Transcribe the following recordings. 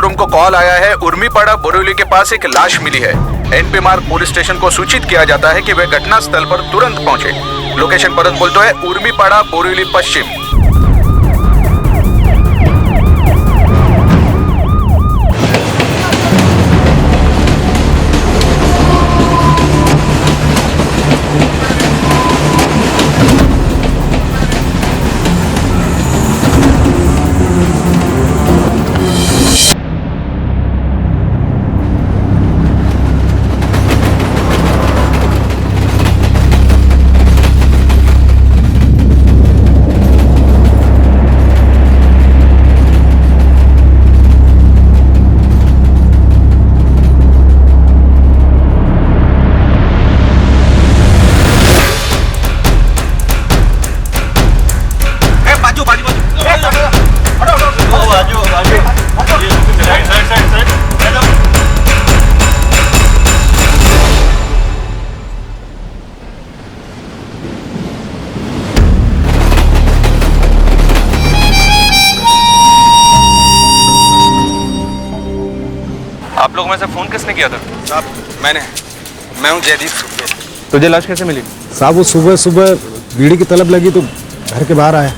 Room को call आया है, उर्मीपाड़ा बोरिवली के पास एक लाश मिली है। एनपी मार्ग पुलिस स्टेशन को सूचित किया जाता है कि वे घटना स्थल पर तुरंत पहुंचे। लोकेशन परत बोलते है उर्मीपाड़ा बोरिवली पश्चिम। आप लोगों में से फोन किसने किया था? साहब मैं हूँ जयदीप सुबह। तुझे लाश कैसे मिली? साहब वो सुबह सुबह बीड़ी की तलब लगी तो घर के बाहर आया।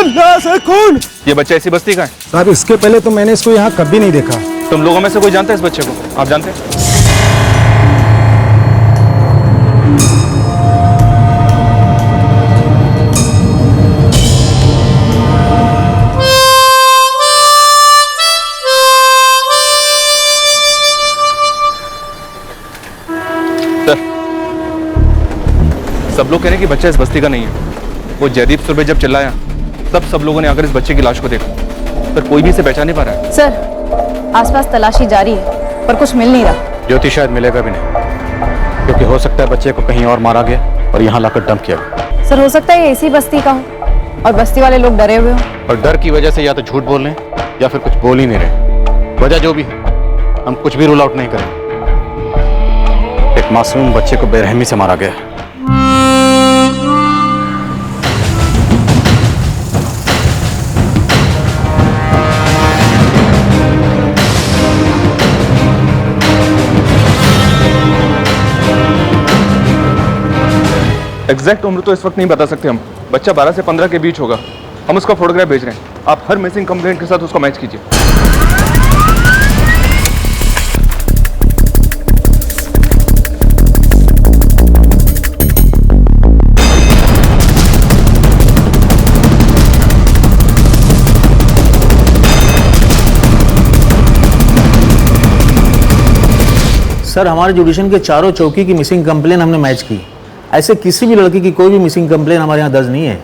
लाश है कौन? ये बच्चा इसी बस्ती का है? साहब इसके पहले तो मैंने इसको यहाँ कभी नहीं देखा। तुम लोगों में से कोई जानता है इस बच्चे को? आप जानते हैं? सब लोग कह रहे हैं कि बच्चा इस बस्ती का नहीं है। वो जयदीप सुरभि जब चिल्लाया तब सब लोगों ने आकर इस बच्चे की लाश को देखा, पर कोई भी इसे पहचान नहीं पा रहा है। सर, आसपास तलाशी जारी है पर कुछ मिल नहीं रहा। ज्योति शायद मिलेगा भी नहीं, क्योंकि हो सकता है बच्चे को कहीं और मारा गया और यहाँ लाकर डंप किया गया। सर, हो सकता है ये इसी बस्ती का हो और बस्ती वाले लोग डरे हुए हो। और डर की वजह से या तो झूठ बोल रहे हैं या फिर कुछ बोल ही नहीं रहे। वजह जो भी है, हम कुछ भी रूल आउट नहीं करें। एक मासूम बच्चे को बेरहमी से मारा गया। एग्जैक्ट उम्र तो इस वक्त नहीं बता सकते हम। बच्चा 12 से 15 के बीच होगा। हम उसका फोटोग्राफ भेज रहे हैं। आप हर मिसिंग कंप्लेंट के साथ उसको मैच कीजिए। सर, हमारे जुडिशन के चारों चौकी की मिसिंग कंप्लेन हमने मैच की। ऐसे किसी भी लड़की की कोई भी मिसिंग कंप्लेन हमारे यहाँ दर्ज नहीं है।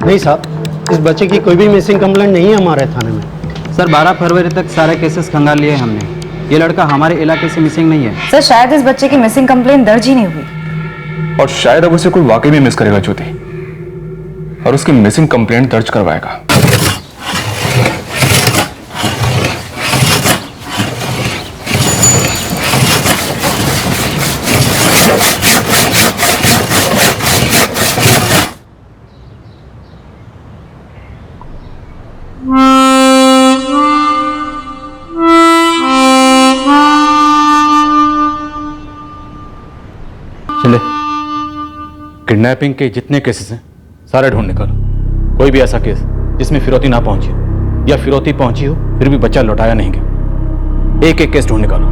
नहीं साहब, इस बच्चे की कोई भी मिसिंग कंप्लेंट नहीं है हमारे थाने में। सर, 12 फरवरी तक सारे केसेस खंगाल लिए हमने। ये लड़का हमारे इलाके से मिसिंग नहीं है। सर, शायद इस बच्चे की मिसिंग कंप्लेंट दर्ज ही नहीं हुई और शायद अब उसे कोई वाकई में मिस करेगा ज्योति और उसकी मिसिंग कंप्लेंट दर्ज करवाएगा। चले, किडनैपिंग के जितने केसेस हैं सारे ढूंढ निकालो। कोई भी ऐसा केस जिसमें फिरौती ना पहुंची हो या फिरौती पहुंची हो फिर भी बच्चा लौटाया नहीं गया, एक एक केस ढूंढ निकालो।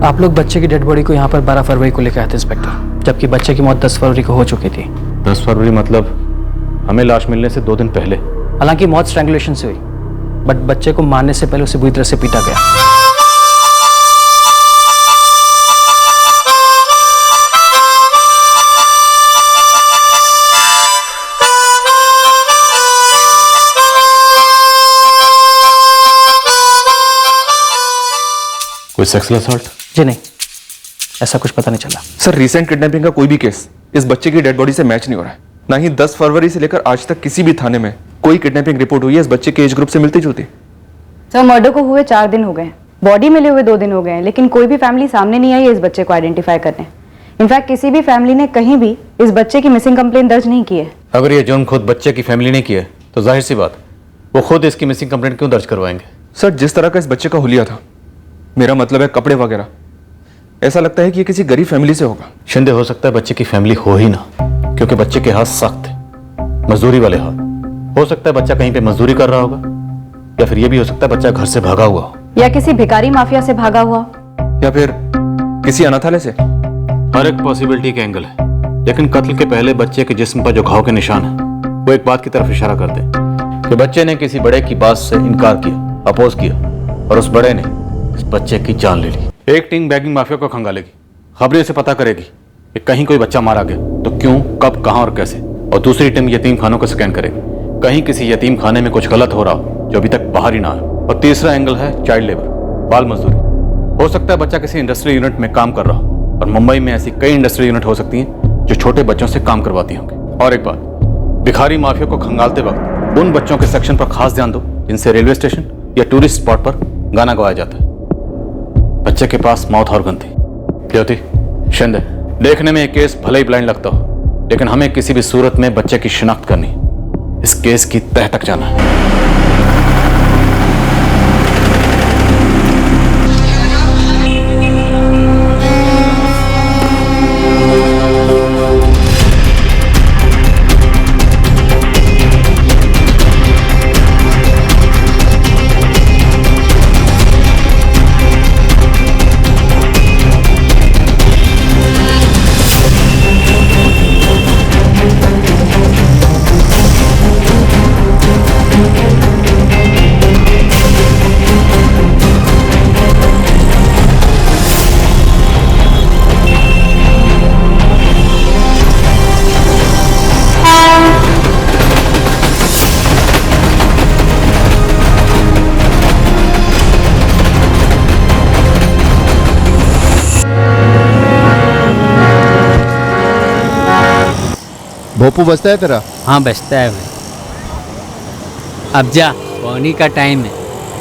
आप लोग बच्चे की डेड बॉडी को यहाँ पर 12 फरवरी को लेकर आए थे इंस्पेक्टर, जबकि बच्चे की मौत 10 फरवरी को हो चुकी थी। 10 फरवरी मतलब हमें लाश मिलने से 2 दिन पहले। हालांकि मौत स्ट्रैंगुलेशन से हुई, बट बच्चे को मारने से पहले उसे बुरी तरह से पीटा गया। कोई सेक्सुअल असॉल्ट? जी नहीं, ऐसा कुछ पता नहीं चला। सर रिसेंट किडनैपिंग का कोई भी केस इस बच्चे की डेड बॉडी से मैच नहीं हो रहा है। ना ही 10 फरवरी से लेकर आज तक किसी भी थाने में कोई किडनैपिंग रिपोर्ट हुई है इस बच्चे के एज ग्रुप से मिलती जुलती। सर मर्डर को हुए 4 दिन हो गए, बॉडी मिले हुए 2 दिन हो गए हैं, लेकिन कोई भी फैमिली सामने नहीं आई है इस बच्चे को आइडेंटिफाई करने। इनफैक्ट किसी भी फैमिली ने कहीं भी इस बच्चे की मिसिंग कंप्लेंट दर्ज नहीं की है। अगर ये जुर्म खुद बच्चे की फैमिली ने किया है तो जाहिर सी बात वो खुद इसकी मिसिंग कंप्लेंट क्यों दर्ज करवाएंगे? सर जिस तरह का इस बच्चे का हुलिया था, मेरा मतलब है कपड़े वगैरह, ऐसा लगता है कि ये किसी गरीब फैमिली से होगा। शिंदे हो सकता है बच्चे की फैमिली हो ही ना, क्योंकि बच्चे के हाथ सख्त थे, मजदूरी वाले हाथ। हो सकता है बच्चा कहीं पे मजदूरी कर रहा होगा, या फिर ये भी हो सकता है बच्चा घर से भागा हुआ हो, या किसी भिखारी माफिया से भागा हुआ, या फिर किसी अनाथालय से। हर एक पॉसिबिलिटी के एंगल है, लेकिन कत्ल के पहले बच्चे के जिस्म पर जो घाव के निशान है वो एक बात की तरफ इशारा करते हैं कि बच्चे ने किसी बड़े की बात से इनकार किया, अपोज किया, और उस बड़े ने इस बच्चे की जान ले ली। एक टीम बैगिंग माफिया को खंगालेगी, खबरें से पता करेगी कि कहीं कोई बच्चा मारा गया तो क्यों, कब, कहां और कैसे, और दूसरी टीम यतीम खानों को स्कैन करेगी, कहीं किसी यतीम खाने में कुछ गलत हो रहा हो जो अभी तक बाहर ही ना आए। और तीसरा एंगल है चाइल्ड लेबर, बाल मजदूरी। हो सकता है बच्चा किसी इंडस्ट्रियल यूनिट में काम कर रहा हो, और मुंबई में ऐसी कई इंडस्ट्रियल यूनिट हो सकती हैं जो छोटे बच्चों से काम करवाती होंगी। और एक बात, भिखारी माफिया को खंगालते वक्त उन बच्चों के सेक्शन पर खास ध्यान दो जिनसे रेलवे स्टेशन या टूरिस्ट स्पॉट पर गाना गवाया जाता है। बच्चे के पास माउथ ऑर्गन थी। ज्योति, शिंदे, देखने में एक केस भले ही ब्लाइंड लगता हो, लेकिन हमें किसी भी सूरत में बच्चे की शिनाख्त करनी, इस केस की तह तक जाना है। भोपू बजता है तेरा? हाँ बचता है भाई। अब जा, पौनी का टाइम है।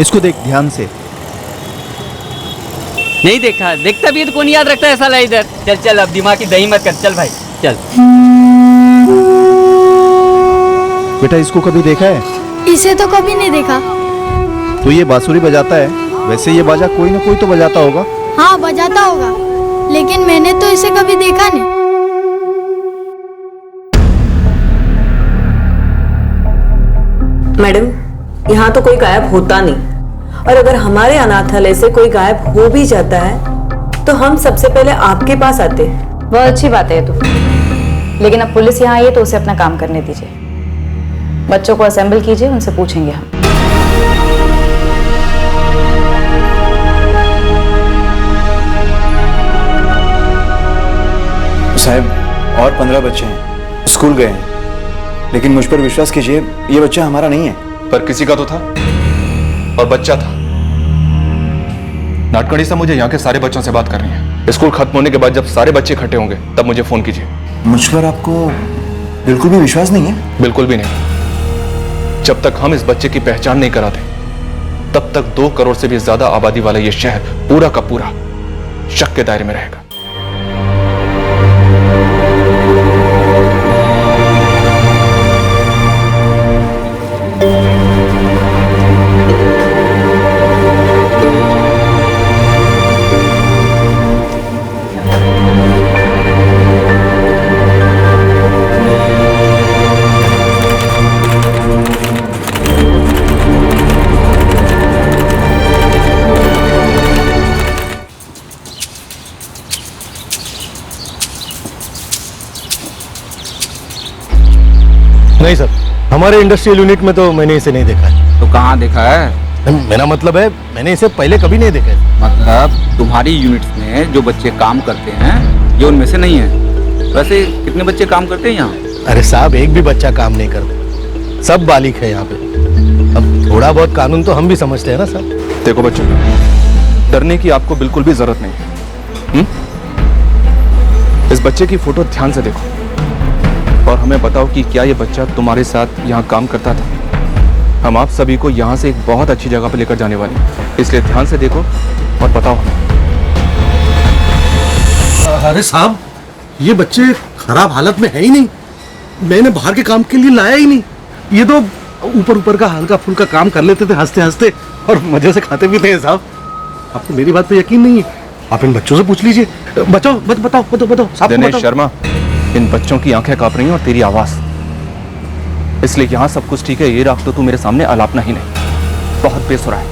इसको देख ध्यान से। नहीं देखा, देखता भी है तो कौन याद रखता है साला इधर। चल चल, अब दिमाग की दही मत कर, चल भाई चल। बेटा इसको कभी देखा है? इसे तो कभी नहीं देखा। तो ये बांसुरी बजाता है, वैसे ये बाजा कोई ना कोई तो बजाता होगा। हाँ बजाता होगा, लेकिन मैंने तो इसे कभी देखा नहीं। मैडम, यहाँ तो कोई गायब होता नहीं, और अगर हमारे अनाथालय से कोई गायब हो भी जाता है तो हम सबसे पहले आपके पास आते हैं। बहुत अच्छी बात है ये तो, लेकिन अब पुलिस यहाँ आई है तो उसे अपना काम करने दीजिए। बच्चों को असेंबल कीजिए, उनसे पूछेंगे हम। साहब और 15 बच्चे हैं, स्कूल गए हैं, लेकिन मुझ पर विश्वास कीजिए ये बच्चा हमारा नहीं है। पर किसी का तो था, और बच्चा था। नाटकड़ी से मुझे यहाँ के सारे बच्चों से बात करनी है। स्कूल खत्म होने के बाद जब सारे बच्चे इकट्ठे होंगे तब मुझे फोन कीजिए। मुझ पर आपको बिल्कुल भी विश्वास नहीं है? बिल्कुल भी नहीं। जब तक हम इस बच्चे की पहचान नहीं कराते तब तक 2 करोड़ से भी ज्यादा आबादी वाला ये शहर पूरा का पूरा शक के दायरे में रहेगा। नहीं सर, हमारे इंडस्ट्रियल यूनिट में तो मैंने इसे नहीं देखा है। तो कहाँ देखा है? मेरा मतलब है मैंने इसे पहले कभी नहीं देखा है। मतलब तुम्हारी यूनिट्स में जो बच्चे काम करते हैं ये उनमें से नहीं है। वैसे कितने बच्चे काम करते हैं यहाँ? अरे साहब, एक भी बच्चा काम नहीं करता, सब बालिग है यहाँ पे। अब थोड़ा बहुत कानून तो हम भी समझते हैं ना सर। देखो बच्चों, डरने की आपको बिल्कुल भी जरूरत नहीं है। इस बच्चे की फोटो ध्यान से देखो और हमें बताओ कि क्या ये बच्चा तुम्हारे साथ यहाँ काम करता था। हम आप सभी को यहाँ से एक बहुत अच्छी जगह पर लेकर जाने वाले हैं, इसलिए ध्यान से देखो और बताओ हमें। अरे साहब, ये बच्चे खराब हालत में है ही नहीं। मैंने बाहर के काम के लिए लाया ही नहीं। ये तो ऊपर ऊपर का हल्का फुल्का काम कर लेते थे हंसते हंसते, और मजे से खाते भी थे साहब। आपको मेरी बात पे यकीन नहीं है? आप इन बच्चों से पूछ लीजिए। बताओ बताओ साहब। दिनेश शर्मा, इन बच्चों की आंखें कांप रही हैं और तेरी आवाज, इसलिए यहाँ सब कुछ ठीक है ये रख तो तू मेरे सामने अलापना ही नहीं। बहुत बेसुरा है।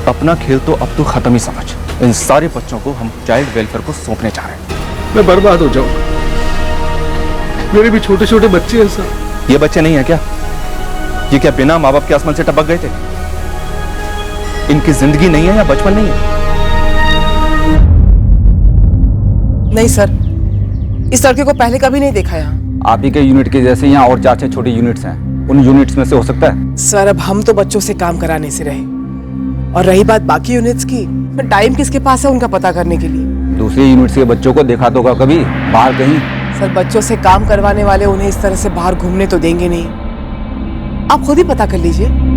अपना खेल तो अब तू खत्म ही समझ। इन सारे बच्चों को हम चाइल्ड वेलफेयर को सौंपने चाह रहे हैं। मैं बर्बाद हो जाऊंगा। मेरे भी छोटे छोटे बच्चे हैं सर। ये बच्चे नहीं है क्या? ये क्या बिना माँ बाप के आसमान से टपक गए थे? इनकी जिंदगी नहीं है या बचपन नहीं है? नहीं सर, इस लड़के को पहले कभी नहीं देखा यहाँ। आप ही के यूनिट के जैसे यहाँ और 4-6 छोटे यूनिट्स हैं, उन यूनिट्स में से हो सकता है। सर अब हम तो बच्चों से काम कराने से रहे, और रही बात बाकी यूनिट्स की, तो टाइम किसके पास है उनका पता करने के लिए? दूसरे यूनिट्स के बच्चों को देखा तो होगा कभी बाहर कहीं? सर बच्चों से काम करवाने वाले उन्हें इस तरह से बाहर घूमने तो देंगे नहीं। आप खुद ही पता कर लीजिए।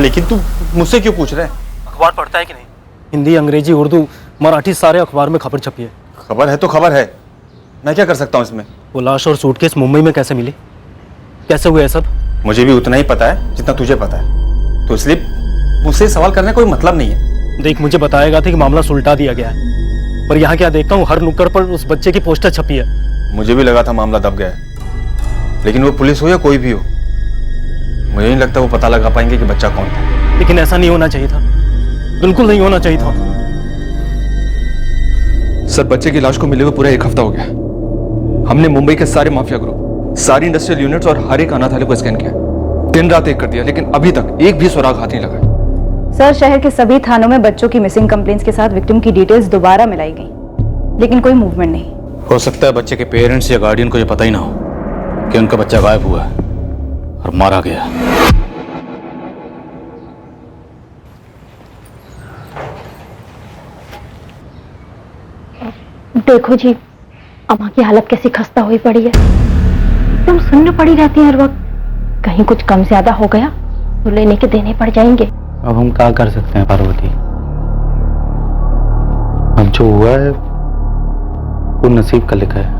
लेकिन तू मुझसे क्यों पूछ रहा है? अखबार पढ़ता है कि नहीं? हिंदी, अंग्रेजी, उर्दू, मराठी सारे अखबार में खबर छपी है। खबर है तो खबर है, मैं क्या कर सकता हूँ इसमें? वो लाश और सूटकेस मुंबई में कैसे मिली? कैसे हुआ है सब? मुझे भी उतना ही पता है जितना तुझे पता है, तो इसलिए मुझसे सवाल करने का कोई मतलब नहीं है। देख, मुझे बताया गया था कि मामला सुलटा दिया गया है, पर यहाँ क्या देखता हूँ हर नुक्कड़ पर उस बच्चे की पोस्टर छपी है। मुझे भी लगा था मामला दब गया है, लेकिन वो पुलिस हो या कोई भी हो, मुझे नहीं लगता वो पता लगा पाएंगे कि बच्चा कौन था। लेकिन ऐसा नहीं होना चाहिए था, बिल्कुल नहीं होना चाहिए था। सर, बच्चे की लाश को मिले हुए पूरा 1 हफ्ता हो गया। हमने मुंबई के सारे माफिया ग्रुप, सारी इंडस्ट्रियल यूनिट्स और हर एक अनाथालय को स्कैन किया, दिन रात एक कर दिया, लेकिन अभी तक एक भी सुराग हाथ नहीं लगा। सर, शहर के सभी थानों में बच्चों की मिसिंग कंप्लेंट्स के साथ विक्टिम की डिटेल्स दोबारा मिलाई गई, लेकिन कोई मूवमेंट नहीं। हो सकता है बच्चे के पेरेंट्स या गार्डियन को यह पता ही ना हो कि उनका बच्चा गायब हुआ है और मारा गया। देखो जी, अम्मा की हालत कैसी खस्ता हुई पड़ी है, एकदम सुन्न पड़ी रहती है हर वक्त। कहीं कुछ कम ज्यादा हो गया तो लेने के देने पड़ जाएंगे। अब हम क्या कर सकते हैं पार्वती? अब जो हुआ है वो नसीब का लिखा है,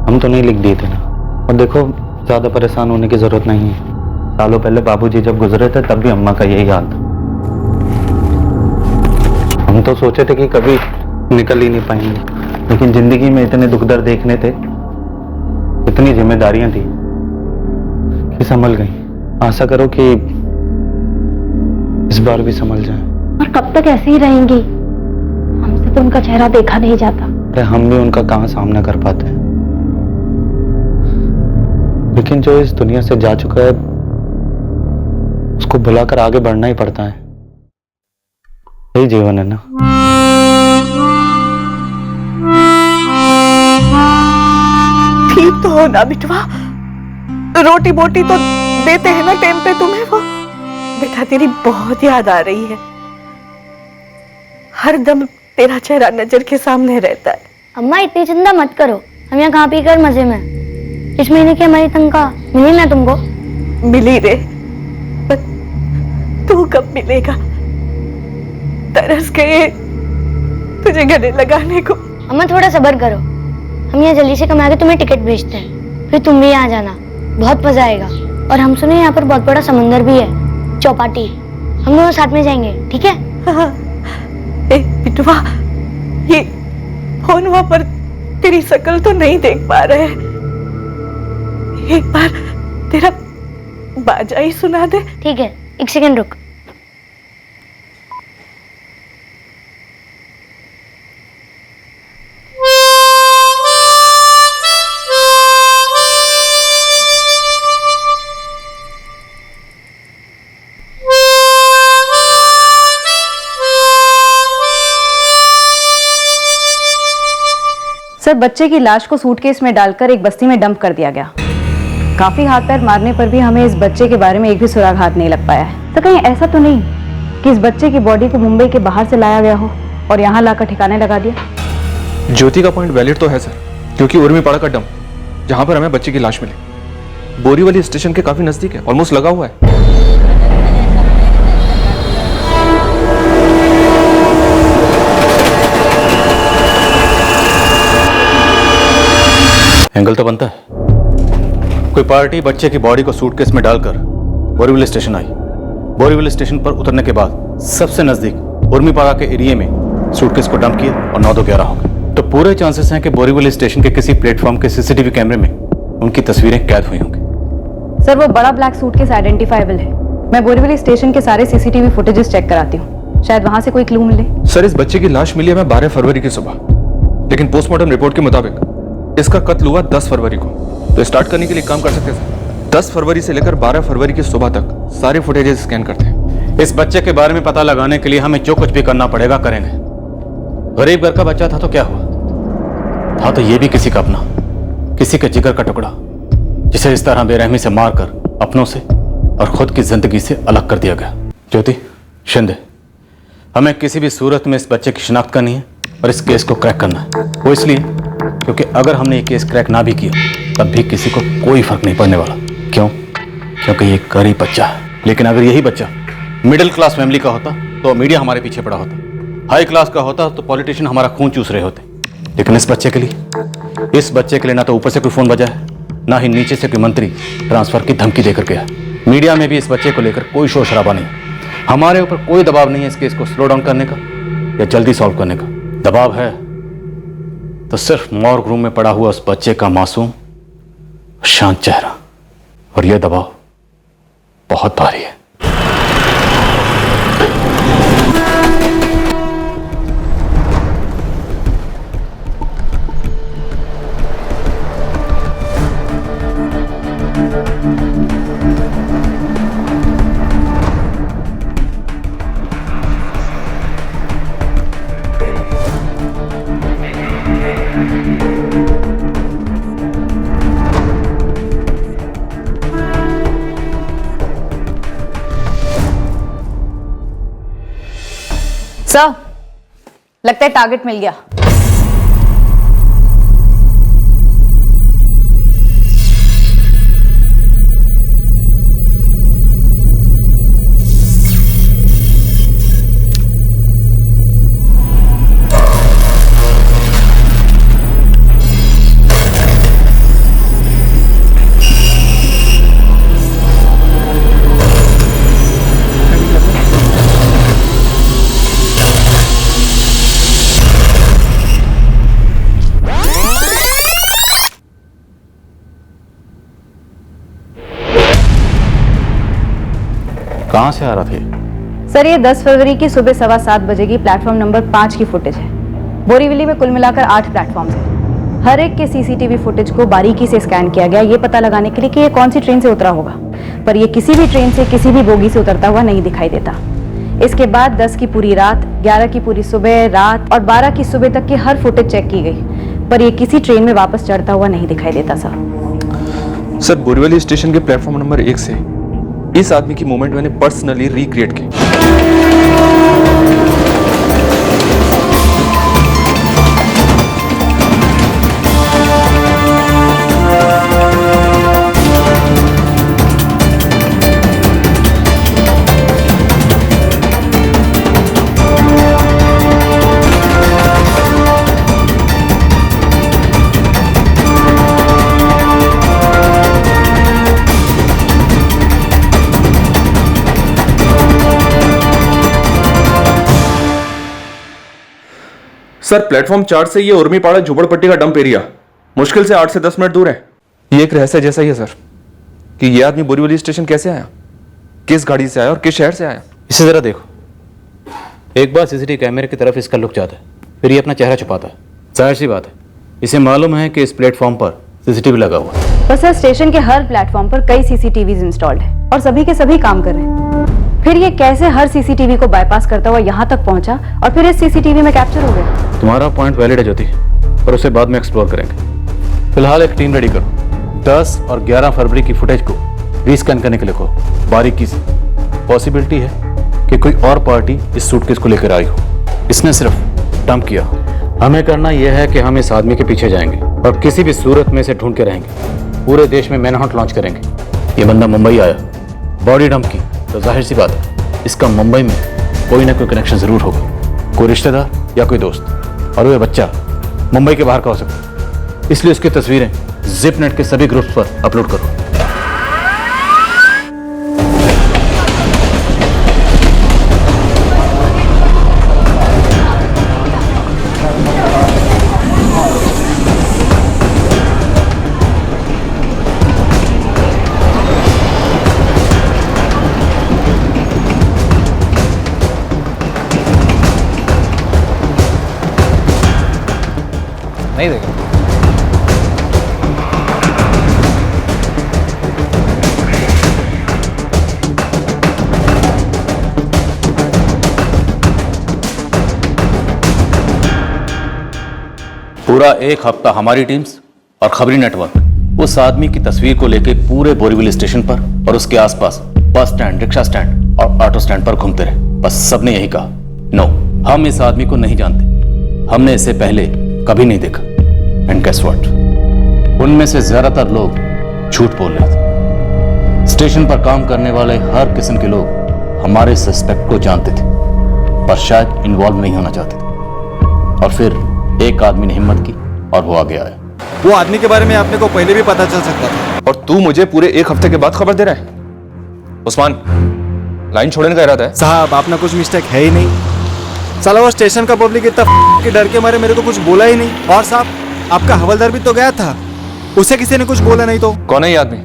हम तो नहीं लिख दिए थे ना। और देखो, ज्यादा परेशान होने की जरूरत नहीं है। सालों पहले बाबूजी जब गुजरे थे तब भी अम्मा का यही हाल था। हम तो सोचे थे कि कभी निकल ही नहीं पाएंगे, लेकिन जिंदगी में इतने दुख दर्द देखने थे, इतनी जिम्मेदारियां थी कि संभल गई। आशा करो कि इस बार भी संभल जाए। और कब तक ऐसे ही रहेंगी? हमसे तो उनका चेहरा देखा नहीं जाता। अरे हम भी उनका कहाँ सामना कर पाते हैं, लेकिन जो इस दुनिया से जा चुका है उसको भुलाकर आगे बढ़ना ही पड़ता है। यही जीवन है ना। ठीक तो हो ना बिटवा? रोटी बोटी तो देते हैं ना टाइम पे तुम्हें वो? बेटा, तेरी बहुत याद आ रही है, हर दम तेरा चेहरा नजर के सामने रहता है। अम्मा, इतनी चिंता मत करो, हम यहाँ खा पी कर मजे में। इस महीने की हमारी तनख्वाह मिली ना तुमको? मिली रे, पर तू कब मिलेगा? तरस गए तुझे गले लगाने को। अम्मा, थोड़ा सब्र करो, हम यहाँ जल्दी से कमा के तुम्हें टिकट भेजते हैं, फिर तुम भी यहाँ जाना, बहुत मजा आएगा। और हम सुने यहाँ पर बहुत बड़ा समंदर भी है, चौपाटी। हम दोनों साथ में जाएंगे, ठीक है? हाँ। ए बिटवा, ये फोन पर तेरी शक्ल तो नहीं देख पा रहे। एक बार तेरा बाजा ही सुना दे। ठीक है, एक सेकंड रुक। सर, बच्चे की लाश को सूटकेस में डालकर एक बस्ती में डंप कर दिया गया। काफी हाथ पैर मारने पर भी हमें इस बच्चे के बारे में एक भी सुराग हाथ नहीं लग पाया है। तो कहीं ऐसा तो नहीं कि इस बच्चे की बॉडी को मुंबई के बाहर से लाया गया हो और यहाँ लाकर ठिकाने लगा दिया? ज्योति का पॉइंट वैलिड तो है सर, क्योंकि उर्मीपाड़ा का डंप जहां पर हमें बच्चे की लाश मिली बोरीवली स्टेशन के काफी नजदीक है, ऑलमोस्ट लगा हुआ है। एंगल तो बनता है। कोई पार्टी बच्चे की बॉडी को सूटकेस में डालकर बोरीवली स्टेशन आई। बोरीवली स्टेशन पर उतरने के बाद सबसे नजदीक उर्मीपाड़ा के एरिया में सूटकेस को डंप किया और 9-11 हो गए। तो पूरे चांसेस हैं कि बोरीवली स्टेशन के किसी प्लेटफॉर्म के सीसीटीवी कैमरे में उनकी तस्वीरें कैद हुई होंगी। सर, वो बड़ा ब्लैक सूटकेस आइडेंटिफाइबल है। मैं बोरीवली स्टेशन के सारे सीसीटीवी फुटेजेस चेक कराती हूँ, शायद वहां से कोई क्लू मिले। सर, इस बच्चे की लाश मिली हमें 12 फरवरी की सुबह, लेकिन पोस्टमार्टम रिपोर्ट के मुताबिक इसका कत्ल हुआ 10 फरवरी को। तो स्टार्ट करने के लिए काम कर सकते हैं सर। 10 फरवरी से लेकर 12 फरवरी की सुबह तक सारे फुटेजेस स्कैन करते हैं। इस बच्चे के बारे में पता लगाने के लिए हमें जो कुछ भी करना पड़ेगा करेंगे। गरीब घर का बच्चा था तो क्या हुआ, था तो ये भी किसी का अपना, किसी के जिगर का टुकड़ा, जिसे इस तरह बेरहमी से मारकर अपनों से और खुद की जिंदगी से अलग कर दिया गया। ज्योति, शिंदे, हमें किसी भी सूरत में इस बच्चे की शिनाख्त करनी है और इस केस को क्रैक करना है। वो इसलिए क्योंकि अगर हमने ये केस क्रैक ना भी किया तब भी किसी को कोई फर्क नहीं पड़ने वाला। क्यों? क्योंकि ये गरीब बच्चा है। लेकिन अगर यही बच्चा मिडिल क्लास फैमिली का होता तो मीडिया हमारे पीछे पड़ा होता, हाई क्लास का होता तो पॉलिटिशियन हमारा खून चूस रहे होते। लेकिन इस बच्चे के लिए ना तो ऊपर से कोई फोन बजा है, ना ही नीचे से कोई मंत्री ट्रांसफर की धमकी देकर गया। मीडिया में भी इस बच्चे को लेकर कोई शोर शराबा नहीं। हमारे ऊपर कोई दबाव नहीं है इस केस को स्लो डाउन करने का या जल्दी सॉल्व करने का। दबाव है तो सिर्फ मॉर्ग रूम में पड़ा हुआ उस बच्चे का मासूम शांत चेहरा, और यह दबाव बहुत भारी है। सर, लगता है टारगेट मिल गया। कहां से आ रहा थे? सर, ये 10 फरवरी की सुबह 7:15 बजे की प्लेटफॉर्म नंबर 5 की फुटेज है। बोरीवली में कुल मिलाकर 8 प्लेटफॉर्म्स हैं। हर एक के सीसीटीवी फुटेज को बारीकी से स्कैन किया गया, ये पता लगाने के लिए कि ये कौन सी ट्रेन से उतरा होगा, पर ये किसी भी ट्रेन से किसी भी बोगी से उतरता हुआ नहीं दिखाई देता। इसके बाद 10 की पूरी रात, 11 की पूरी सुबह, रात और 12 की सुबह तक की हर फुटेज चेक की गई, पर ये किसी ट्रेन में वापस चढ़ता हुआ नहीं दिखाई देता। सर, बोरीवली स्टेशन के प्लेटफॉर्म नंबर 1 से इस आदमी की मूवमेंट मैंने पर्सनली रिक्रिएट की। सर प्लेटफॉर्म 4 से ये उर्मीपाड़ा झोपड़पट्टी का डंप एरिया मुश्किल से 8 से 10 मिनट दूर है। ये एक रहस्य जैसा ही है सर कि ये आदमी बोरीवली स्टेशन कैसे आया, किस गाड़ी से आया और किस शहर से आया। इसे जरा देखो, एक बार सीसीटीवी कैमरे की तरफ इसका लुक जाता है, फिर ये अपना चेहरा छुपाता है। जाहिर सी बात है, इसे मालूम है कि इस प्लेटफॉर्म पर सीसीटीवी लगा हुआ है। बस सर स्टेशन के हर प्लेटफॉर्म पर कई सीसीटीवी इंस्टॉल्ड है और सभी के सभी काम कर रहे हैं। फिर ये कैसे हर सीसीटीवी को बाईपास करता हुआ यहाँ तक पहुंचा और फिर इस सीसीटीवी में कैप्चर हो गया। तुम्हारा पॉइंट वैलिड है ज्योति, पर उसे बाद में एक्सप्लोर करेंगे। फिलहाल एक टीम रेडी करो, 10 और 11 फरवरी की फुटेज को रीस्कैन करने के लिए कहो बारीकी से। पॉसिबिलिटी है कि कोई और पार्टी इस सूटकेस को लेकर आई हो, इसने सिर्फ डंप किया। हमें करना यह है कि हम इस आदमी के पीछे जाएंगे और किसी भी सूरत में इसे ढूंढ के रहेंगे। पूरे देश में मैनहंट लॉन्च करेंगे। ये बंदा मुंबई आया, बॉडी डंप की, तो जाहिर सी बात है इसका मुंबई में कोई ना कोई कनेक्शन जरूर होगा, कोई रिश्तेदार या कोई दोस्त। और वह बच्चा मुंबई के बाहर का हो सकता है, इसलिए उसकी तस्वीरें जिपनेट के सभी ग्रुप्स पर अपलोड करो। नहीं देखा। पूरा एक हफ्ता हमारी टीम्स और खबरी नेटवर्क उस आदमी की तस्वीर को लेकर पूरे बोरीवली स्टेशन पर और उसके आसपास बस स्टैंड, रिक्शा स्टैंड और ऑटो स्टैंड पर घूमते रहे। बस सबने यही कहा, नो, हम इस आदमी को नहीं जानते, हमने इसे पहले कभी नहीं देखा। एंड गेस व्हाट, उनमें से ज्यादातर लोग झूठ बोल रहे थे। स्टेशन पर काम करने वाले हर किस्म के लोग हमारे सस्पेक्ट को जानते थे, पर शायद इन्वॉल्व नहीं होना चाहते थे। और फिर एक आदमी ने हिम्मत की और वो आगे आया। वो आदमी के बारे में आपने को पहले भी पता चल सकता था, और तू मुझे पूरे एक हफ्ते के बाद खबर दे रहा है। उस्मान, लाइन छोड़ने का इरादा है? साहब आपने कुछ मिस्टेक है ही नहीं। साला वो स्टेशन का पब्लिक इतना के डर के मारे मेरे को कुछ बोला ही नहीं। और साहब आपका हवलदार भी तो गया था, उसे किसी ने कुछ बोला नहीं तो। कौन है ये आदमी?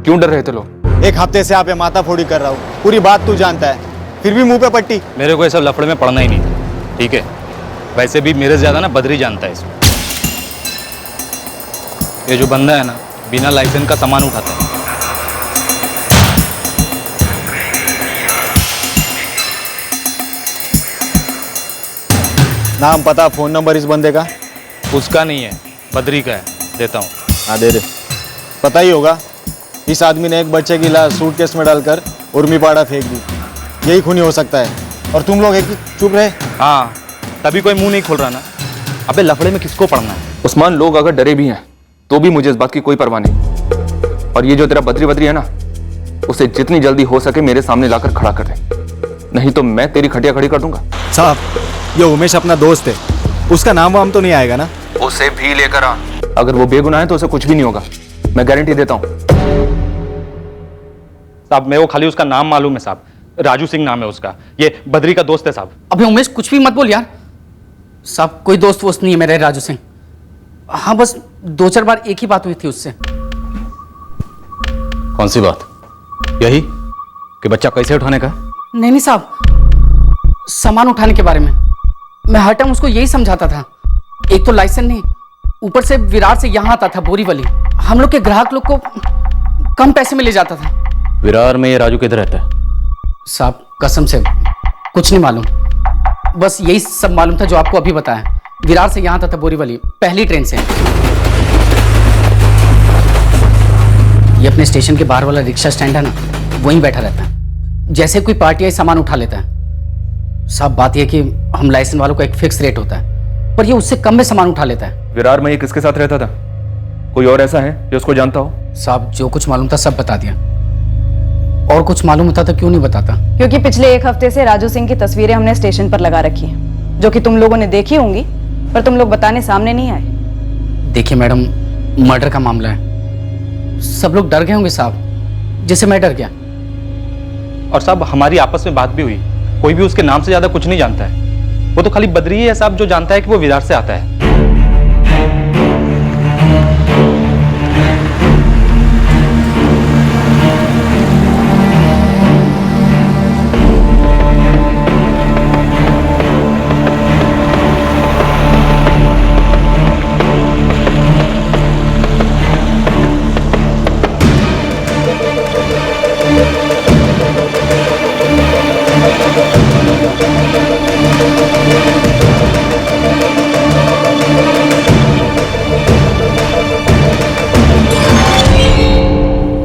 क्यों डर रहे थे लोग? एक हफ्ते से आप ये माथाफोड़ी कर रहा हूँ, पूरी बात तू जानता है, फिर भी मुंह पे पट्टी। मेरे को ये सब लफड़े में पड़ना ही नहीं, ठीक है? वैसे भी मेरे से ज्यादा ना बदरी जानता है इसको। ये जो बंदा है ना, बिना लाइसेंस का सामान उठाता है। नाम पता फोन नंबर इस बंदे का? उसका नहीं है, बदरी का है, देता हूँ। हाँ दे दे। पता ही होगा, इस आदमी ने एक बच्चे की लाश सूटकेस में डालकर उर्मीपाड़ा फेंक दी। यही खूनी हो सकता है, और तुम लोग एक चुप रहे। हाँ, तभी कोई मुंह नहीं खोल रहा ना। अबे लफड़े में किसको पड़ना है? उस्मान, लोग अगर डरे भी हैं तो भी मुझे इस बात की कोई परवाह नहीं। और ये जो तेरा बदरी है ना, उसे जितनी जल्दी हो सके मेरे सामने लाकर खड़ा कर दे, नहीं तो मैं तेरी खटिया खड़ी कर दूंगा। साहब, ये उमेश अपना दोस्त है, उसका नाम वाम तो नहीं आएगा ना? उसे भी लेकर आ। अगर वो बेगुनाह है तो उसे कुछ भी नहीं होगा, मैं गारंटी देता हूँ। साहब मेरे को खाली उसका नाम मालूम है साहब, राजू सिंह नाम है उसका, ये बदरी का दोस्त है साहब। अबे उमेश कुछ भी मत बोल यार साहब, कोई दोस्त वोस्त नहीं है मेरे राजू सिंह। हाँ बस 2-4 बार एक ही बात हुई थी उससे। कौन सी बात? यही कि बच्चा कैसे उठाने का? नहीं साहब, सामान उठाने के बारे में। मैं हर टाइम उसको यही समझाता था, एक तो लाइसेंस नहीं, ऊपर से विरार से यहाँ आता था बोरीवली, हम लोग के ग्राहक लोग को कम पैसे में ले जाता था। विरार में ये राजू किधर रहता है? साहब कसम से कुछ नहीं मालूम, बस यही सब मालूम था जो आपको अभी बताया। विरार से यहाँ आता था बोरीवली, पहली ट्रेन से। ये अपने स्टेशन के बाहर वाला रिक्शा स्टैंड है ना, वहीं बैठा रहता है। जैसे कोई पार्टी आई सामान उठा लेता है। साहब बात यह कि हम लाइसेंस वालों का एक फिक्स रेट होता है, पर ये उससे कम में सामान उठा लेता है। विरार में ये किसके साथ रहता था? कोई और ऐसा है जो उसको जानता हो? साहब जो कुछ मालूम था सब बता दिया, और कुछ मालूम होता तो क्यों नहीं बताता? क्योंकि पिछले एक हफ्ते से राजू सिंह की तस्वीरें हमने स्टेशन पर लगा रखी हैं, जो कि तुम लोगों ने देखी होंगी, पर तुम लोग बताने सामने नहीं आए। देखिए मैडम, मर्डर का मामला है, सब लोग डर गए होंगे साहब, जैसे मैं डर गया। और साहब हमारी आपस में बात भी हुई, कोई भी उसके नाम से ज्यादा कुछ नहीं जानता है। वो तो खाली बद्री है साहब जो जानता है कि वो विरार से आता है।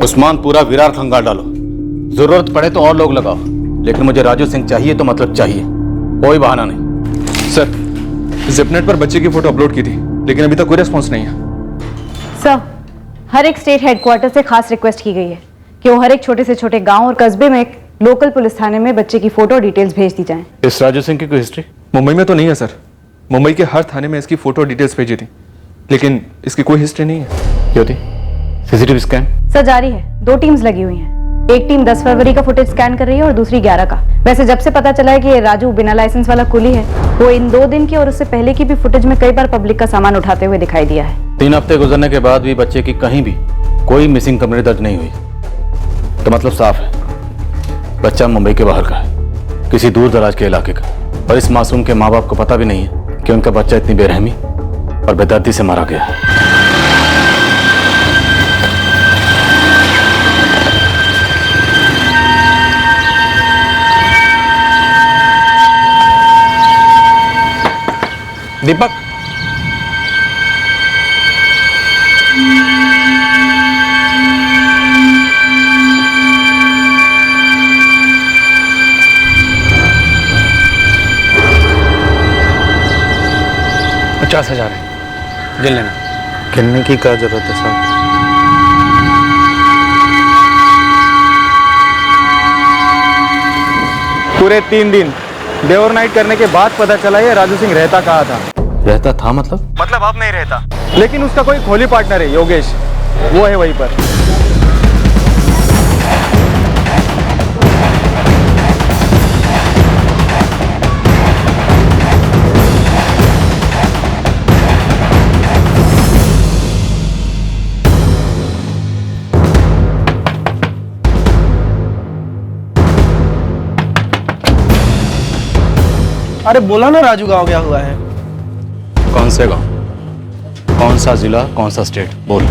उस्मान पूरा विरार खंगाल डालो, जरूरत पड़े तो और लोग लगाओ, लेकिन मुझे राजू सिंह चाहिए तो मतलब चाहिए, कोई बहाना नहीं। सर, जिपनेट पर बच्चे की फोटो अपलोड की थी, लेकिन अभी तक कोई रिस्पॉन्स नहीं है। सर, हर एक स्टेट हेडक्वार्टर से खास रिक्वेस्ट की गई है कि वो हर एक छोटे से छोटे गांव और कस्बे में एक लोकल पुलिस थाने में बच्चे की फोटो डिटेल्स भेज दी जाएं। इस राजू सिंह की कोई हिस्ट्री मुंबई में तो नहीं है सर। मुंबई के हर थाने में इसकी फोटो डिटेल्स भेजी थी, लेकिन इसकी कोई हिस्ट्री नहीं है। क्यों थी? सीसीटीवी स्कैन सर जारी है, 2 टीम्स लगी हुई हैं। एक टीम 10 फरवरी का फुटेज स्कैन कर रही है और दूसरी 11 का। वैसे जब से पता चला है कि ये राजू बिना लाइसेंस वाला कुली है, वो इन 2 दिन की और उससे पहले की भी फुटेज में कई बार पब्लिक का सामान उठाते हुए दिखाई दिया है। 3 हफ्ते गुजरने के बाद भी बच्चे की कहीं भी कोई मिसिंग कंप्लेंट दर्ज नहीं हुई, तो मतलब साफ है बच्चा मुंबई के बाहर का है, किसी दूर दराज के इलाके का। और इस मासूम के माँ बाप को पता भी नहीं है कि उनका बच्चा इतनी बेरहमी और बेदर्दी से मारा गया है। दीपक, $50,000 है, गिन लेना। गिनने की क्या जरूरत है साहब? पूरे 3 दिन डे और नाइट करने के बाद पता चला ये राजू सिंह रहता कहाँ था। रहता था मतलब अब नहीं रहता, लेकिन उसका कोई खोली पार्टनर है योगेश, वो है वहीं पर। अरे बोला ना राजू गाँव गया हुआ है। कौन से गांव, कौन सा जिला, कौन सा स्टेट, बोल।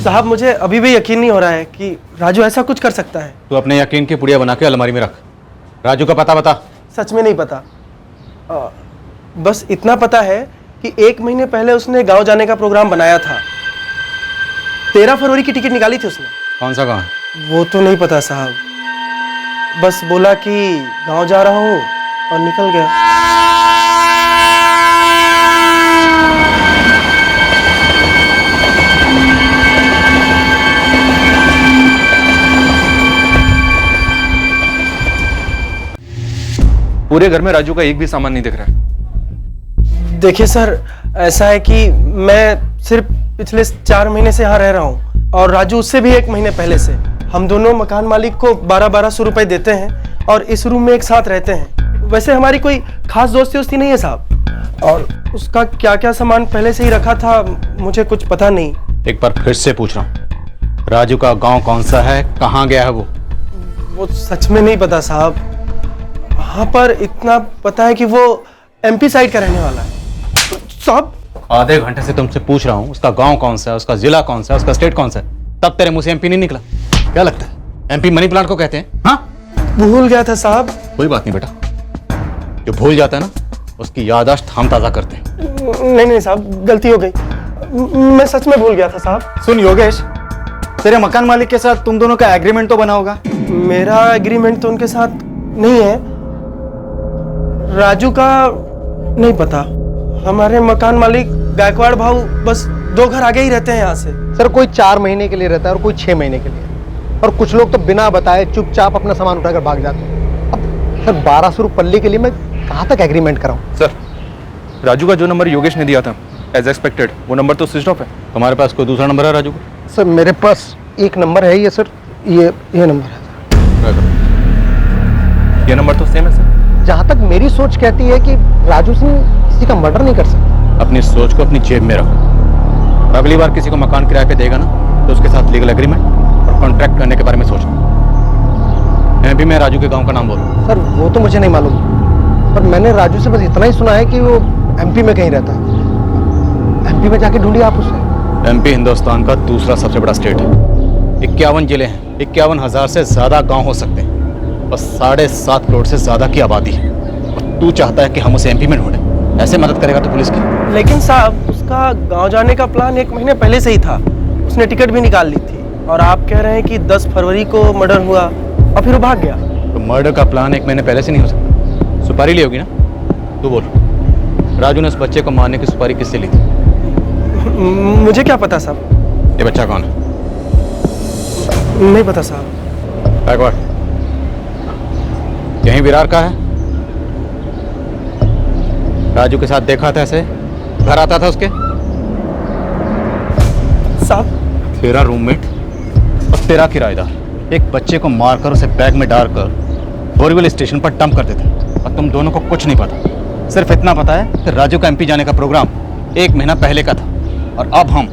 साहब मुझे अभी भी यकीन नहीं हो रहा है कि राजू ऐसा कुछ कर सकता है। तू अपने यकीन की पुड़िया बना के अलमारी में रख। राजू का पता बता। सच में नहीं पता, बस इतना पता है कि 1 महीने पहले उसने गांव जाने का प्रोग्राम बनाया था। 13 फरवरी की टिकट निकाली थी उसने। कौन सा गांव है? वो तो नहीं पता साहब, बस बोला कि गांव जा रहा हूँ और निकल गया। पूरे घर में राजू का एक भी सामान नहीं दिख रहा है। देखिए सर, ऐसा है कि मैं सिर्फ पिछले 4 महीने से यहाँ रह रहा हूँ और राजू उससे भी 1 महीने पहले से। हम दोनों मकान मालिक को 1200 रुपए देते हैं और इस रूम में एक साथ रहते हैं। वैसे हमारी कोई खास दोस्ती नहीं है साहब, और उसका क्या क्या सामान पहले से ही रखा था मुझे कुछ पता नहीं। एक बार फिर से पूछ रहा हूँ, राजू का गांव कौन सा है, कहाँ गया है वो सच में नहीं पता साहब। हाँ पर इतना पता है कि वो MP साइड का रहने वाला है साहब। आधे घंटे से तुमसे पूछ रहा हूँ उसका गांव कौन सा है, उसका जिला कौन सा है, उसका स्टेट कौन सा है, तब तेरे मुंह से MP नहीं निकला। क्या लगता है MP मनी प्लांट को कहते हैं? हाँ भूल गया था साहब। कोई बात नहीं बेटा, जो भूल जाता है ना उसकी याददाश्त हम ताजा करते हैं। नहीं साहब, गलती हो गई, मैं सच में भूल गया था साहब। सुन योगेश, तेरे मकान मालिक के साथ तुम दोनों का एग्रीमेंट तो बना होगा? मेरा एग्रीमेंट तो उनके साथ नहीं है। राजू का नहीं पता। हमारे मकान मालिक गायकवाड़ भाऊ बस 2 घर आगे ही रहते हैं यहाँ से। सर कोई 4 महीने के लिए रहता है और कोई 6 महीने के लिए, और कुछ लोग तो बिना बताए चुपचाप अपना सामान उठाकर भाग जाते हैं। अब सर 1200 रुपये पल्ली के लिए मैं कहाँ तक एग्रीमेंट कराऊं? सर, राजू का जो नंबर योगेश ने दिया था एज एक्सपेक्टेड वो नंबर तो स्विच ऑफ है। तुम्हारे पास कोई दूसरा नंबर है राजू का? सर मेरे पास एक नंबर है, ये सर ये नंबर है। ये नंबर तो सेम है सर। जहाँ तक मेरी सोच कहती है कि राजू सिंह किसी का मर्डर नहीं कर सकता। अपनी सोच को अपनी जेब में रखो। अगली बार किसी को मकान किराए पे देगा ना तो उसके साथ लीगल एग्रीमेंट और कॉन्ट्रैक्ट करने के बारे में सोचना। मैं भी राजू के गांव का नाम बोलूँ। सर वो तो मुझे नहीं मालूम, पर मैंने राजू से बस इतना ही सुना है कि वो एमपी में कहीं रहता है। एमपी में जाके ढूंढिए आप उसे। एमपी हिंदुस्तान का दूसरा सबसे बड़ा स्टेट है। 51 जिले हैं, 51,000 से ज्यादा गांव हो सकते हैं और 7.5 करोड़ से ज्यादा की आबादी है। और तू चाहता है कि हम उसे एमपी में ढूंढें? ऐसे मदद करेगा तो पुलिस की? लेकिन साहब उसका गांव जाने का प्लान 1 महीने पहले से ही था। उसने टिकट भी निकाल ली थी और आप कह रहे हैं कि 10 फरवरी को मर्डर हुआ और फिर वो भाग गया। तो मर्डर का प्लान 1 महीने पहले से नहीं हो सकता। सुपारी ली होगी ना? तू बोल, राजू ने उस बच्चे को मारने की सुपारी किससे ली थी? मुझे क्या पता साहब। ये बच्चा कौन है? नहीं पता साहब। बैकवर्ड, यहीं विरार का है? राजू के साथ देखा था ऐसे? घर आता था उसके? साहब तेरा रूममेट और तेरा किराएदार एक बच्चे को मारकर उसे बैग में डालकर बोरीवली स्टेशन पर डंप कर देते और तुम दोनों को कुछ नहीं पता। सिर्फ इतना पता है कि राजू का एमपी जाने का प्रोग्राम 1 महीना पहले का था और अब हम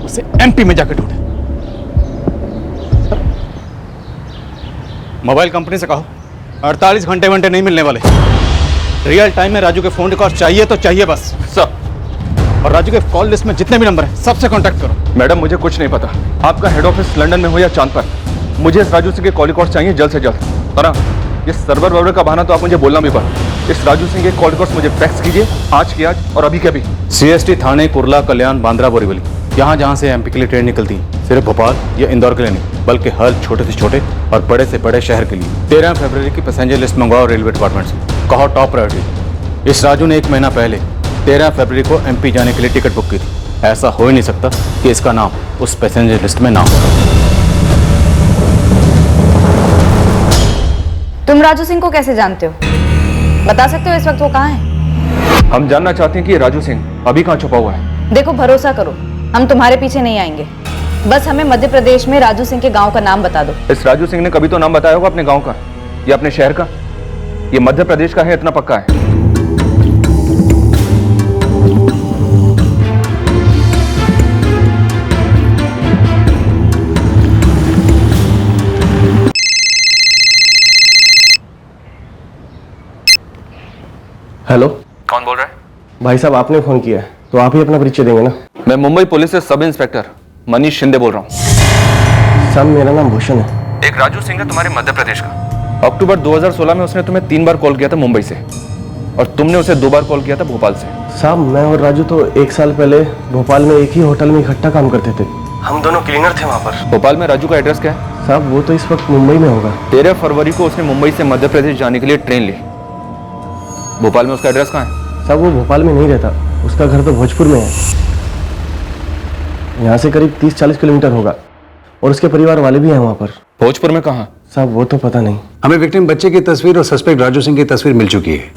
उसे एमपी में जाकर ढूंढे। मोबाइल कंपनी से कहो 48 घंटे नहीं मिलने वाले। रियल टाइम में राजू के फोन रिकॉर्ड चाहिए तो चाहिए बस सब। और राजू के कॉल लिस्ट में जितने भी नंबर हैं सबसे कांटेक्ट करो। मैडम मुझे कुछ नहीं पता, आपका हेड ऑफिस लंदन में हो या चांद पर, मुझे इस राजू सिंह के कॉल रिकॉर्ड चाहिए जल्द से जल्द। और ये सर्वर वर्वर का बहाना तो आप मुझे बोलना भी पड़ा। इस राजू सिंह के कॉल रिकॉर्ड्स मुझे फैक्स कीजिए, आज की आज और अभी के अभी। CST थाने, कुर्ला, कल्याण, बांद्रा, बोरीवली, यहाँ जहाँ से एमपी के लिए ट्रेन निकलती है, सिर्फ भोपाल या इंदौर के लिए नहीं बल्कि हर छोटे से छोटे और बड़े से बड़े शहर के लिए 13 फरवरी की पैसेंजर लिस्ट मंगवाओ रेलवे डिपार्टमेंट से। कहो टॉप प्रायोरिटी। इस राजू ने 1 महीना पहले 13 फरवरी को एमपी जाने के लिए टिकट बुक की थी। ऐसा हो ही नहीं सकता कि इसका नाम उस पैसेंजर लिस्ट में ना हो। तुम राजू सिंह को कैसे जानते हो? बता सकते हो इस वक्त वो कहाँ है? हम जानना चाहते हैं कि ये राजू सिंह अभी कहाँ छुपा हुआ है। देखो भरोसा करो, हम तुम्हारे पीछे नहीं आएंगे। बस हमें मध्य प्रदेश में राजू सिंह के गांव का नाम बता दो। इस राजू सिंह ने कभी तो नाम बताया होगा अपने गांव का या अपने शहर का। ये मध्य प्रदेश का है, इतना पक्का है। हेलो, कौन बोल रहा है? भाई साहब आपने फोन किया है तो आप ही अपना परिचय देंगे ना। मैं मुंबई पुलिस से सब इंस्पेक्टर मनीष शिंदे बोल रहा हूँ। साहब मेरा नाम भूषण है। एक राजू सिंह है तुम्हारे मध्य प्रदेश का। अक्टूबर 2016 में उसने तुम्हें 3 बार कॉल किया था मुंबई से और तुमने उसे 2 बार कॉल किया था भोपाल से। साहब मैं और राजू तो 1 साल पहले भोपाल में एक ही होटल में इकट्ठा काम करते थे। हम दोनों क्लीनर थे वहाँ पर। भोपाल में राजू का एड्रेस क्या है? साहब वो तो इस वक्त मुंबई में होगा। 13 फरवरी को उसने मुंबई से मध्य प्रदेश जाने के लिए ट्रेन ली। भोपाल में उसका एड्रेस कहाँ है? साहब वो भोपाल में नहीं रहता, उसका घर तो भोजपुर में है। यहाँ से करीब 30-40 किलोमीटर होगा और उसके परिवार वाले भी हैं वहाँ पर। भोजपुर में कहाँ? साहब वो तो पता नहीं। हमें विक्टिम बच्चे की तस्वीर और सस्पेक्ट राजू सिंह की तस्वीर मिल चुकी है।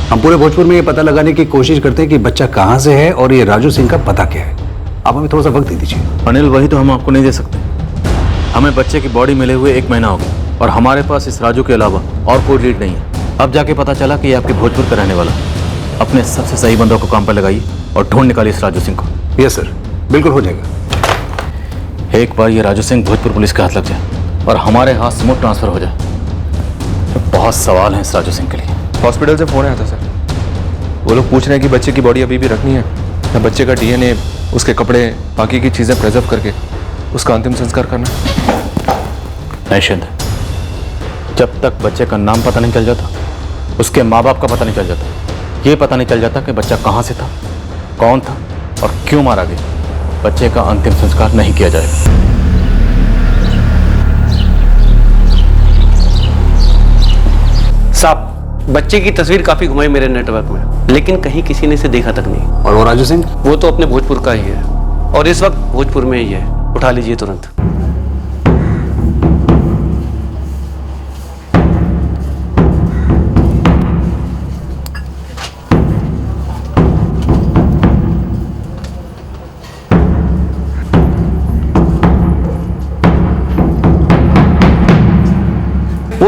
हम पूरे भोजपुर में ये पता लगाने की कोशिश करते हैं कि बच्चा कहाँ से है और ये राजू सिंह का पता क्या है। आप हमें थोड़ा सा वक्त दे दीजिए। अनिल वही तो हम आपको नहीं दे सकते। हमें बच्चे की बॉडी मिले हुए 1 महीना हो गया और हमारे पास इस राजू के अलावा और कोई लीड नहीं है। अब जाके पता चला कि ये आपके भोजपुर का रहने वाला। अपने सबसे सही बंदों को काम पर लगाइए और ढूंढ निकालिए इस राजू सिंह को। यस सर, बिल्कुल हो जाएगा। एक बार ये राजू सिंह भोजपुर पुलिस के हाथ लग जाए और हमारे हाथ स्मूथ ट्रांसफर हो जाए तो बहुत सवाल हैं इस राजू सिंह के लिए। हॉस्पिटल से फोन आया था सर, वो लोग पूछ रहे हैं कि बच्चे की बॉडी अभी भी रखनी है या बच्चे का DNA, उसके कपड़े, बाकी की चीज़ें प्रिजर्व करके उसका अंतिम संस्कार करना। नहीं शिंदे, जब तक बच्चे का नाम पता नहीं चल जाता, उसके माँ बाप का पता नहीं चल जाता, ये पता नहीं चल जाता कि बच्चा कहाँ से था, कौन था और क्यों मारा गया, बच्चे का अंतिम संस्कार नहीं किया जाएगा। साहब बच्चे की तस्वीर काफी घुमाई मेरे नेटवर्क में, लेकिन कहीं किसी ने इसे देखा तक नहीं। और वो राजू सिंह? वो तो अपने भोजपुर का ही है और इस वक्त भोजपुर में ही है। उठा लीजिए तुरंत।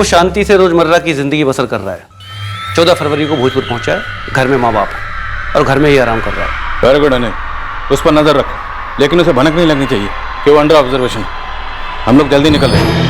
वो शांति से रोजमर्रा की जिंदगी बसर कर रहा है। 14 फरवरी को भोजपुर पहुंचा है, घर में माँ बाप है और घर में ही आराम कर रहा है। वेरी गुड अनिल, उस पर नजर रखो, लेकिन उसे भनक नहीं लगनी चाहिए कि वो अंडर ऑब्जर्वेशन है। हम लोग जल्दी निकल रहे हैं।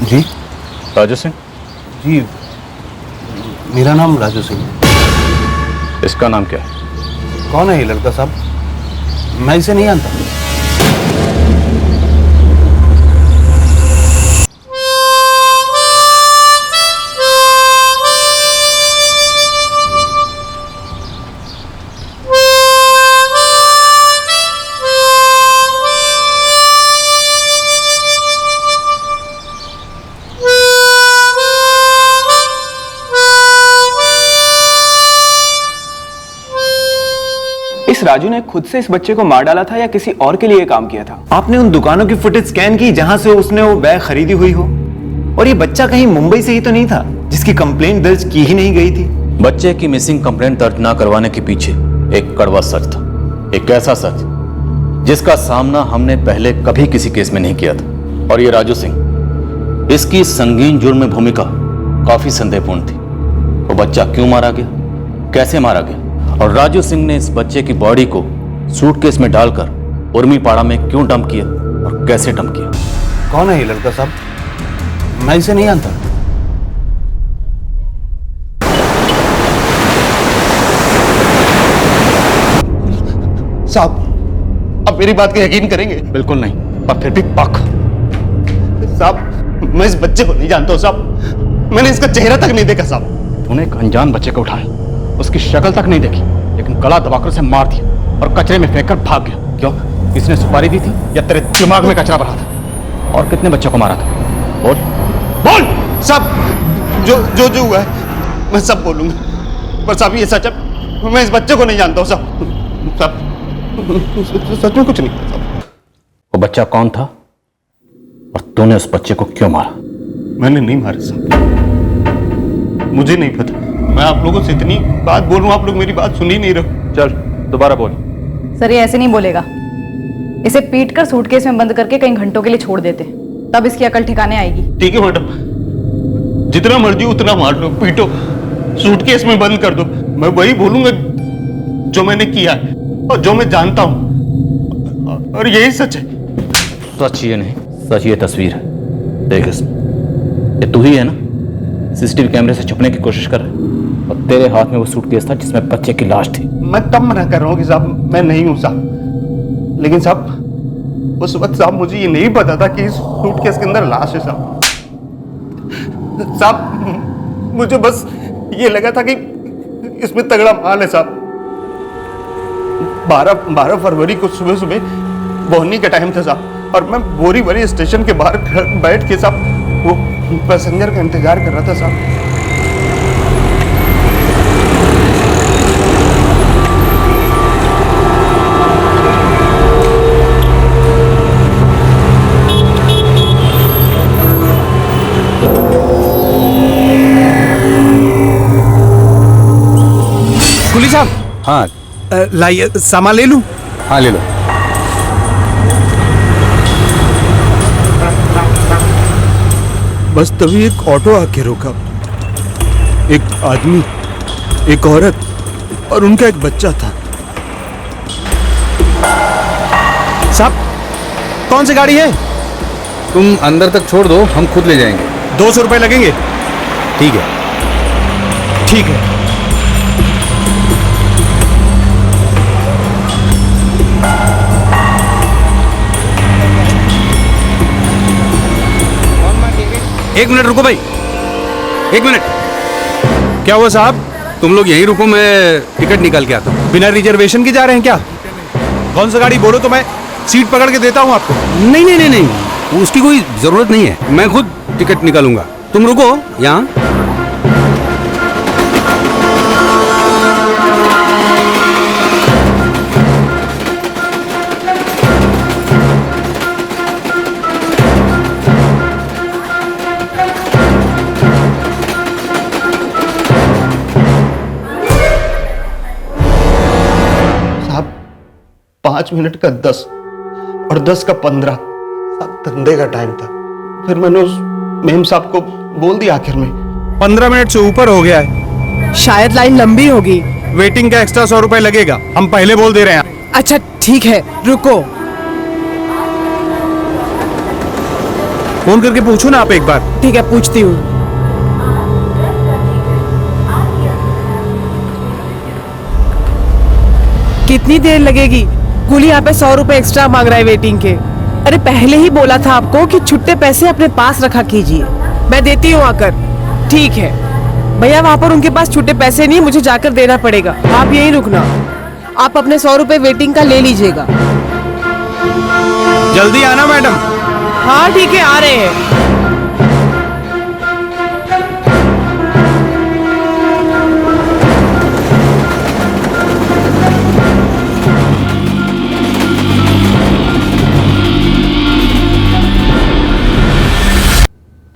जी राजू सिंह? जी मेरा नाम राजू सिंह। इसका नाम क्या है? कौन है ये लड़का साहब? मैं इसे नहीं जानता। इस राजू ने खुद से इस बच्चे को मार डाला था या किसी और के लिए काम किया था? आपने उन दुकानों की फुटेज स्कैन की जहां से उसने वो बैग खरीदी हुई हो? और ये बच्चा कहीं मुंबई से ही तो नहीं था जिसकी कंप्लेंट दर्ज की ही नहीं गई थी? बच्चे की मिसिंग कंप्लेंट दर्ज ना करवाने के पीछे एक कड़वा सच था, एक ऐसा सच जिसका सामना हमने पहले कभी किसी केस में नहीं किया था। और ये राजू सिंह, इसकी संगीन जुर्म में भूमिका काफी संदेहपूर्ण थी। वो बच्चा क्यों मारा गया, कैसे मारा गया, और राजू सिंह ने इस बच्चे की बॉडी को सूटकेस में डालकर उर्मीपाड़ा में क्यों डंप किया और कैसे डंप किया? कौन है ये लड़का साहब? मैं इसे नहीं जानता। साहब, आप मेरी बात का यकीन करेंगे? बिल्कुल नहीं, पर फिर भी पक। साहब, मैं इस बच्चे को नहीं जानता हूं साहब। मैंने इसका चेहरा तक नहीं देखा साहब। तूने एक अनजान बच्चे को उठाया, उसकी शक्ल तक नहीं देखी, लेकिन गला दबाकर उसे मार दिया और कचरे में फेंककर भाग गया। क्यों? इसने सुपारी दी थी या तेरे दिमाग में कचरा भरा था? और कितने बच्चों को मारा था? बोल बोल साहब, जो हुआ है मैं सब बोलूंगा। पर साहब ये सच है, मैं इस बच्चे को नहीं जानता हूँ साहब। सच में कुछ नहीं साहब। वो बच्चा कौन था और तूने उस बच्चे को क्यों मारा? मैंने नहीं मारा साहब, मुझे नहीं पता। मैं आप लोगों से इतनी बात बोल रहा हूँ, आप लोग मेरी बात सुन ही नहीं रहे। चल दोबारा बोल। सर ये ऐसे नहीं बोलेगा। इसे पीट कर सूटकेस में बंद करके कई घंटों के लिए छोड़ देते, तब इसकी अकल ठिकाने आएगी। ठीक है मैडम, जितना मर्जी उतना मार लो, पीटो, सूटकेस में बंद कर दो। मैं वही बोलूंगा जो मैंने किया है और जो मैं जानता हूं, और यही सच है। सच ये नहीं, सच ये तस्वीर है। देख इसमें, ये तू ही है ना सीसीटीवी कैमरे से छुपने की कोशिश कर रहे, और तेरे हाथ में वो सूटकेस था जिसमें बच्चे की लाश थी। मैं तब मना कर रहा हूँ कि साहब मैं नहीं हूं साहब, लेकिन साहब उस वक्त साहब मुझे ये नहीं पता था कि इस सूटकेस के अंदर लाश है साहब। साहब मुझे बस ये लगा था कि इसमें तगड़ा माल है साहब। 12 फरवरी को सुबह सुबह बोहनी का टाइम था साहब, और मैं बोरीवली स्टेशन के बाहर बैठ के साहब वो पैसेंजर का इंतजार कर रहा था साहब। कुली साहब। हाँ लाइए, सामान ले लूं? हाँ ले लो। बस तभी एक ऑटो आके रोका। एक आदमी, एक औरत और उनका एक बच्चा था। साहब कौन सी गाड़ी है? तुम अंदर तक छोड़ दो, हम खुद ले जाएंगे। 200 रुपए लगेंगे। ठीक है। ठीक है। एक मिनट रुको भाई, एक मिनट। क्या हुआ साहब? तुम लोग यहीं रुको, मैं टिकट निकाल के आता हूँ। बिना रिजर्वेशन के जा रहे हैं क्या? कौन सा गाड़ी बोलो तो मैं सीट पकड़ के देता हूँ आपको। नहीं नहीं नहीं नहीं, उसकी कोई जरूरत नहीं है, मैं खुद टिकट निकालूंगा। तुम रुको यहाँ। साहब 5 मिनट का 10 और 10 का 15 साहब धंधे का टाइम था। फिर मैंने उस मेम साहब को बोल दिया आखिर में 15 मिनट से ऊपर हो गया है। शायद लाइन लंबी होगी। वेटिंग का एक्स्ट्रा 100 रुपए लगेगा, हम पहले बोल दे रहे हैं। अच्छा ठीक है, रुको। फोन करके पूछो ना आप एक बार। ठीक है, पूछती हूँ। कितनी देर लगेगी? कुली यहाँ पे 100 रुपए एक्स्ट्रा मांग रहा है वेटिंग के। अरे पहले ही बोला था आपको कि छुट्टे पैसे अपने पास रखा कीजिए, मैं देती हूँ आकर। ठीक है भैया, वहाँ पर उनके पास छुट्टे पैसे नहीं, मुझे जाकर देना पड़ेगा। आप यहीं रुकना, आप अपने 100 रुपए वेटिंग का ले लीजिएगा। जल्दी आना मैडम। हाँ ठीक है, आ रहे हैं।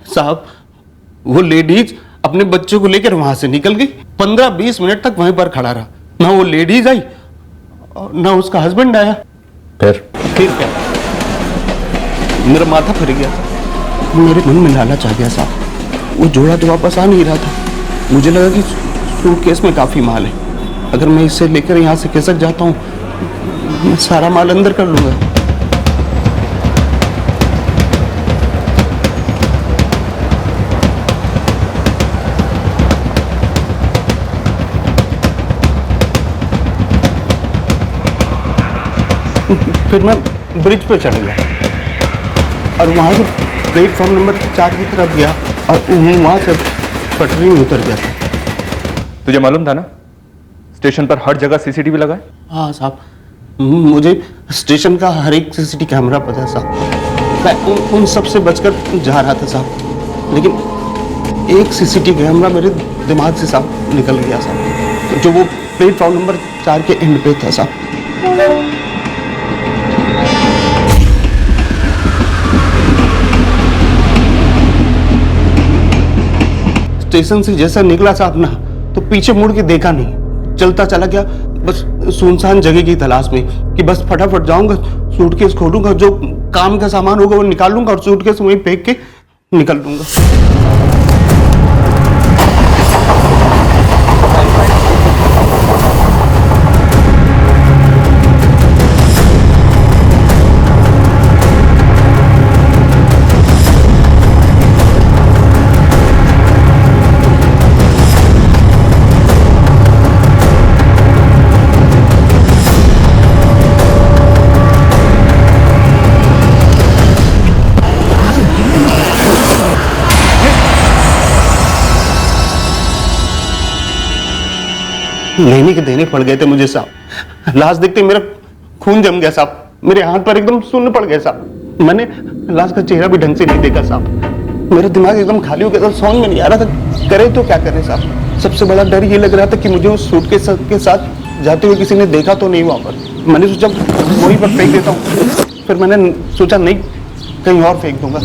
साहब वो लेडीज अपने बच्चों को लेकर वहां से निकल गई। 15-20 मिनट तक वहीं पर खड़ा रहा, ना वो लेडीज आई और ना उसका हस्बैंड आया। फिर क्या? मेरा माथा फिर गया, मेरे मन में लालच आ गया साहब। वो जोड़ा तो वापस आ नहीं रहा था। मुझे लगा कि सूटकेस में काफी माल है, अगर मैं इसे लेकर यहाँ से खिसक जाता हूँ, मैं सारा माल अंदर कर लूंगा। फिर मैं ब्रिज पे चढ़ गया और वहां से प्लेटफॉर्म नंबर 4 की तरफ गया और वहां से पटरी में उतर गया था। तुझे मालूम था ना स्टेशन पर हर जगह सीसीटीवी लगा है? हाँ साहब, मुझे स्टेशन का हर एक सीसीटीवी कैमरा पता है साहब। मैं उन सब से बचकर जा रहा था साहब, लेकिन एक सीसीटीवी कैमरा मेरे दिमाग से साहब निकल गया साहब, जो वो प्लेटफॉर्म नंबर 4 के एंड पे था साहब। स्टेशन से जैसा निकला साहब ना, तो पीछे मुड़ के देखा नहीं, चलता चला गया बस सुनसान जगह की तलाश में कि बस फटाफट जाऊंगा, सूटकेस खोलूंगा, जो काम का सामान होगा वो निकाल लूंगा और सूटकेस वहीं फेंक के निकल लूंगा। लेने के देने पड़ गए थे मुझे साहब। लाश देखते मेरा खून जम गया साहब, मेरे हाथ पर एकदम सुन्न पड़ गए साहब। मैंने लाश का चेहरा भी ढंग से नहीं देखा साहब, मेरा दिमाग एकदम खाली हो गया था, समझ में नहीं आ रहा था करे तो क्या करे साहब। सबसे बड़ा डर ये लग रहा था कि मुझे उस सूटकेस के साथ जाते हुए किसी ने देखा तो नहीं वहां पर। मैंने सोचा वहीं पर फेंक देता हूँ, फिर मैंने सोचा नहीं कहीं और फेंक दूंगा।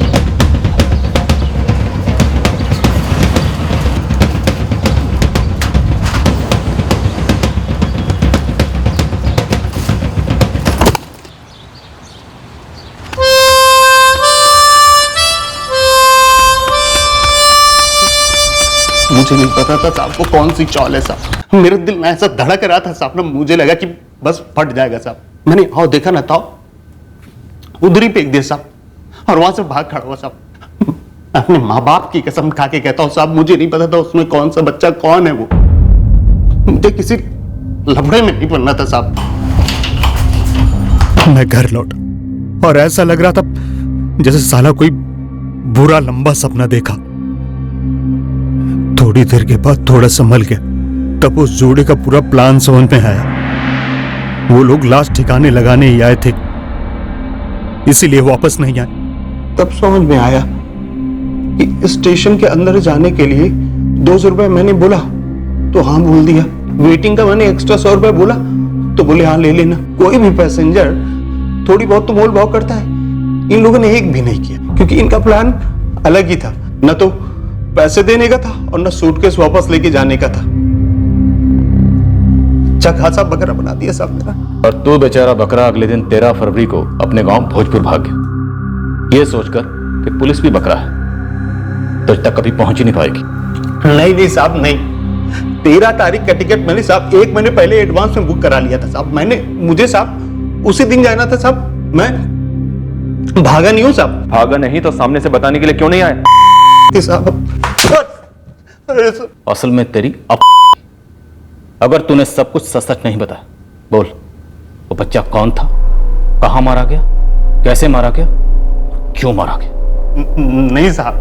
मुझे नहीं पता था साहब वो कौन सी चौल है साहब। मेरे दिल में ऐसा धड़क रहा था साहब ना, मुझे लगा कि बस फट जाएगा साहब। मैंने आओ देखा ना था उधर ही फेंक दिया साहब और वहां से भाग खड़ा हुआ साहब। अपने माँ बाप की कसम खा के कहता हूँ साहब, मुझे नहीं पता था उसमें कौन सा बच्चा कौन है वो। मुझे किसी लफड़े में नहीं पड़ना था साहब। मैं घर लौट और ऐसा लग रहा था जैसे साला कोई बुरा लंबा सपना देखा। थोड़ी देर के बाद थोड़ा संभल गया, तब उस जोड़े का पूरा प्लान समझ में आया। वो लोग लाश ठिकाने लगाने ही आए थे, इसीलिए वापस नहीं आए। तब समझ में आया कि स्टेशन के अंदर जाने के लिए 200 रुपए मैंने बोला तो हाँ बोल दिया। वेटिंग का मैंने एक्स्ट्रा 100 रुपए बोला तो बोले हाँ ले लेना। कोई भी पैसेंजर थोड़ी बहुत तो मोल भाव करता है, इन लोगों ने एक भी नहीं किया, क्योंकि इनका प्लान अलग ही था। न तो पैसे देने का था और न सूटकेस वापस लेके जाने का था। खासा बकरा बना दिया साहब मेरा। और तू बेचारा बकरा अगले दिन 13 फरवरी को अपने गांव भोजपुर भाग गया, ये सोचकर कि पुलिस भी बकरा है, तो तक कभी पहुंच ही नहीं पाएगी। नहीं साहब नहीं, 13 तारीख का टिकट मैंने साहब 1 महीने पहले एडवांस में बुक करा लिया था साहब। मुझे साहब उसी दिन जाना था साहब। मैं भागा नहीं हूँ साहब। भागा नहीं तो सामने से बताने के लिए क्यों नहीं आए साहब? असल में तेरी अगर तूने सब कुछ सच सच नहीं बताया, बोल वो बच्चा कौन था, कहां मारा गया, कैसे मारा गया, क्यों मारा गया? नहीं साहब,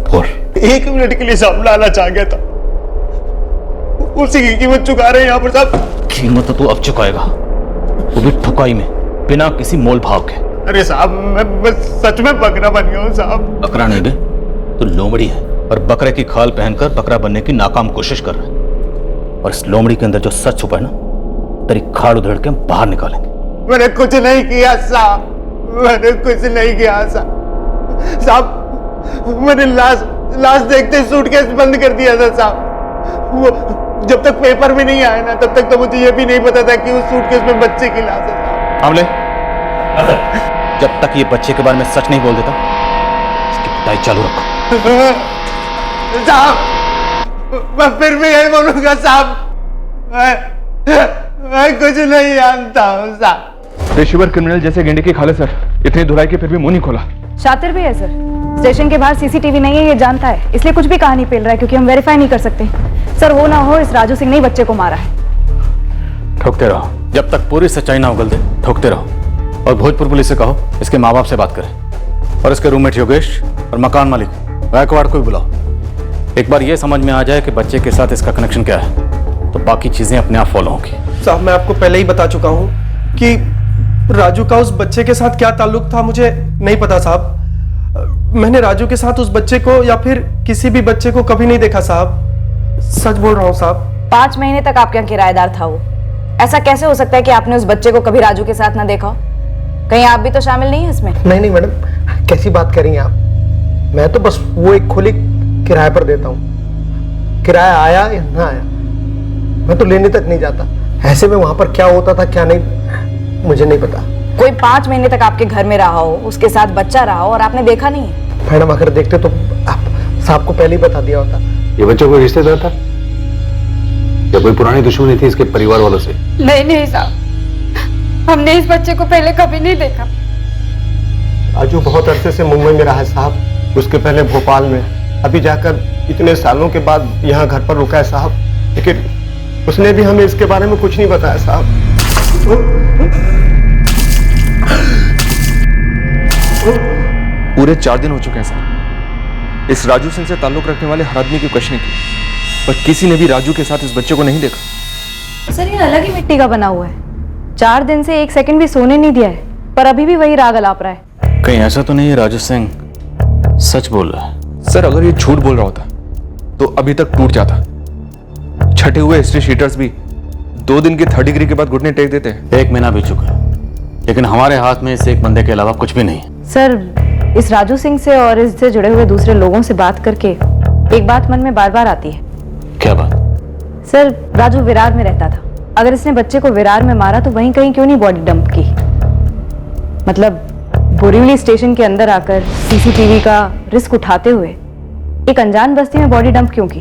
बोल। 1 मिनट के लिए साहब लालच आ गया था, उसी की कीमत चुका रहे हैं यहाँ पर साहब। कीमत तो तू अब चुकाएगा, वो भी ठुकाई में, बिना किसी मोल भाव के। अरे साहब मैं सच में बकरा बन गया हूँ साहब। बकरा नहीं बे, तू लोमड़ी है और बकरे की खाल पहनकर बकरा बनने की नाकाम कोशिश कर रहा है। और इस लोमड़ी के अंदर जो सच छुपा है ना, तेरी खाड़ उधेड़ के हम बाहर निकालेंगे। मैंने कुछ नहीं किया साहब, मैंने कुछ नहीं किया साहब। मैंने लाश देखते सूटकेस बंद कर दिया था साहब। वो जब तक पेपर में नहीं आया ना, तब तक तो मुझे ये भी नहीं पता था कि उस सूटकेस में बच्चे की लाश है साहब। आमले, जब तक ये बच्चे के बारे में सच नहीं बोल देता, इसकी पिटाई चालू रखो। साहब मैं फिर भी यही बोलूंगा साहब, मैं कुछ नहीं जानता हूँ साहब। पेशेवर क्रिमिनल जैसे गेंडे की खाले सर, इतनी धुलाई के फिर भी मुंह नहीं खोला। शातिर भी है सर, स्टेशन के बाहर सीसीटीवी नहीं है ये जानता है, इसलिए कुछ भी कहानी पेल रहा है, क्योंकि हम वेरीफाई नहीं कर सकते। सर हो ना हो इस राजू सिंह ने ही बच्चे को मारा है। ठोकते रहो, जब तक पूरी सच्चाई ना उगल दे ठोकते रहो। और भोजपुर पुलिस से कहो इसके माँ बाप से बात करें, और इसके रूममेट योगेश और मकान मालिक गायकवाड़ को भी बुलाओ। एक बार ये समझ में आ जाए कि बच्चे के साथ इसका कनेक्शन क्या है, तो बाकी चीजें अपने आप फॉलो होंगी। साहब मैं आपको पहले ही बता चुका हूँ कि राजू का उस बच्चे के साथ क्या ताल्लुक था मुझे नहीं पता साहब। मैंने राजू के साथ उस बच्चे को या फिर किसी भी बच्चे को कभी नहीं देखा साहब, सच बोल रहा हूँ साहब। 5 महीने तक आपके यहाँ किराएदार था वो, ऐसा कैसे हो सकता है कि आपने उस बच्चे को कभी राजू के साथ ना देखा हो? कहीं आप भी तो शामिल नहीं है इसमें? नहीं मैडम, कैसी बात करेंगे आप? मैं तो बस वो एक खोली किराए पर देता हूँ, किराया आया या ना आया मैं तो लेने तक नहीं जाता। ऐसे में वहां पर क्या होता था क्या नहीं मुझे नहीं पता। कोई 5 महीने तक आपके घर में रहा हो, उसके साथ बच्चा रहा हो और आपने देखा नहीं है? मैडम अगर देखते तो आप साहब को पहले ही बता दिया होता। ये बच्चा कोई रिश्तेदार था या कोई पुरानी दुश्मनी थी इसके परिवार वालों से? नहीं साहब, हमने इस बच्चे को पहले कभी नहीं देखा। राजू बहुत अरसे से मुंबई में रहा है साहब, उसके पहले भोपाल में, अभी जाकर इतने सालों के बाद यहाँ घर पर रुका है साहब, लेकिन उसने भी हमें इसके बारे में कुछ नहीं बताया साहब। पूरे 4 दिन हो चुके हैं सर, इस राजू सिंह से ताल्लुक रखने वाले हर आदमी की क्वेश्चनिंग की, पर किसी ने भी राजू के साथ इस बच्चे को नहीं देखा। सर ये अलग ही मिट्टी का बना हुआ है, 4 दिन से 1 सेकंड भी सोने नहीं दिया है, पर अभी भी वही राग अलाप रहा है। कहीं ऐसा तो नहीं है राजू सिंह सच बोल रहा है? सर अगर ये झूठ बोल रहा होता तो अभी तक टूट जाता। छठे हुए हिस्ट्री शीटर्स भी 2 दिन की 3rd डिग्री के बाद घुटने टेक देते हैं। 1 महीना बीत चुका है, लेकिन हमारे हाथ में इस एक बंदे के अलावा कुछ भी नहीं है। सर इस राजू सिंह से और इससे जुड़े हुए दूसरे लोगों से बात करके एक बात मन में बार बार आती है। क्या बात? सर राजू विरार में रहता था, अगर इसने बच्चे को विरार में मारा तो वहीं कहीं क्यों नहीं बॉडी डंप की? मतलब बोरीवली स्टेशन के अंदर आकर सीसीटीवी का रिस्क उठाते हुए एक अनजान बस्ती में बॉडी डंप क्यों की?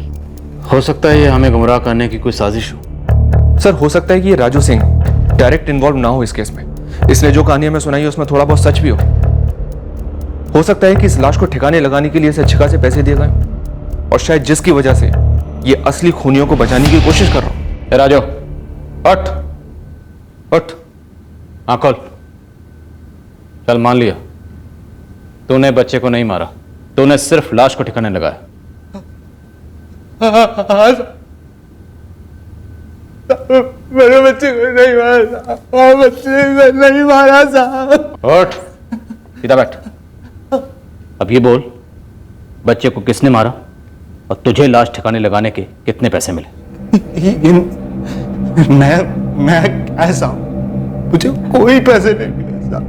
हो सकता है ये हमें गुमराह करने की कोई साजिश हो। सर हो सकता है कि ये राजू सिंह डायरेक्ट इन्वॉल्व ना हो इस केस में, इसने जो कहानी हमें सुनाई उसमें थोड़ा बहुत सच भी हो सकता है कि इस लाश को ठिकाने लगाने के लिए इसे अच्छे खासे पैसे दिए गए और शायद जिसकी वजह से ये असली खूनियों को बचाने की कोशिश कर रहा हूं। राजू उठ उठ, आंख खोल। चल मान लिया तूने बच्चे को नहीं मारा, तूने सिर्फ लाश को ठिकाने लगाया। मेरे बच्चे को नहीं मारा, बच्चे को नहीं मारा साहब। उठ, सीधा बैठ। अब ये बोल, बच्चे को किसने मारा और तुझे लाश ठिकाने लगाने के कितने पैसे मिले? मैं ऐसा, मुझे कोई पैसे नहीं मिले साहब।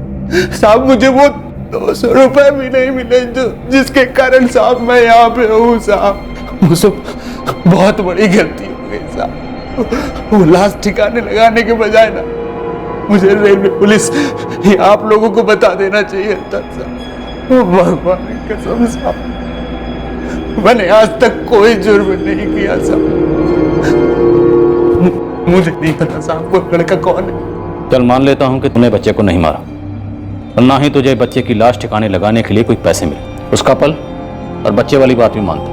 साहब मुझे वो 200 रुपए भी नहीं मिले जो जिसके कारण साहब मैं यहाँ पे हूँ साहब। मुझसे बहुत बड़ी गलती हो गई साहब। वो लाश ठिकाने लगाने के बजाय ना मुझे रेलवे पुलिस या आप लोगों को बता देना चाहिए था साहब। भगवान की कसम साहब, मैंने आज तक कोई जुर्म नहीं किया साहब। मुझे नहीं पता साहब वो लड़का कौन है। चल मान लेता हूं कि तूने बच्चे को नहीं मारा और ना ही तुझे बच्चे की लाश ठिकाने लगाने के लिए कोई पैसे मिले। उस कपल और बच्चे वाली बात भी मानता।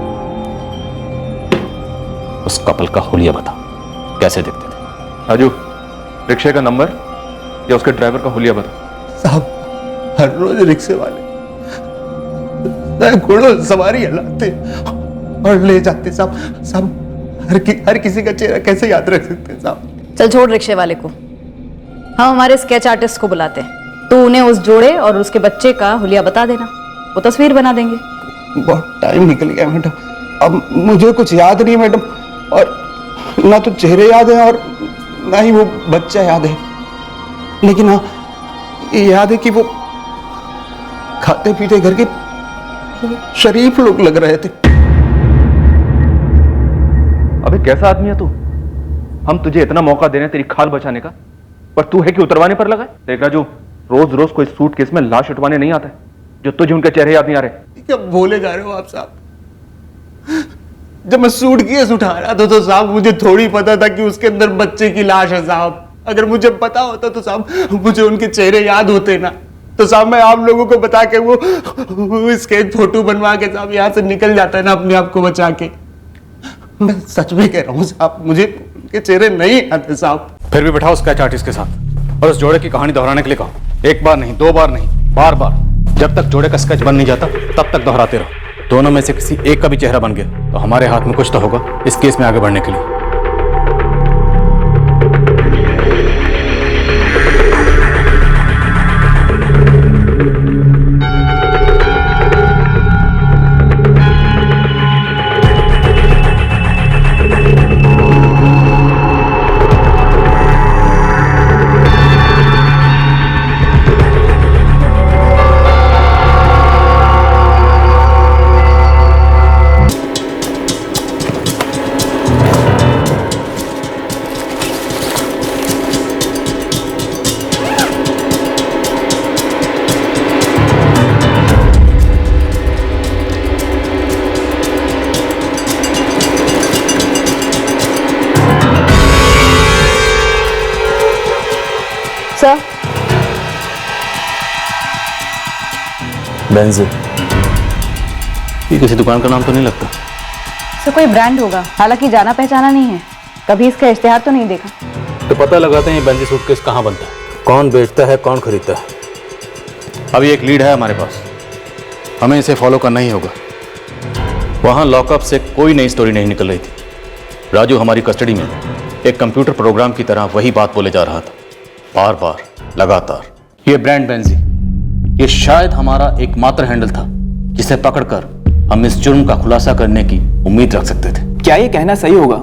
उस कपल का हुलिया बता, कैसे दिखते थे? राजू, रिक्शे का नंबर या उसके ड्राइवर का हुलिया बता। साहब हर रोज रिक्शे वाले घोड़ों सवारी लाते और ले जाते साहब। साहब हर किसी का चेहरा कैसे याद रख सकते हैं साहब? चल छोड़ रिक्शे वाले को, हम हमारे स्केच आर्टिस्ट को बुलाते हैं। तू उन्हें उस जोड़े और उसके बच्चे का हुलिया बता देना, वो तस्वीर बना देंगे। बहुत टाइम निकल गया मैडम, अब मुझे कुछ याद नहीं मैडम, और ना तो चेहरे याद है और ना ही वो बच्चा याद है। लेकिन हाँ ये याद है कि वो खाते पीते घर के शरीफ लोग लग रहे थे। अबे कैसा आदमी है तू? हम तुझे इतना मौका दे रहे हैं तेरी खाल बचाने का, पर तू है कि उतरवाने पर लगा है? देख राजू, रोज रोज कोई सूटकेस में लाश उठवाने नहीं आता है जो तुझे उनके चेहरे याद नहीं आ रहे। क्या बोले जा रहे हो आप साहब? जब मैं सूटकेस उठा रहा था तो साहब मुझे थोड़ी पता था कि उसके अंदर बच्चे की लाश है साहब। अगर मुझे पता होता तो साहब मुझे उनके चेहरे याद होते ना, तो साहब मैं आप लोगों को बता के वो स्केच फोटो बनवा के साहब यहाँ से निकल जाता है ना अपने आप को बचा के। मैं सच में कह रहा हूँ साहब, मुझे उनके चेहरे नहीं आते साहब। फिर भी बैठाओ स्केच आर्टिस्ट के साथ और उस जोड़े की कहानी दोहराने के लिए कहो। एक बार नहीं, 2 बार नहीं, बार बार। जब तक जोड़े का स्केच बन नहीं जाता तब तक दोहराते रहो। दोनों में से किसी एक का भी चेहरा बन गया तो हमारे हाथ में कुछ तो होगा इस केस में आगे बढ़ने के लिए। सर, बेंजी, ये किसी दुकान का नाम तो नहीं लगता? सर कोई ब्रांड होगा, हालांकि जाना पहचाना नहीं है, कभी इसका इश्तेहार तो नहीं देखा। तो पता लगाते हैं ये बेंजी सूटकेस कहाँ बनता है, कौन बेचता है, कौन खरीदता है। अभी एक लीड है हमारे पास, हमें इसे फॉलो करना ही होगा। वहाँ लॉकअप से कोई नई स्टोरी नहीं निकल रही थी। राजू हमारी कस्टडी में एक कंप्यूटर प्रोग्राम की तरह वही बात बोले जा रहा था, बार बार, लगातार। ये ब्रांड बेंजी, ये शायद हमारा एकमात्र हैंडल था जिसे पकड़कर हम इस जुर्म का खुलासा करने की उम्मीद रख सकते थे। क्या ये कहना सही होगा?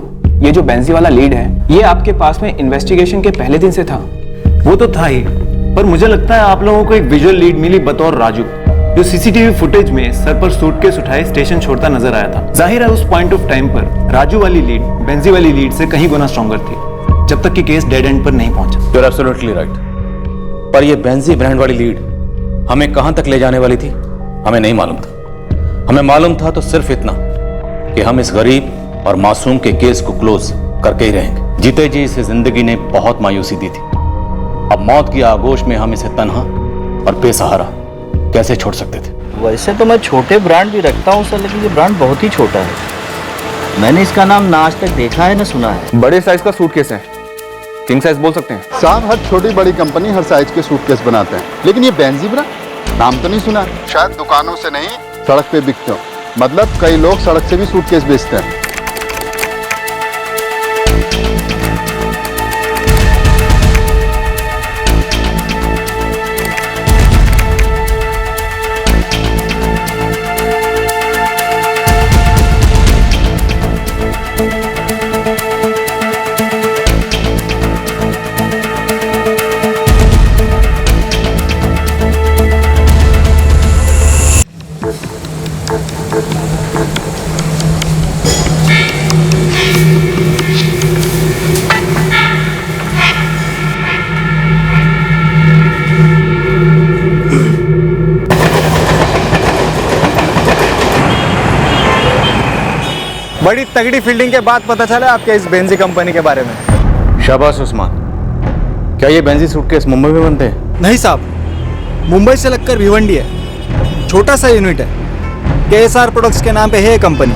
ये जो बेंजी वाला लीड है, ये आपके पास में इन्वेस्टिगेशन के पहले दिन से था? वो तो था ही, पर मुझे लगता है आप लोगों को एक विजुअल लीड मिली बतौर राजू, जो सीसीटीवी फुटेज में सर पर सूटकेस उठाए स्टेशन छोड़ता नजर आया था। जाहिर है उस पॉइंट ऑफ टाइम पर राजू वाली लीड बेंजी वाली लीड से कहीं गुना स्ट्रॉन्गर थी, जब तक कि केस डेड एंड पर नहीं पहुंचा। You are absolutely right. पर ये बेंजी ब्रांड वाली लीड हमें कहां तक ले जाने वाली थी हमें नहीं मालूम था। हमें मालूम था तो सिर्फ इतना कि हम इस गरीब और मासूम के केस को क्लोज करके ही रहेंगे। जीते जी इसे जिंदगी ने बहुत मायूसी दी थी, अब मौत की आगोश में हम इसे तन्हा और बेसहारा कैसे छोड़ सकते थे? वैसे तो मैं छोटे ब्रांड भी रखता हूँ सर, लेकिन ये ब्रांड बहुत ही छोटा है। मैंने इसका नाम ना आज तक देखा है ना सुना है। बड़े साइज का सूटकेस है, किंग साइज बोल सकते हैं। साहब हर छोटी बड़ी कंपनी हर साइज के सूटकेस बनाते हैं, लेकिन ये बेंजी ब्रांड नाम तो नहीं सुना? शायद दुकानों से नहीं, सड़क पे बिकते हो। मतलब कई लोग सड़क से भी सूटकेस बेचते हैं। बड़ी तगड़ी फील्डिंग के बाद पता चला आपके इस बेंजी कंपनी के बारे में। शाबाश उस्मान। क्या ये बेंजी सूटकेस मुंबई में बनते हैं? नहीं साहब, मुंबई से लगकर भिवंडी है, छोटा सा यूनिट है। KSR प्रोडक्ट्स के नाम पे है ये कंपनी।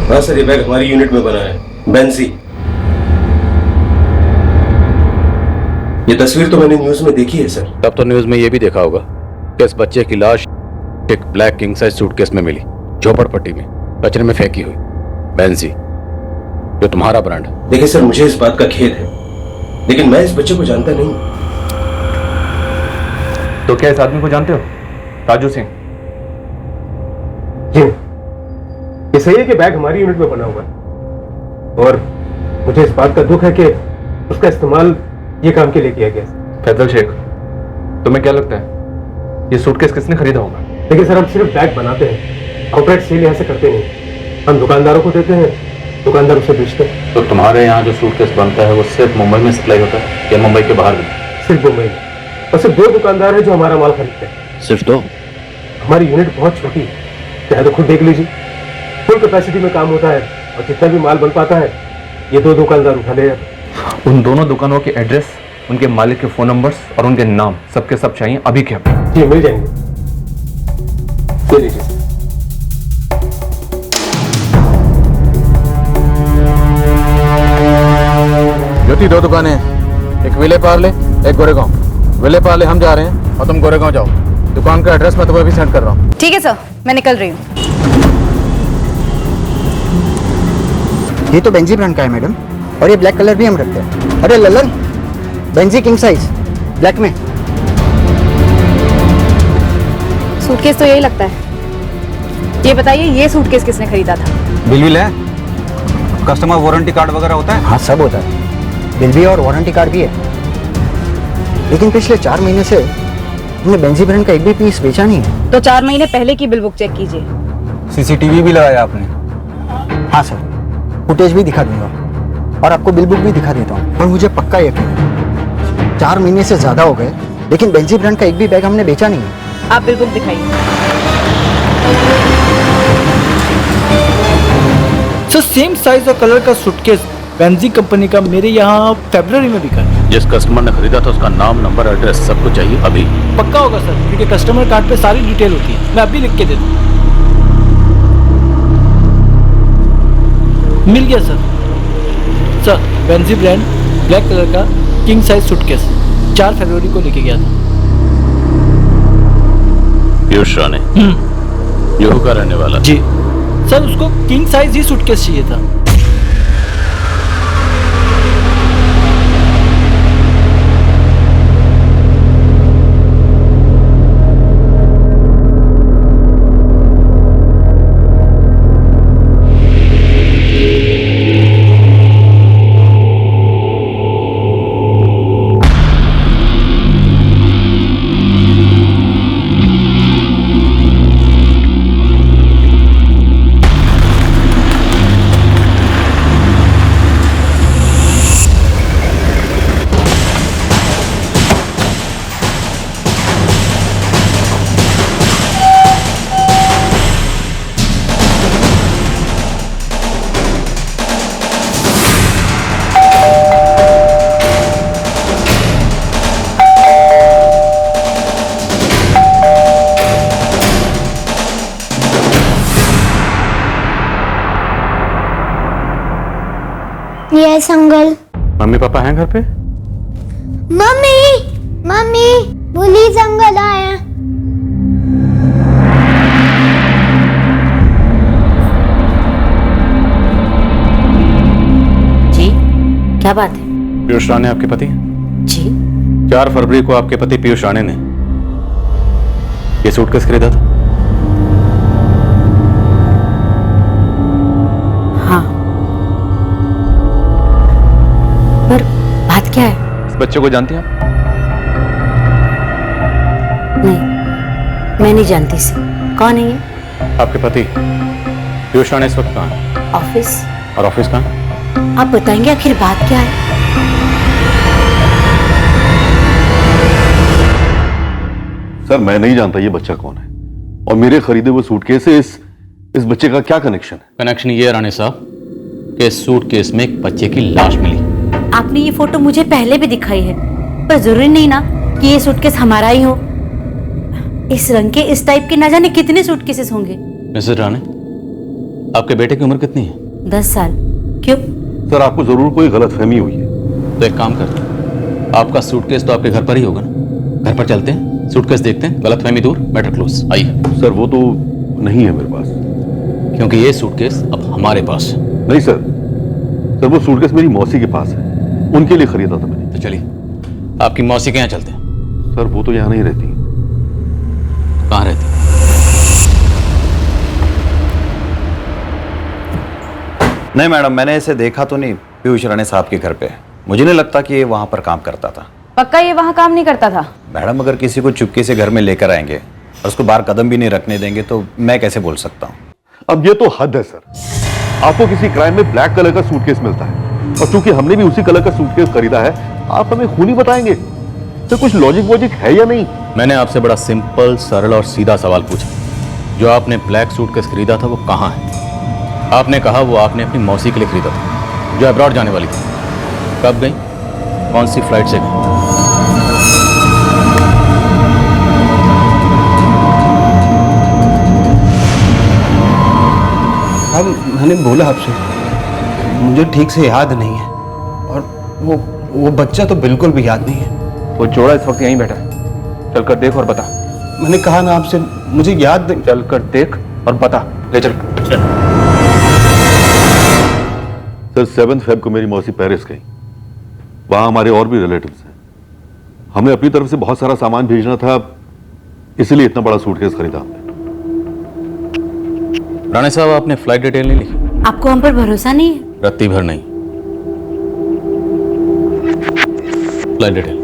हाँ सर, ये बैग हमारी यूनिट में बना है, बेंजी। ये तस्वीर तो मैंने न्यूज में देखी है सर। तब तो न्यूज में ये भी देखा होगा कि इस बच्चे की लाश एक ब्लैक किंग साइज सूटकेस में मिली, झोपड़पट्टी में, कचरे में फेंकी हुई। बेंजी, जो तुम्हारा ब्रांड है। देखिए सर, मुझे इस बात का खेद है, लेकिन मैं इस बच्चे को जानता नहीं। तो क्या इस आदमी को जानते हो? राजू सिंह। जी, ये सही है कि बैग हमारी यूनिट में बना हुआ है, और मुझे इस बात का दुख है कि उसका इस्तेमाल ये काम के लिए किया गया। फैजल शेख, तुम्हें क्या लगता है ये सूटकेस किसने खरीदा होगा? देखिए सर, हम सिर्फ बैग बनाते हैं, आउटलेट सेल यहाँ से करते नहीं। हम दुकानदारों को देते हैं, दुकानदार उसे बेचते हैं। तो तुम्हारे यहाँ जो सूटकेस बनता है वो सिर्फ मुंबई में सप्लाई होता है या मुंबई के बाहर भी? सिर्फ मुंबई में, और सिर्फ 2 दुकानदार हैं जो हमारा माल खरीदते हैं। सिर्फ 2? हमारी यूनिट बहुत छोटी है, चाहे तो खुद देख लीजिए। फुल कैपेसिटी में काम होता है, और जितना भी माल बन पाता है ये 2 दुकानदार उठा ले जाते हैं। उन दोनों दुकानों के एड्रेस, उनके मालिक के फोन नंबर्स और उनके नाम सबके सब चाहिए अभी के अभी। जी, मिल जाएंगे। ले लीजिए। ज्योति, 2 दुकानें हैं, एक विले पार्ले, एक गोरेगांव। विले पार्ले हम जा रहे हैं और तुम गोरेगांव जाओ। दुकान का एड्रेस मैं तुम्हें भी सेंड कर रहा हूँ। ठीक है सर, मैं निकल रही हूँ। ये तो बेंजी ब्रांड का है मैडम, और ये ब्लैक कलर भी हम रखते हैं। अरे Lalan, Benji king size black में। सूटकेस तो यही लगता है। ये बताइए, ये सूटकेस किसने खरीदा था? बिल है, कस्टमर वारंटी कार्ड वगैरह होता है? हाँ, सब होता है, बिल भी और वारंटी कार्ड भी है। लेकिन पिछले 4 महीने से हमने बेंजी ब्रांड का एक भी पीस बेचा नहीं है। तो 4 महीने पहले की बिल बुक चेक कीजिए। CCTV भी लगाया आपने? हाँ सर, फुटेज भी दिखा दूंगा और आपको बिल बुक भी दिखा देता हूँ। और मुझे पक्का यकीन है 4 महीने से ज्यादा हो गए, लेकिन बेंजी ब्रांड का एक भी बैग हमने बेचा नहीं है। आप बिल बुक दिखाइए। सर, सेम साइज और कलर का सूटकेस बेंजी कंपनी का मेरे यहाँ फरवरी में बिका है। जिस कस्टमर ने खरीदा था उसका नाम, नंबर, एड्रेस सब कुछ चाहिए अभी। पक्का होगा सर, क्योंकि कस्टमर कार्ड पे सारी डिटेल होती है। मैं अभी लिख के दे दूँ। मिल गया sir. Sir, Benji brand black colour का किंग साइज सूटकेस 4 फरवरी को लेके गया था। पीयूष राणे, जुहू का रहने वाला। जी सर, उसको किंग साइज ही सूटकेस चाहिए था। Yes uncle. मम्मी पापा हैं घर पे? मम्मी मम्मी पुलिस अंकल आया। जी क्या बात है? पीयूष राणे आपके पति? जी। 4 फरवरी को आपके पति पीयूष राणे ने ये सूटकेस खरीदा था? हाँ। पर बात क्या है? इस बच्चे को जानती हैं आप? नहीं, मैं नहीं जानती इसे। कौन है ये? आपके पति पीयूष राणे इस वक्त कहाँ है? ऑफिस। और ऑफिस कहाँ है? आप बताएंगे आखिर बात क्या है? सर मैं नहीं जानता ये बच्चा कौन है और मेरे खरीदे हुए सूटकेस से इस बच्चे का क्या कनेक्शन है? कनेक्शन ये है राणे साहब कि इस सूटकेस में एक बच्चे की लाश मिली। आपने ये फोटो मुझे पहले भी दिखाई है, पर जरूरी नहीं ना कि ये सूटकेस हमारा ही हो। इस रंग के इस टाइप के ना जाने कितने सूटकेसेस होंगे। मिसेस राणे, आपके बेटे की उम्र कितनी है? 10 साल। क्यों? सर आपको जरूर कोई गलतफहमी हुई है। तो एक काम करते हैं, आपका सूटकेस तो आपके घर पर ही होगा ना? घर पर चलते हैं, सूटकेस देखते हैं, गलतफहमी दूर, मैटर क्लोज। आइए। सर वो तो नहीं है मेरे पास। क्योंकि ये सूटकेस अब हमारे पास है। नहीं सर वो सूटकेस मेरी मौसी के पास है, उनके लिए खरीदा था मैंने। तो चलिए आपकी मौसी के यहाँ चलते हैं। सर वो तो यहाँ नहीं रहती। कहाँ रहती? नहीं मैडम, मैंने इसे देखा तो नहीं पीयूष राणे साहब के घर पे। मुझे नहीं लगता कि ये वहां पर काम करता था। पक्का ये वहाँ काम नहीं करता था? मैडम अगर किसी को चुपके से घर में लेकर आएंगे और उसको बाहर कदम भी नहीं रखने देंगे तो मैं कैसे बोल सकता हूँ? अब ये तो हद है सर। आपको किसी क्राइम में ब्लैक कलर का सूटकेस मिलता है और चूंकि हमने भी उसी कलर का सूटकेस खरीदा है, आप हमें खूनी बताएंगे? तो कुछ लॉजिक वॉजिक है या नहीं? मैंने आपसे बड़ा सिंपल, सरल और सीधा सवाल पूछा। जो आपने ब्लैक सूटकेस खरीदा था वो कहाँ है? आपने कहा वो आपने अपनी मौसी के लिए खरीदा था, जो अब्रॉड जाने वाली थी। कब गई? कौन सी फ्लाइट से गई? अब मैंने बोला आपसे, मुझे ठीक से याद नहीं है और वो बच्चा तो बिल्कुल भी याद नहीं है। वो जोड़ा इस वक्त यहीं बैठा है, चलकर देख और बता। मैंने कहा ना आपसे, मुझे याद नहीं। चलकर देख और बता। ले चल। सर 7 फेब को मेरी मौसी पेरिस गई। वहां हमारे और भी रिलेटिव्स हैं। हमें अपनी तरफ से बहुत सारा सामान भेजना था, इसलिए इतना बड़ा सूटकेस खरीदा हमने। राणे साहब आपने फ्लाइट डिटेल नहीं लिखी? आपको हम पर भरोसा नहीं है? रत्ती भर नहीं। Flight detail.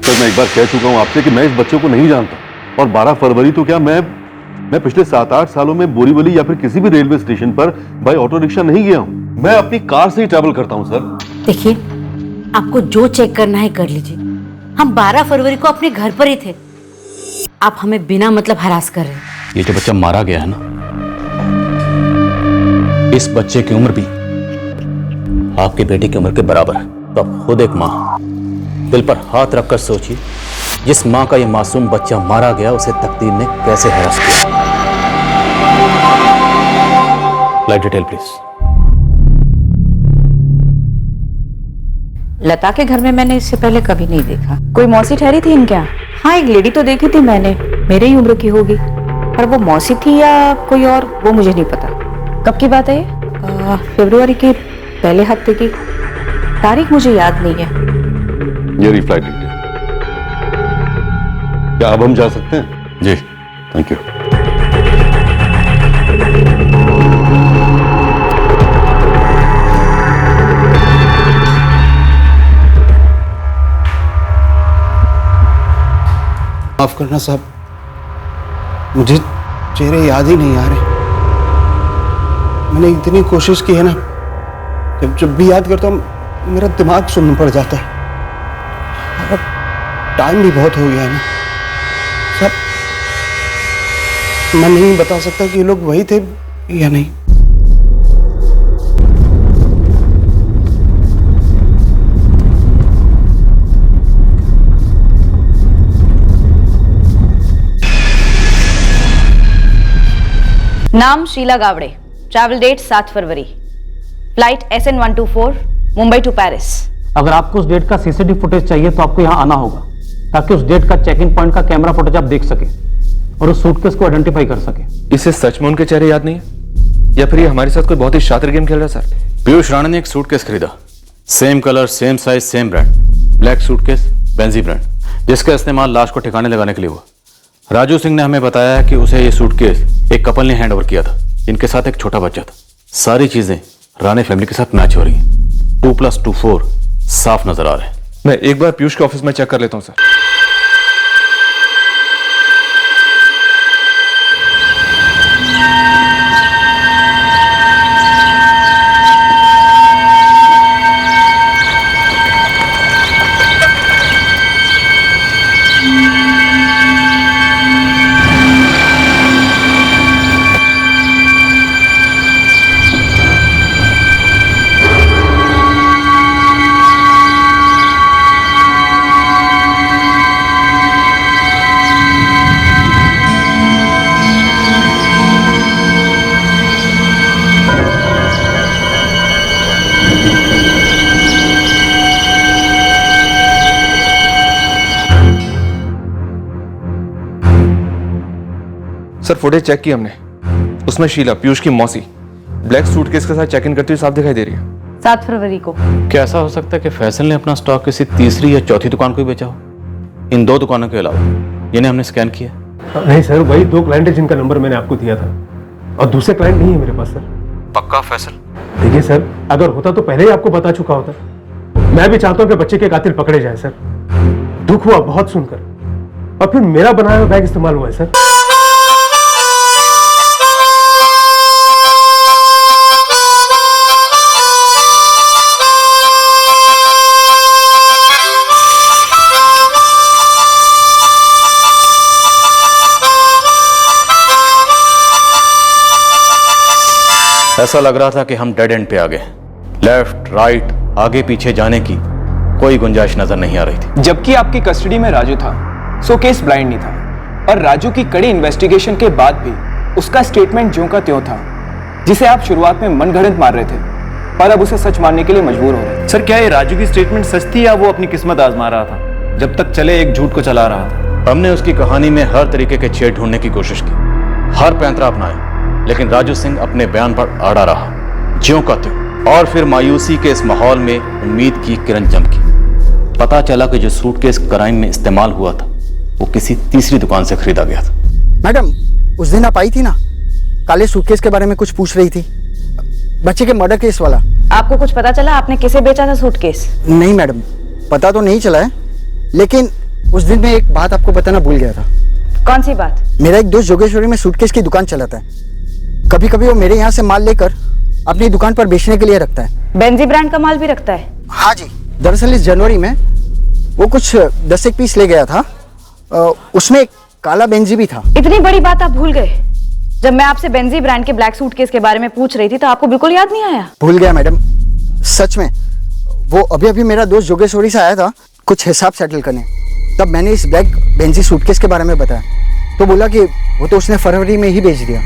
सर मैं एक बार कह चुका हूं आपसे कि मैं इस बच्चे को नहीं जानता और 12 फरवरी तो क्या मैं पिछले 7-8 सालों में बोरीवली या फिर किसी भी रेलवे स्टेशन पर बाय ऑटो रिक्शा नहीं गया हूं। मैं अपनी कार से ही ट्रैवल करता हूं सर। देखिए, आपको जो चेक करना है कर लीजिए। हम 12 फरवरी को अपने घर पर ही थे। आप हमें बिना मतलब हरास कर रहे हैं। ये जो बच्चा मारा गया है ना, इस बच्चे की उम्र भी आपके बेटे की उम्र के बराबर है। तो आप खुद एक मां, दिल पर हाथ रखकर सोचिए, जिस मां का ये मासूम बच्चा मारा गया उसे तकदीर ने कैसे हरास किया। Flight detail please. लता के घर में मैंने इससे पहले कभी नहीं देखा। कोई मौसी ठहरी थी इनके यहाँ? हाँ, एक लेडी तो देखी थी मैंने, मेरे ही उम्र की होगी, पर वो मौसी थी या कोई और वो मुझे नहीं पता। कब की बात है ये? फरवरी के पहले हफ्ते की। तारीख मुझे याद नहीं है। ये रही फ्लाइट डिटेल। क्या अब हम जा सकते हैं? जी थैंक यू। माफ करना साहब, मुझे चेहरे याद ही नहीं आ रहे। मैंने इतनी कोशिश की है ना, जब भी याद करता हूँ मेरा दिमाग सुन्न पड़ जाता है। अब टाइम भी बहुत हो गया है ना साहब, मैं नहीं बता सकता कि ये लोग वही थे या नहीं। नाम शीला गावड़े, ट्रैवल डेट 7 फरवरी, flight SN124 Mumbai to Paris. अगर आपको उस डेट का सीसीटीवी फुटेज चाहिए तो आपको यहाँ आना होगा, ताकि उस डेट का चेक इन पॉइंट का कैमरा फुटेज आप देख सके और उस सूटकेस को आइडेंटिफाई कर सके। इसे सच में उनके चेहरे याद नहीं है, या फिर ये हमारे साथ कोई बहुत ही शातिर गेम खेल रहा है? सर, पीयूष राणा ने एक सूटकेस खरीदा, same colour, same size, same brand, black suitcase, Benji brand, जिसका इस्तेमाल लाश को ठिकाने लगाने के लिए हुआ। राजू सिंह ने हमें बताया कि उसे ये सूटकेस एक कपल ने हैंड ओवर किया था, इनके साथ एक छोटा बच्चा था। सारी चीजें राणे फैमिली के साथ मैच हो रही हैं। 2+2 4 साफ नजर आ रहे हैं। मैं एक बार पीयूष के ऑफिस में चेक कर लेता हूं सर। सर, फुटेज चेक की हमने, उसमें शीला, पीयूष की मौसी, ब्लैक सूटकेस के साथ चेक इन करती हुई साफ दिखाई दे रही है। 7 फरवरी को। क्या ऐसा हो सकता है कि फैसल ने अपना स्टॉक किसी तीसरी या चौथी दुकान को ही बेचा हो, इन 2 दुकानों के अलावा जिन्हें हमने स्कैन किया? नहीं सर, वही 2 क्लाइंट है जिनका नंबर मैंने आपको दिया था, और दूसरे क्लाइंट नहीं है मेरे पास सर। पक्का फैसल? देखिए सर, अगर होता तो पहले ही आपको बता चुका होता। मैं भी चाहता हूँ कि बच्चे के कातिल पकड़े जाए सर। दुख हुआ बहुत सुनकर, और फिर मेरा बनाया हुआ बैग इस्तेमाल हुआ है सर। ऐसा लग रहा था कि हम डेड एंड पे आ गए। लेफ्ट, राइट, आगे पीछे जाने की कोई गुंजाइश नजर नहीं आ रही थी। जबकि आपकी कस्टडी में राजू था, सो केस ब्लाइंड नहीं था, और राजू की कड़ी इन्वेस्टिगेशन के बाद भी उसका स्टेटमेंट ज्यों का त्यों था, जिसे आप शुरुआत में मनगढ़ंत मार रहे थे, पर अब उसे सच मानने के लिए मजबूर हो रहे थे। सर, क्या ये राजू की स्टेटमेंट सच थी या वो अपनी किस्मत आजमा रहा था? जब तक चले एक झूठ को चला रहा था। हमने उसकी कहानी में हर तरीके के छेद ढूंढने की कोशिश की, हर पैंतरा अपनाया, लेकिन राजू सिंह अपने बयान पर अड़ा रहा, ज्यों का त्यों। और फिर मायूसी के इस माहौल में उम्मीद की किरण चमकी। पता चला कि जो सूटकेस क्राइम में इस्तेमाल हुआ था वो किसी तीसरी दुकान से खरीदा गया था। मैडम, उस दिन आप आई थी ना, काले सूटकेस के बारे में कुछ पूछ रही थी, बच्चे के मर्डर केस वाला। आपको कुछ पता चला आपने किसे बेचा था सूटकेस? नहीं मैडम, पता तो नहीं चला है, लेकिन उस दिन मैं एक बात आपको बताना भूल गया था। कौन सी बात? मेरा एक दोस्त जोगेश्वरी में सूटकेस की दुकान चलाता है। कभी कभी वो मेरे यहाँ से माल लेकर अपनी दुकान पर बेचने के लिए रखता है। बेंजी ब्रांड का माल भी रखता है? हाँ जी। दरअसल इस जनवरी में वो कुछ 10 एक पीस ले गया था, उसमें एक काला बेंजी भी था। इतनी बड़ी बात आप भूल गए? जब मैं आपसे बेंजी ब्रांड के ब्लैक सूटकेस के बारे में पूछ रही थी तो आपको बिल्कुल याद नहीं आया? भूल गया मैडम, सच में। वो अभी अभी मेरा दोस्त जोगेश्वरी से आया था कुछ हिसाब सेटल करने, तब मैंने इस ब्लैक बेंजी सूटकेस के बारे में बताया, तो बोला कि वो तो उसने फरवरी में ही बेच दिया।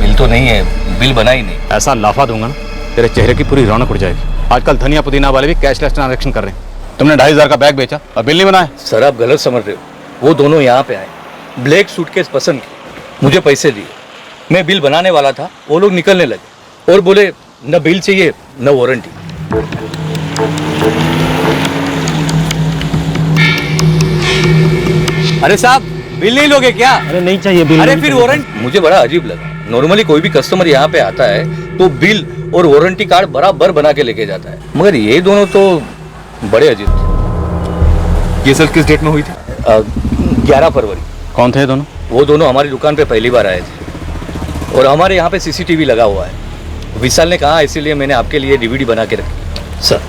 बिल तो नहीं है, बिल बना ही नहीं। ऐसा लाफा दूंगा ना तेरे चेहरे की पूरी रौनक उड़ जाएगी। आजकल धनिया पुदीना वाले भी कैशलेस ट्रांजैक्शन कर रहे हैं। तुमने 2,500 का बैग बेचा और बिल नहीं बनाया। सर, आप गलत समझ रहे हो। वो दोनों यहाँ पे आए, ब्लैक सूटकेस पसंद की, मुझे पैसे दिए, मैं बिल बनाने वाला था, वो लोग निकलने लगे और बोले न बिल चाहिए न वारंटी। अरे साहब, बिल नहीं लोगे क्या? अरे नहीं चाहिए बिल। अरे फिर वारंटी। मुझे बड़ा अजीब लगा। नॉर्मली कोई भी कस्टमर यहाँ पे आता है तो बिल और वारंटी कार्ड बराबर बना के लेके जाता है, मगर ये दोनों तो बड़े अजीब थे। ये सर किस डेट में हुई थी? 11 फरवरी। कौन थे दोनों? वो दोनों हमारी दुकान पे पहली बार आए थे, और हमारे यहाँ पे CCTV लगा हुआ है। विशाल ने कहा, इसीलिए मैंने आपके लिए DVD बना के रखी। सर,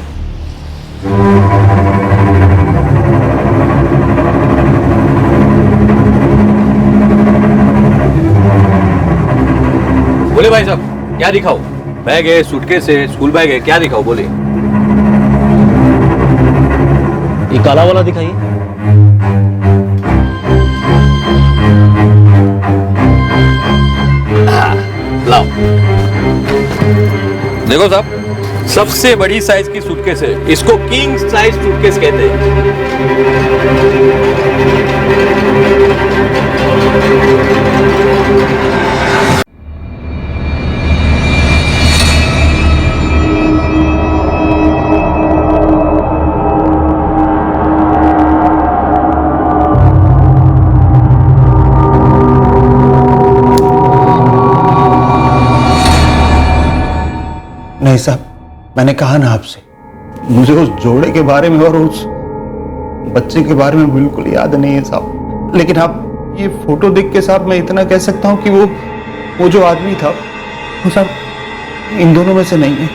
बोले भाई साहब, क्या दिखाओ? बैग है, सूटकेस है, स्कूल बैग है, क्या दिखाओ बोले? ये काला वाला दिखाइए। देखो साहब, सबसे बड़ी साइज की सूटकेस है, इसको किंग साइज सूटकेस कहते हैं। नहीं साहब, मैंने कहा ना आपसे, मुझे उस जोड़े के बारे में और उस बच्चे के बारे में बिल्कुल याद नहीं है साहब। लेकिन आप ये फोटो देख के साहब मैं इतना कह सकता हूँ कि वो जो आदमी था वो साहब इन दोनों में से नहीं है।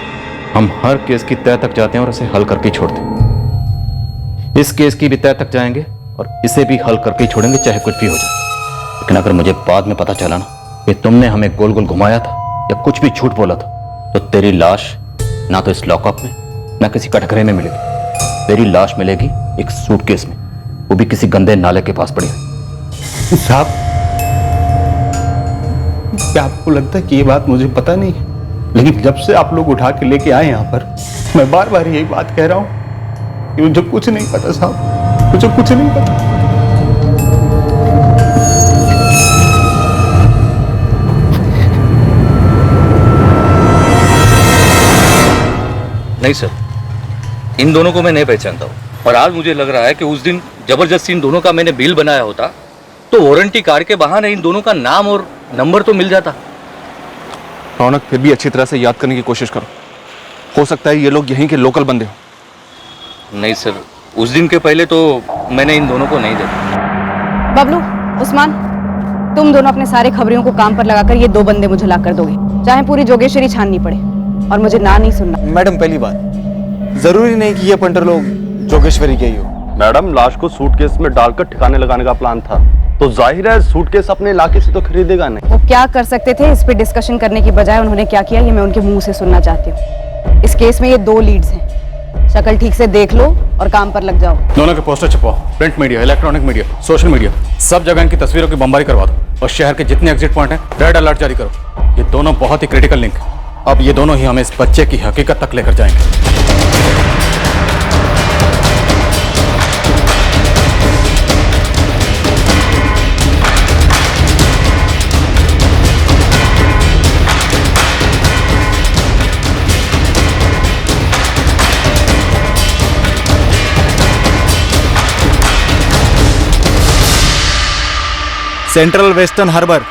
हम हर केस की तह तक जाते हैं और इसे हल करके ही छोड़ते हैं। इस केस की भी तह तक जाएंगे और इसे भी हल करके ही छोड़ेंगे, चाहे कुछ भी हो जाए। लेकिन अगर मुझे बाद में पता चला ना कि तुमने हमें गोल गोल घुमाया था या कुछ भी झूठ बोला था, तो तेरी लाश ना तो इस लॉकअप में ना किसी कटघरे में मिलेगी। तेरी लाश मिलेगी एक सूटकेस में, वो भी किसी गंदे नाले के पास पड़ी है। साहब, क्या आपको लगता है कि ये बात मुझे पता नहीं है? लेकिन जब से आप लोग उठा के लेके आए यहाँ पर, मैं बार बार यही बात कह रहा हूँ कि मुझे कुछ नहीं पता साहब, मुझे कुछ नहीं पता। नहीं सर, इन दोनों को मैं नहीं पहचानता हूँ। और आज मुझे लग रहा है कि उस दिन जबरदस्ती इन दोनों का मैंने बिल बनाया होता तो वारंटी कार्ड के बहाने इन दोनों का नाम और नंबर तो मिल जाता। रौनक, फिर भी अच्छी तरह से याद करने की कोशिश करो, हो सकता है ये लोग यहीं के लोकल बंदे हो। नहीं सर, उस दिन के पहले तो मैंने इन दोनों को नहीं देखा। बबलू, उस्मान, तुम दोनों अपने सारे खबरियों को काम पर लगाकर ये 2 बंदे मुझे ला कर दोगे, चाहे पूरी जोगेश्वरी छाननी पड़े। और मुझे ना नहीं सुनना। मैडम, पहली बात, जरूरी नहीं कि ये पंटर लोग जोगेश्वरी के ही हो। मैडम, लाश को सूटकेस में डालकर ठिकाने लगाने का प्लान था, तो जाहिर है सूटकेस अपने इलाके से तो खरीदेगा नहीं। वो क्या कर सकते थे, इस पे डिस्कशन करने की बजाय उन्होंने क्या किया, ये मैं उनके मुंह से सुनना चाहती हूँ। इस केस में ये 2 लीड्स हैं, शक्ल ठीक से देख लो और काम पर लग जाओ। दोनों के पोस्टर छपवाओ, print media, electronic media, social media, सब जगह इनकी तस्वीरों की बमबारी करवा दो। और शहर के जितने एग्जिट पॉइंट हैं, रेड अलर्ट जारी करो। ये दोनों बहुत ही क्रिटिकल लिंक है। अब ये दोनों ही हमें इस बच्चे की हकीकत तक लेकर जाएंगे। सेंट्रल वेस्टर्न हार्बर,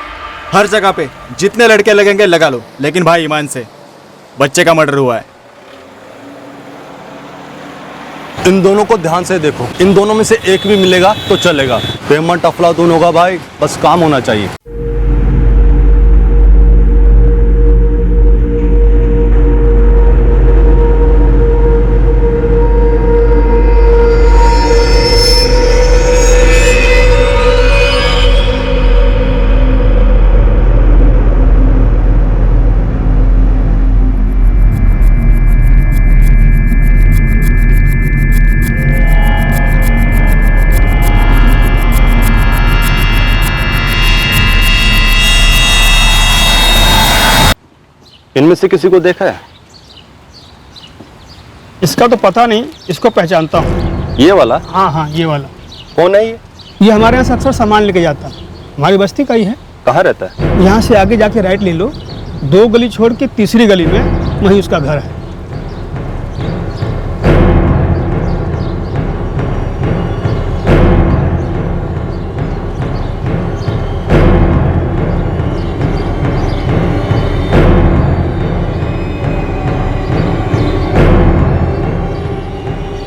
हर जगह पे जितने लड़के लगेंगे लगा लो, लेकिन भाई ईमान से, बच्चे का मर्डर हुआ है। इन दोनों को ध्यान से देखो, इन दोनों में से एक भी मिलेगा तो चलेगा। पेमेंट अफलातून होगा भाई, बस काम होना चाहिए। इनमें से किसी को देखा है? इसका तो पता नहीं, इसको पहचानता हूँ। ये वाला? हाँ हाँ, ये वाला। कौन है ये? ये हमारे यहाँ से अक्सर सामान लेके जाता है, हमारी बस्ती का ही है। कहाँ रहता है? यहाँ से आगे जाके राइट ले लो, 2 गली छोड़ के तीसरी गली में वहीं उसका घर है।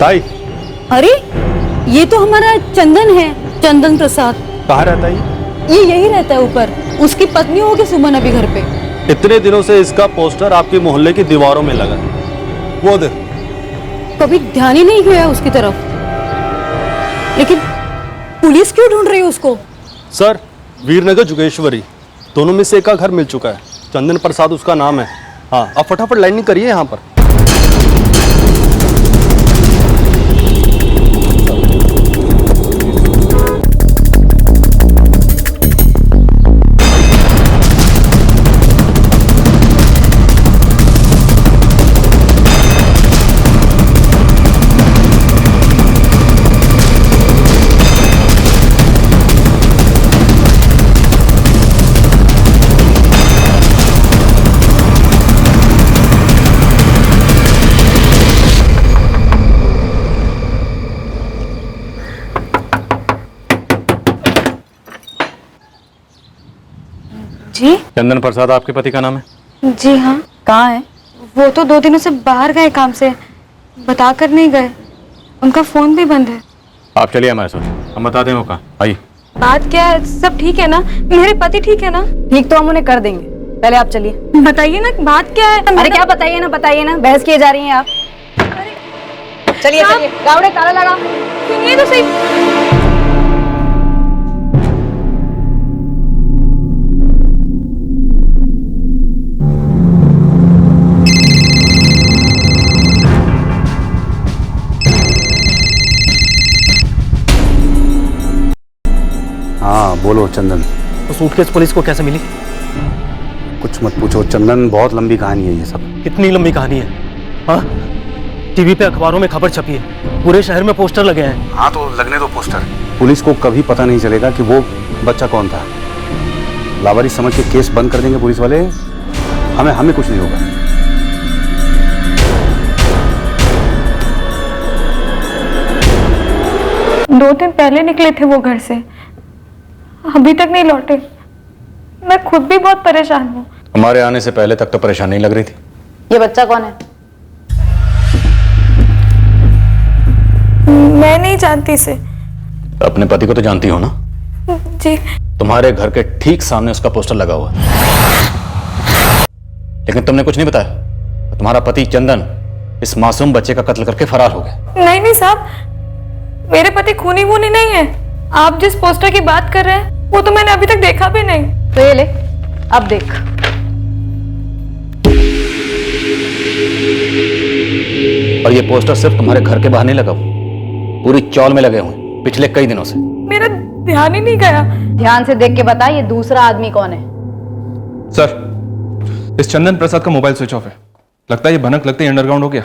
ताई, अरे ये तो हमारा चंदन है, चंदन प्रसाद। कहाँ रहता है ये यही रहता है ऊपर, उसकी पत्नी होगी सुमन अभी घर पे। इतने दिनों से इसका पोस्टर आपके मोहल्ले की दीवारों में लगा है, वो देख। कभी ध्यान ही नहीं गया उसकी तरफ। लेकिन पुलिस क्यों ढूंढ रही है उसको? सर, वीरनगर जोगेश्वरी दोनों में से एक का घर मिल चुका है, चंदन प्रसाद उसका नाम है। हाँ, आप फटाफट लाइनिंग करिए यहाँ पर। जी चंदन प्रसाद आपके पति का नाम है? जी हाँ। कहाँ है? वो तो 2 दिनों से बाहर गए काम से, बता कर नहीं गए। उनका फोन भी बंद है। आप चलिए हमारे साथ, हम बताते हैं वो कहाँ। आइए। बात क्या है? सब ठीक है ना? मेरे पति ठीक है ना? ठीक तो हम उन्हें कर देंगे, पहले आप चलिए। बताइए ना बात क्या है? अरे क्या बताइए ना, बहस किए जा रही हैं आप। चलिए चलिए, गावड़े ताला लगा। सुनिए तो सही। हाँ बोलो चंदन। तो सूटकेस पुलिस को कैसे मिली? कुछ मत पूछो चंदन, बहुत लंबी कहानी है ये सब। कितनी लंबी कहानी है? हाँ, टीवी पे अखबारों में खबर छपी है, पूरे शहर में पोस्टर लगे हैं। हाँ तो लगने दो पोस्टर। पुलिस को कभी पता नहीं चलेगा कि वो बच्चा कौन था। लावारिस समझ के केस बंद कर देंगे पुलिस वाले, हमें कुछ नहीं होगा। दो दिन पहले निकले थे वो घर से, अभी तक नहीं लौटे। मैं खुद भी बहुत परेशान हूँ। हमारे आने से पहले तक तो परेशान नहीं लग रही थी। ये बच्चा कौन है? मैं नहीं जानती इसे। अपने पति को तो जानती हो ना? जी। तुम्हारे घर के ठीक सामने उसका पोस्टर लगा हुआ है, लेकिन तुमने कुछ नहीं बताया। तुम्हारा पति चंदन इस मासूम बच्चे का कत्ल करके फरार हो गया। नहीं साहब, मेरे पति खूनी वूनी नहीं है। आप जिस पोस्टर की बात कर रहे हैं वो तो मैंने अभी तक देखा भी नहीं। तो ये ले, अब देख। और ये पोस्टर सिर्फ तुम्हारे घर के बाहर नहीं लगा हुआ, पूरी चौल में लगे हुए पिछले कई दिनों से। मेरा ध्यान ही नहीं गया। ध्यान से देख के बता, ये दूसरा आदमी कौन है? सर, इस चंदन प्रसाद का मोबाइल स्विच ऑफ है। लगता है ये भनक लगते ही अंडरग्राउंड हो गया।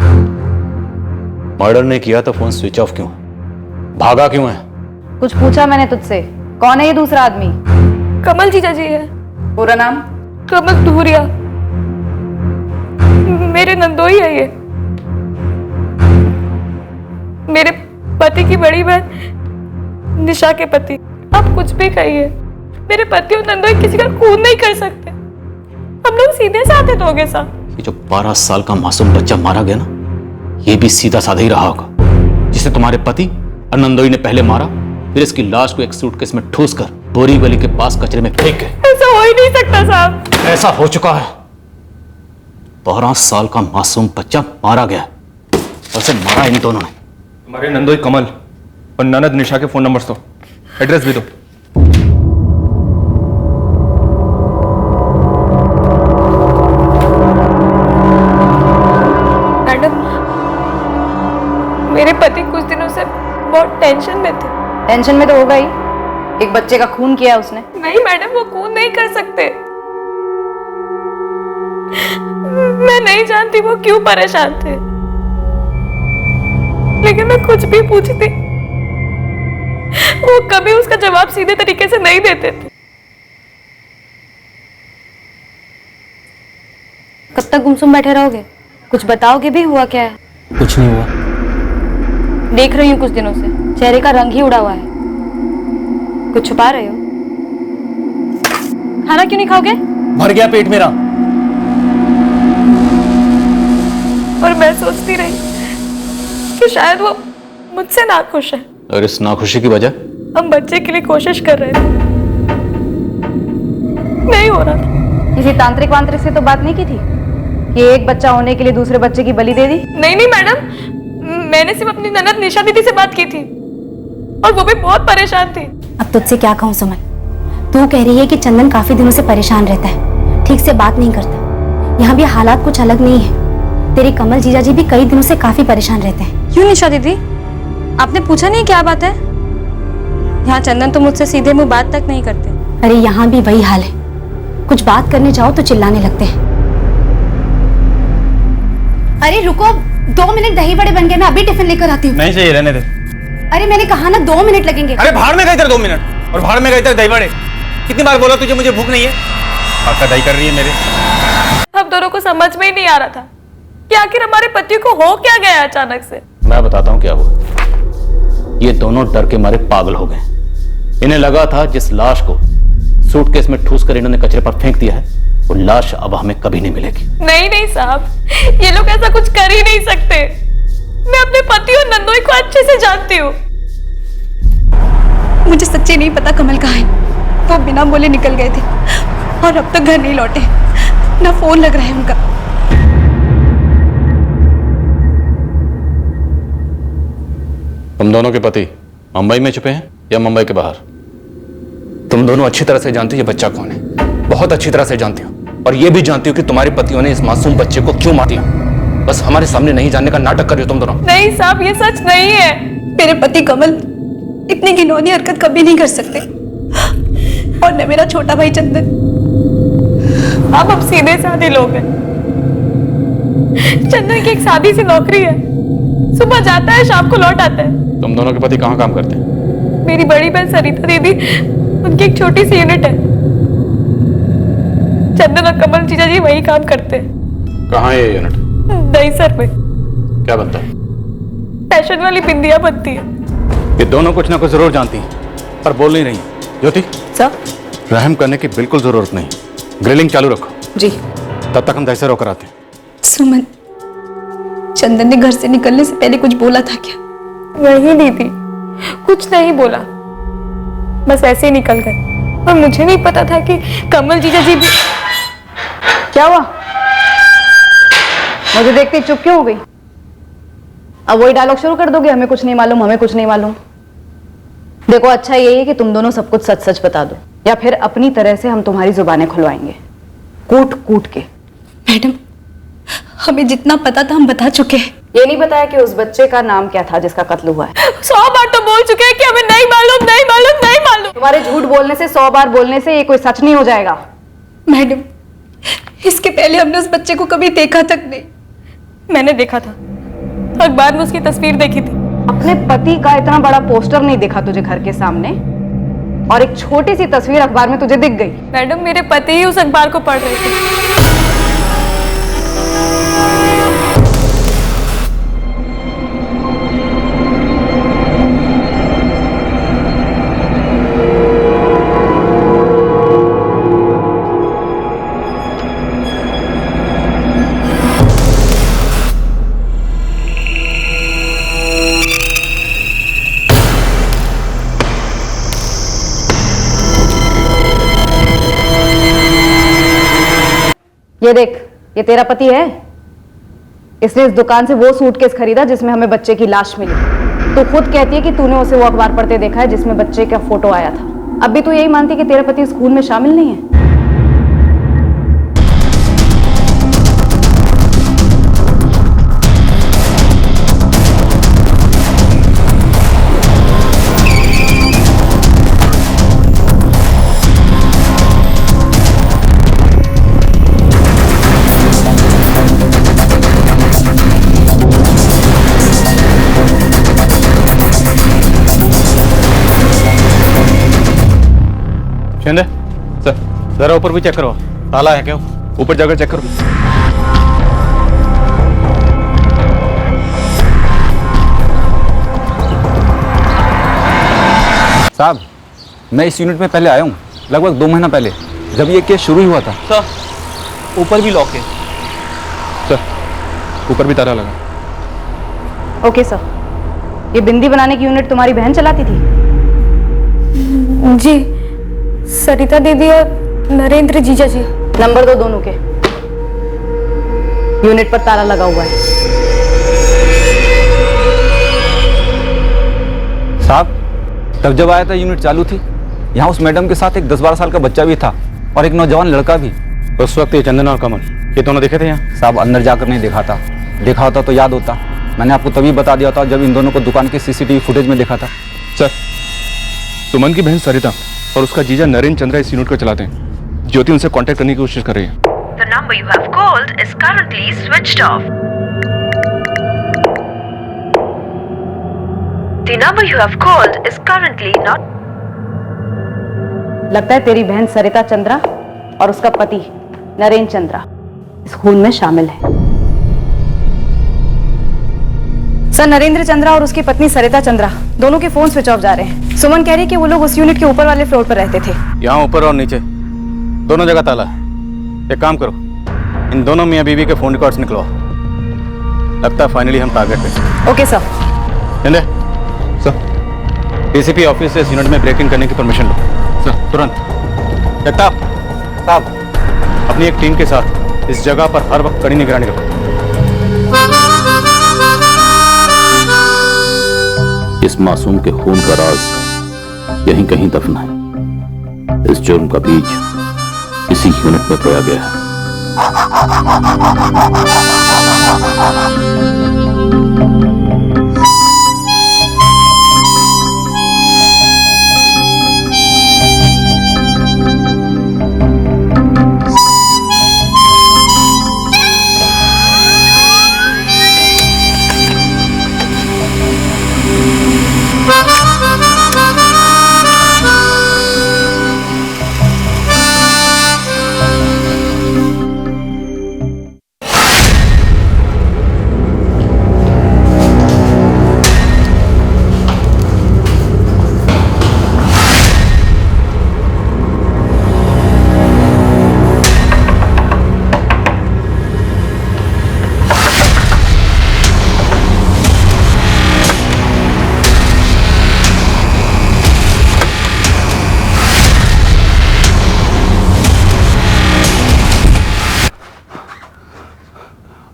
मर्डर ने किया तो फोन स्विच ऑफ क्यों? भागा क्यों है? कुछ पूछा मैंने तुझसे? कौन है ये दूसरा आदमी? कमल जीजा जी है। पूरा नाम? कमल धूरिया। मेरे नंदोई है ये। मेरे पति की बड़ी बहन निशा के पति। आप कुछ भी कहिए, मेरे पति और नंदोई किसी का खून नहीं कर सकते। हम लोग सीधे साधे लोग हैं साहब। ये जो 12 साल का मासूम बच्चा मारा गया ना, ये भी सीधा साधा ही रहा होगा, जिसे तुम्हारे पति और नंदोई ने पहले मारा, फिर इसकी लाश को एक सूटकेस में ठूस कर बोरीवली के पास कचरे में फेंक गए। ऐसा हो ही नहीं सकता साहब। ऐसा हो चुका है। 12 साल का मासूम बच्चा मारा गया, और उसे मारा इन दोनों ने। हमारे नंदोई कमल और ननद निशा के फोन नंबर्स दो, एड्रेस भी दो। मैडम, मेरे पति कुछ दिनों से बहुत टेंशन में थे। टेंशन में तो होगा ही, एक बच्चे का खून किया उसने। नहीं मैडम, वो खून नहीं कर सकते। मैं नहीं जानती वो क्यों परेशान थे, लेकिन मैं कुछ भी पूछती वो कभी उसका जवाब सीधे तरीके से नहीं देते थे। कब तक गुमसुम बैठे रहोगे? कुछ बताओगे भी? हुआ क्या है? कुछ नहीं हुआ। देख रही हूँ कुछ दिनों से चेहरे का रंग ही उड़ा हुआ है। कुछ छुपा रहे हो? खाना क्यों नहीं खाओगे? भर गया पेट मेरा। और मैं सोचती रही कि शायद वो मुझसे नाखुश है। और इस नाखुशी की वजह? हम बच्चे के लिए कोशिश कर रहे थे, नहीं हो रहा था। किसी तांत्रिक वांत्रिक से तो बात नहीं की थी कि एक बच्चा होने के लिए दूसरे बच्चे की बलि दे दी? नहीं नहीं मैडम, मैंने सिर्फ अपनी ननद निशा दीदी से बात की थी, और वो भी बहुत परेशान थी। अब तुझसे क्या कहूँ सुमन, तू कह रही है कि चंदन काफी दिनों से परेशान रहता है, ठीक से बात नहीं करता। यहाँ भी हालात कुछ अलग नहीं है। तेरे कमल जीजा जी भी कई दिनों से काफी परेशान रहते हैं। क्यों निशा दीदी, आपने पूछा नहीं क्या बात है? यहाँ चंदन तो मुझसे सीधे मुंह बात तक नहीं करते। अरे यहाँ भी वही हाल है, कुछ बात करने जाओ तो चिल्लाने लगते हैं। अरे रुको, 2 मिनट, दही बड़े बन गए, मैं अभी टिफिन लेकर आती हूँ। नहीं चाहिए, रहने दे। अरे मैंने कहा ना 2 मिनट लगेंगे। अरे भाड़ में गए तेरे 2 मिनट, और भाड़ में गए तेरे दही बड़े। कितनी बार बोला तुझे मुझे भूख नहीं है? आपका दही कर रही है मेरे। हम दोनों को समझ में ही नहीं आ रहा था कि आखिर हमारे पति को हो क्या गया अचानक से। मैं बताता हूँ क्या हुआ। ये दोनों डर के मारे पागल हो गए। इन्हें लगा था जिस लाश को सूटकेस में ठूस कर इन्होंने कचरे पर फेंक दिया है, वो लाश अब हमें कभी नहीं मिलेगी। नहीं नहीं साहब, ये लोग ऐसा कुछ कर ही नहीं सकते। मैं अपने पति और नंदोई को अच्छे से जानती हूँ। मुझे सच्ची नहीं पता कमल कहाँ है। वो बिना बोले निकल गए थे और अब तक घर नहीं लौटे, ना फोन लग रहा है उनका। तुम दोनों के पति मुंबई में छुपे हैं या मुंबई के बाहर? तुम दोनों अच्छी तरह से जानती हो ये बच्चा कौन है, बहुत अच्छी तरह से जानती हो, और ये भी जानती हो कि तुम्हारे पतियों ने इस मासूम बच्चे को क्यों मार दिया। बस हमारे सामने नहीं जानने का नाटक कर रही हो तुम दोनों। नहीं साहब, ये सच नहीं है। मेरे पति कमल इतनी घिनौनी हरकत कभी नहीं कर सकते, और न मेरा छोटा भाई चंदन। आप अब सीधे साधे लोग हैं। चंदन की एक सादी सी नौकरी है, सुबह जाता है शाम को लौट आता है। तुम दोनों के पति कहाँ काम करते हैं? मेरी बड़ी बहन सरिता दीदी, उनकी एक छोटी सी यूनिट है। चंदन और कमल जीजा जी वही काम करते हैं। कहाँ है ये यूनिट? दहीसर में। क्या बनता है? फैशन वाली बिंदियां बनती है। ये दोनों कुछ ना कुछ जरूर जानती हैं, पर बोल नहीं रही। ज्योति सर, रहम करने की बिल्कुल जरूरत नहीं, ग्रिलिंग चालू रखो। जी। तब तक हम दहीसर होकर आते हैं। सुमन, चंदन ने घर से निकलने से पहले कुछ बोला था क्या? नहीं दीदी, कुछ नहीं बोला, बस ऐसे ही निकल गए। और मुझे नहीं पता था कि कमल जीजा जी भी। क्या हुआ? मुझे देखते ही चुप क्यों हो गई? अब वही डायलॉग शुरू कर दोगे, हमें कुछ नहीं मालूम, हमें कुछ नहीं मालूम। देखो, अच्छा यही है कि तुम दोनों सब कुछ सच सच बता दो, या फिर अपनी तरह से हम तुम्हारी जुबानें खुलवाएंगे, कूट कूट के। मैडम, हमें जितना पता था हम बता चुके हैं। ये नहीं बताया कि उस बच्चे का नाम क्या था जिसका कत्ल हुआ है? 100 बार तो बोल चुके हैं कि हमें नहीं मालूम, नहीं मालूम, नहीं मालूम। तुम्हारे झूठ बोलने से, 100 बार बोलने से ये कोई सच नहीं हो जाएगा। मैडम, इसके पहले हमने उस बच्चे को कभी देखा तक नहीं। मैंने देखा था, अखबार में उसकी तस्वीर देखी थी। अपने पति का इतना बड़ा पोस्टर नहीं देखा तुझे घर के सामने, और एक छोटी सी तस्वीर अखबार में तुझे दिख गई। मैडम, मेरे पति ही उस अखबार को पढ़ रहे थे। ये देख, ये तेरा पति है। इसने इस दुकान से वो सूटकेस खरीदा जिसमें हमें बच्चे की लाश मिली। तू खुद कहती है कि तूने उसे वो अखबार पढ़ते देखा है जिसमें बच्चे का फोटो आया था। अब भी तू यही मानती है कि तेरा पति इस खून में शामिल नहीं है? शिंदे सर, जरा ऊपर भी चेक करो, ताला है क्या? ऊपर जाकर चेक करो। साहब, मैं इस यूनिट में पहले आया हूँ, लगभग 2 महीना पहले, जब ये केस शुरू ही हुआ था। सर, ऊपर भी लॉक है। सर, ऊपर भी ताला लगा। ओके सर, ये बिंदी बनाने की यूनिट तुम्हारी बहन चलाती थी? जी, सरिता दीदी और नरेंद्र जीजा जी। नंबर दो दोनों के। यूनिट पर ताला लगा हुआ है। साहब, तब जब आया था यूनिट चालू थी। यहाँ उस मैडम के साथ एक 10-12 साल का बच्चा भी था और एक नौजवान लड़का भी। उस वक्त ये चंदन और कमल, ये दोनों देखे थे यहाँ? साहब, अंदर जाकर नहीं देखा था, देखा होता तो याद होता। मैंने आपको तभी बता दिया था जब इन दोनों को दुकान के सीसीटीवी फुटेज में देखा था। सर, सुमन की बहन सरिता और उसका जीजा नरेंद्र चंद्रा इस यूनिट को चलाते हैं। ज्योति उनसे कांटेक्ट करने की कोशिश कर रही है। The number you have called is currently switched off. The number you have called is currently not. लगता है तेरी बहन सरिता चंद्रा और उसका पति नरेंद्र चंद्रा इस खून में शामिल है। सर, नरेंद्र चंद्रा और उसकी पत्नी सरिता चंद्रा दोनों के फोन स्विच ऑफ जा रहे हैं। सुमन कह रही है कि वो लोग उस यूनिट के ऊपर वाले फ्लोर पर रहते थे। यहाँ ऊपर और नीचे दोनों जगह ताला है। एक काम करो, इन दोनों मियाँ बीवी के फोन रिकॉर्ड्स निकलवाओ। लगता है फाइनली हम टारगेट पे। Okay sir. चंदे सर, डीसीपी ऑफिस से इस यूनिट में ब्रेकिंग करने की परमिशन लो। सर तुरंत। जगताप साहब, अपनी एक टीम के साथ इस जगह पर हर वक्त कड़ी निगरानी रखो। इस मासूम के खून का राज यहीं कहीं दफन है। इस जुर्म का बीज इसी यूनिट में बोया गया है।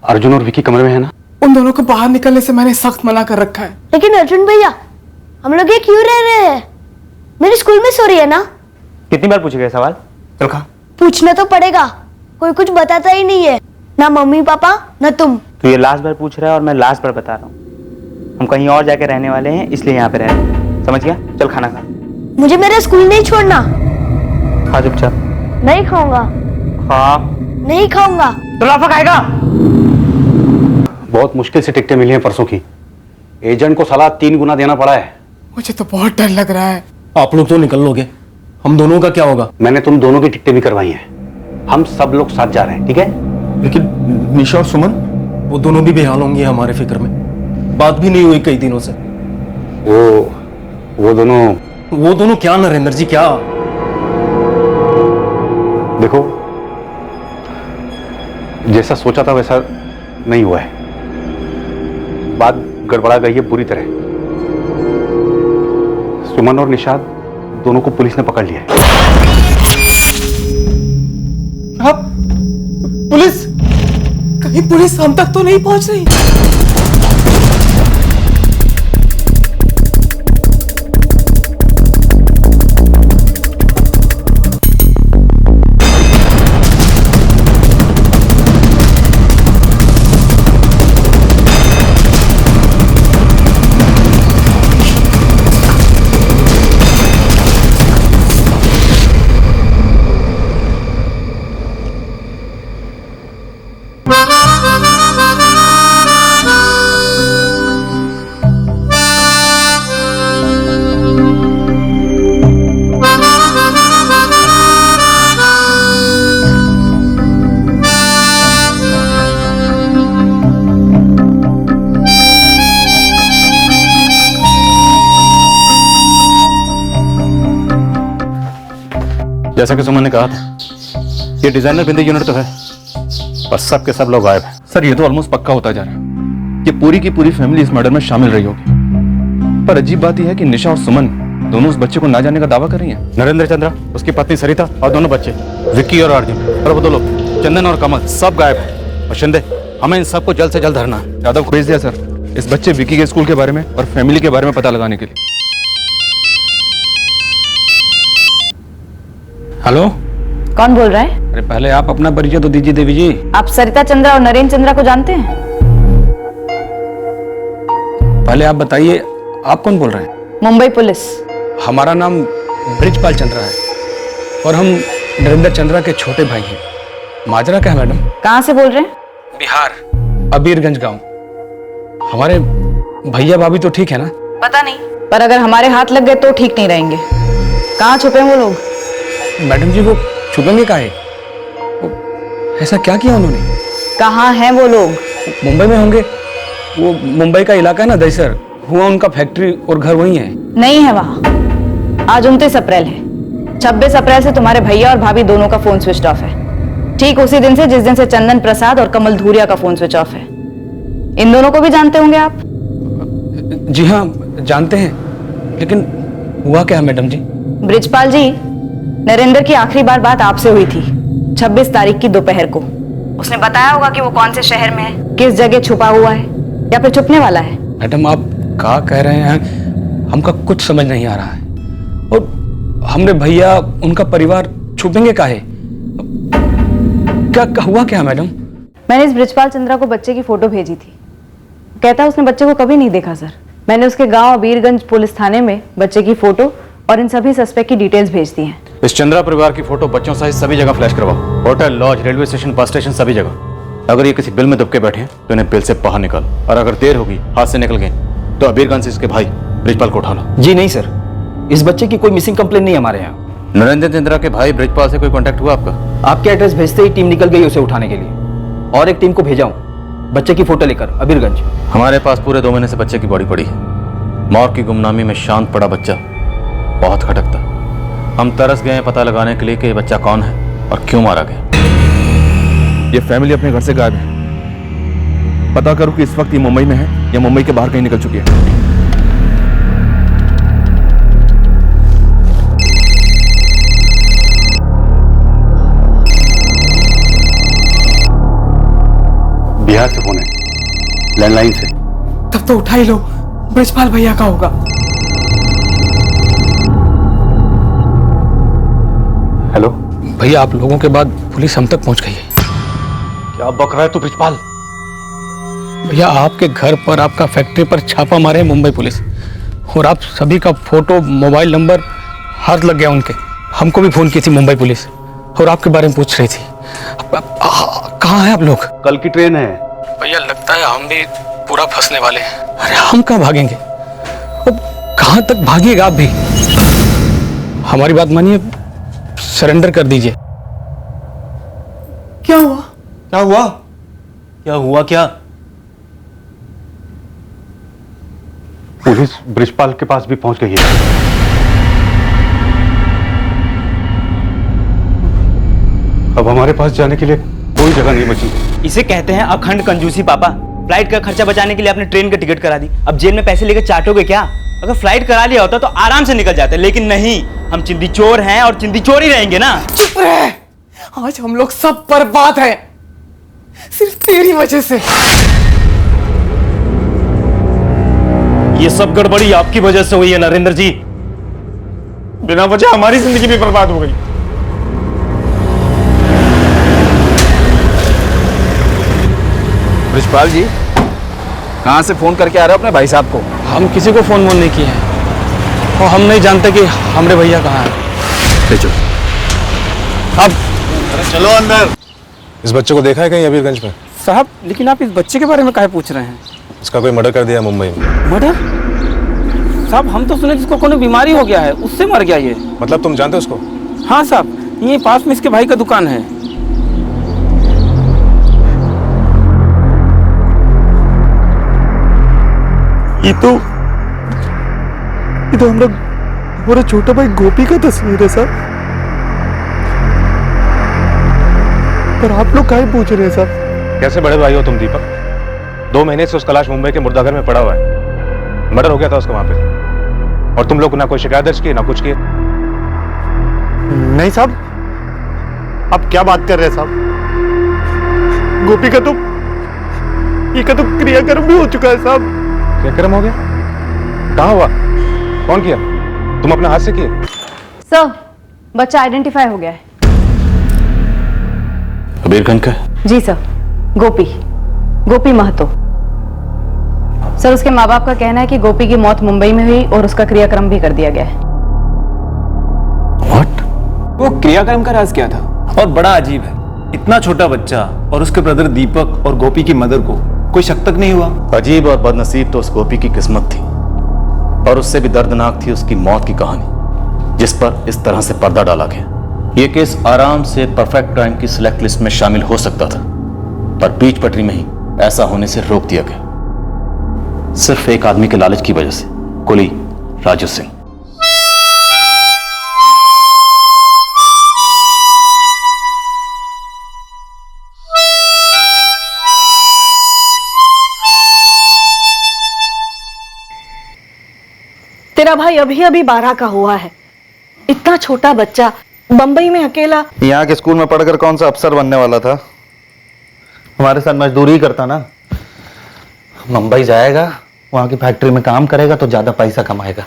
अर्जुन और विकी कमरे में है ना? उन दोनों को बाहर निकलने से मैंने सख्त मना कर रखा है। लेकिन अर्जुन भैया, हम लोग ये क्यों रह रहे हैं? मेरी स्कूल में सो रही है ना। कितनी बार पूछेगा सवाल? चल खा। पूछना तो पड़ेगा, कोई कुछ बताता ही नहीं है, ना मम्मी पापा ना तुम। तू ये लास्ट बार पूछ रहा है और मैं लास्ट बार बता रहा हूँ। हम कहीं और जाके रहने वाले हैं, इसलिए यहाँ पे रह रहे हैं। समझ गया? चल खाना खा। मुझे मेरा स्कूल नहीं छोड़ना। खा चुपचाप। नहीं खाऊंगा। खा। नहीं खाऊंगा। तो लाफा खाएगा? बहुत मुश्किल से टिकटें मिली हैं परसों की। एजेंट को साला 3 गुना देना पड़ा है। मुझे तो बहुत डर लग रहा है। आप लोग तो निकल लोगे, हम दोनों का क्या होगा? मैंने तुम दोनों की टिकटें भी करवाई हैं। हम सब लोग साथ जा रहे हैं, ठीक है? लेकिन निशा और सुमन, वो दोनों भी बेहाल होंगे हमारे फिक्र में। बात भी नहीं हुई कई दिनों से। वो दोनों क्या नरेंद्र जी, क्या? देखो, जैसा सोचा था वैसा नहीं हुआ है। बात गड़बड़ा गई है पूरी तरह। सुमन और निशाद दोनों को पुलिस ने पकड़ लिया है। अब पुलिस? कहीं पुलिस हम तक तो नहीं पहुंच रही? जैसा कि सुमन ने कहा था, ये डिजाइनर बिंदी यूनिट तो है, पर सब के सब लोग गायब हैं। सर, ये तो ऑलमोस्ट पक्का होता जा रहा है। ये पूरी की पूरी फैमिली इस मर्डर में शामिल रही होगी। पर अजीब बात यह है कि निशा और सुमन दोनों उस बच्चे को ना जाने का दावा कर रही हैं। नरेंद्र चंद्रा, उसकी पत्नी सरिता और दोनों बच्चे विक्की और अर्जुन, और वो दो लोग चंदन और कमल, सब गायब हैं। और शिंदे, हमें इन सबको जल्द से जल्द धरना है। यादव को भेज दिया सर, इस बच्चे विक्की के स्कूल के बारे में और फैमिली के बारे में पता लगाने के लिए। हेलो, कौन बोल रहा है? अरे पहले आप अपना परिचय तो दीजिए देवी जी। आप सरिता चंद्रा और नरेंद्र चंद्रा को जानते हैं? पहले आप बताइए, आप कौन बोल रहे हैं? मुंबई पुलिस। हमारा नाम ब्रिजपाल चंद्रा है और हम नरेंद्र चंद्रा के छोटे भाई हैं। माजरा क्या है मैडम? कहाँ से बोल रहे हैं? बिहार, अबीरगंज गांव। हमारे भैया भाभी तो ठीक है ना? पता नहीं, पर अगर हमारे हाथ लग गए तो ठीक नहीं रहेंगे। कहाँ छुपे हैं वो लोग? मैडम जी, वो छुपेंगे काहे? ऐसा क्या किया उन्होंने? कहाँ हैं वो लोग? मुंबई में होंगे वो मुंबई का इलाका है ना दहीसर, हुआ उनका फैक्ट्री और घर वही है। नहीं है वहाँ। आज 29 अप्रैल है। 26 अप्रैल से तुम्हारे भैया और भाभी दोनों का फोन स्विच ऑफ है। ठीक उसी दिन से जिस दिन से चंदन प्रसाद और कमल धूरिया का फोन स्विच ऑफ है। इन दोनों को भी जानते होंगे आप? जी हाँ जानते हैं, लेकिन हुआ क्या है मैडम जी? ब्रिजपाल जी, नरेंद्र की आखिरी बार बात आपसे हुई थी 26 तारीख की दोपहर को। उसने बताया होगा कि वो कौन से शहर में है, किस जगह छुपा हुआ है या फिर छुपने वाला है। मैडम आप क्या कह रहे हैं, हमका कुछ समझ नहीं आ रहा है। और हमरे भैया उनका परिवार छुपेंगे काहे? क्या हुआ क्या मैडम? मैंने इस ब्रिजपाल चंद्रा को बच्चे की फोटो भेजी थी। कहता उसने बच्चे को कभी नहीं देखा सर। मैंने उसके गांव अबीरगंज पुलिस थाने में बच्चे की फोटो और इन सभी सस्पेक्ट की डिटेल्स भेज दी हैं। इस चंद्रा परिवार की फोटो बच्चों सहित सभी जगह फ्लैश करवाओ, hotel, lodge, railway station, bus station, सभी जगह। अगर ये किसी बिल में दबके बैठे हैं तो इन्हें बिल से बाहर निकाल, और अगर देर होगी, हाथ से निकल गए, तो अबीरगंज से इसके भाई ब्रिजपाल को उठा लो। जी नहीं सर, इस बच्चे की कोई मिसिंग कंप्लेन नहीं हमारे यहाँ। नरेंद्र चंद्रा के भाई ब्रिजपाल से कोई कांटेक्ट हुआ आपका? आपके एड्रेस भेजते ही टीम निकल गई उसे उठाने के लिए, और एक टीम को भेजा हूँ बच्चे की फोटो लेकर अबीरगंज। हमारे पास पूरे 2 महीने से बच्चे की बॉडी पड़ी है। मौत की गुमनामी में शांत पड़ा बच्चा बहुत खटकता। हम तरस गए पता लगाने के लिए कि ये बच्चा कौन है और क्यों मारा गया। ये फैमिली अपने घर से गायब है। पता करो कि इस वक्त ये मुंबई में है या मुंबई के बाहर कहीं निकल चुकी है। बिहार से फोन है, लैंडलाइन से। तब तो उठा ही लो, ब्रिजपाल भैया का होगा। हेलो भैया, आप लोगों के बाद पुलिस हम तक पहुंच गई है। क्या बक रहा है तू ब्रिजपाल? भैया आपके घर पर, आपका फैक्ट्री पर छापा मारे मुंबई पुलिस, और आप सभी का फोटो, मोबाइल नंबर हाथ लग गया उनके। हमको भी फोन की थी मुंबई पुलिस और आपके बारे में पूछ रही थी। कहाँ हैं आप लोग? कल की ट्रेन है भैया, लगता है हम भी पूरा फंसने वाले हैं। अरे हम कहाँ भागेंगे? कहाँ तक भागिएगा आप भी? हमारी बात मानिए, सरेंडर कर दीजिए। क्या हुआ? क्या हुआ? क्या हुआ? क्या? पुलिस ब्रिजपाल के पास भी पहुंच गई है। अब हमारे पास जाने के लिए कोई जगह नहीं बची। इसे कहते हैं अखंड कंजूसी पापा। फ्लाइट का खर्चा बचाने के लिए आपने ट्रेन का टिकट करा दी, अब जेल में पैसे लेकर चाटोगे क्या? अगर फ्लाइट करा लिया होता तो आराम से निकल जाते, लेकिन नहीं, हम चिंदी चोर हैं और चिंदी चोर ही रहेंगे ना। चुप रहे, आज हम लोग सब बर्बाद हैं, सिर्फ तेरी वजह से। ये सब गड़बड़ी आपकी वजह से हुई है नरेंद्र जी। बिना वजह हमारी जिंदगी भी बर्बाद हो गई। ब्रिजपाल जी, कहाँ से फोन करके आ रहे हो अपने भाई साहब को? हम किसी को फोन नहीं किए हैं, और हम नहीं जानते कि हमारे भैया कहाँ हैं। ले चलो अब। चलो अंदर। इस बच्चे को देखा है कहीं अबीरगंज में? साहब, लेकिन आप इस बच्चे के बारे में काहे पूछ रहे हैं? इसका कोई मर्डर कर दिया मुंबई में। मर्डर? साहब, हम तो सुने जिसको कोई बीमारी हो गया है, उससे मर गया ये। मतलब तुम जानते हो उसको? हाँ साहब, ये पास में इसके भाई का दुकान है। ये तो हमारा छोटा भाई गोपी का तस्वीर है सर। पर आप लोग काहे पूछ रहे हैं सर? कैसे बड़े भाई हो तुम दीपक? 2 महीने से उसका लाश मुंबई के मुर्दाघर में पड़ा हुआ है। मर्डर हो गया था उसका वहां पे, और तुम लोग ना कोई शिकायत दर्ज की ना कुछ किए। नहीं साहब, आप क्या बात कर रहे हैं साहब? गोपी का तो क्रियाक्रम भी हो चुका है साहब। क्रियाक्रम हो गया? कहाँ हुआ? कौन किया? तुम अपने हाथ से किए? सर, बच्चा आइडेंटिफाई हो गया है। अबीरगंज का? जी सर, गोपी महतो। सर, उसके माँ बाप का कहना है कि गोपी की मौत मुंबई में हुई और उसका क्रियाक्रम भी कर दिया गया है। What? वो क्रियाक्रम का राज क्या था? और बड़ा अजीब है, इतना छोटा बच्चा और उसके ब्रदर दीपक और गोपी की मदर को कोई शक तक नहीं हुआ। अजीब और बदनसीब तो उस गोपी की किस्मत थी, और उससे भी दर्दनाक थी उसकी मौत की कहानी, जिस पर इस तरह से पर्दा डाला गया। यह केस आराम से परफेक्ट क्राइम की सिलेक्ट लिस्ट में शामिल हो सकता था, पर बीच पटरी में ही ऐसा होने से रोक दिया गया। सिर्फ एक आदमी के लालच की वजह से, कुली राजू सिंह। तेरा भाई अभी अभी 12 का हुआ है, इतना छोटा बच्चा बंबई में अकेला। यहाँ के स्कूल में पढ़कर कौन सा अफसर बनने वाला था? हमारे साथ मजदूरी करता ना। मुंबई जाएगा, वहाँ की फैक्ट्री में काम करेगा तो ज्यादा पैसा कमाएगा।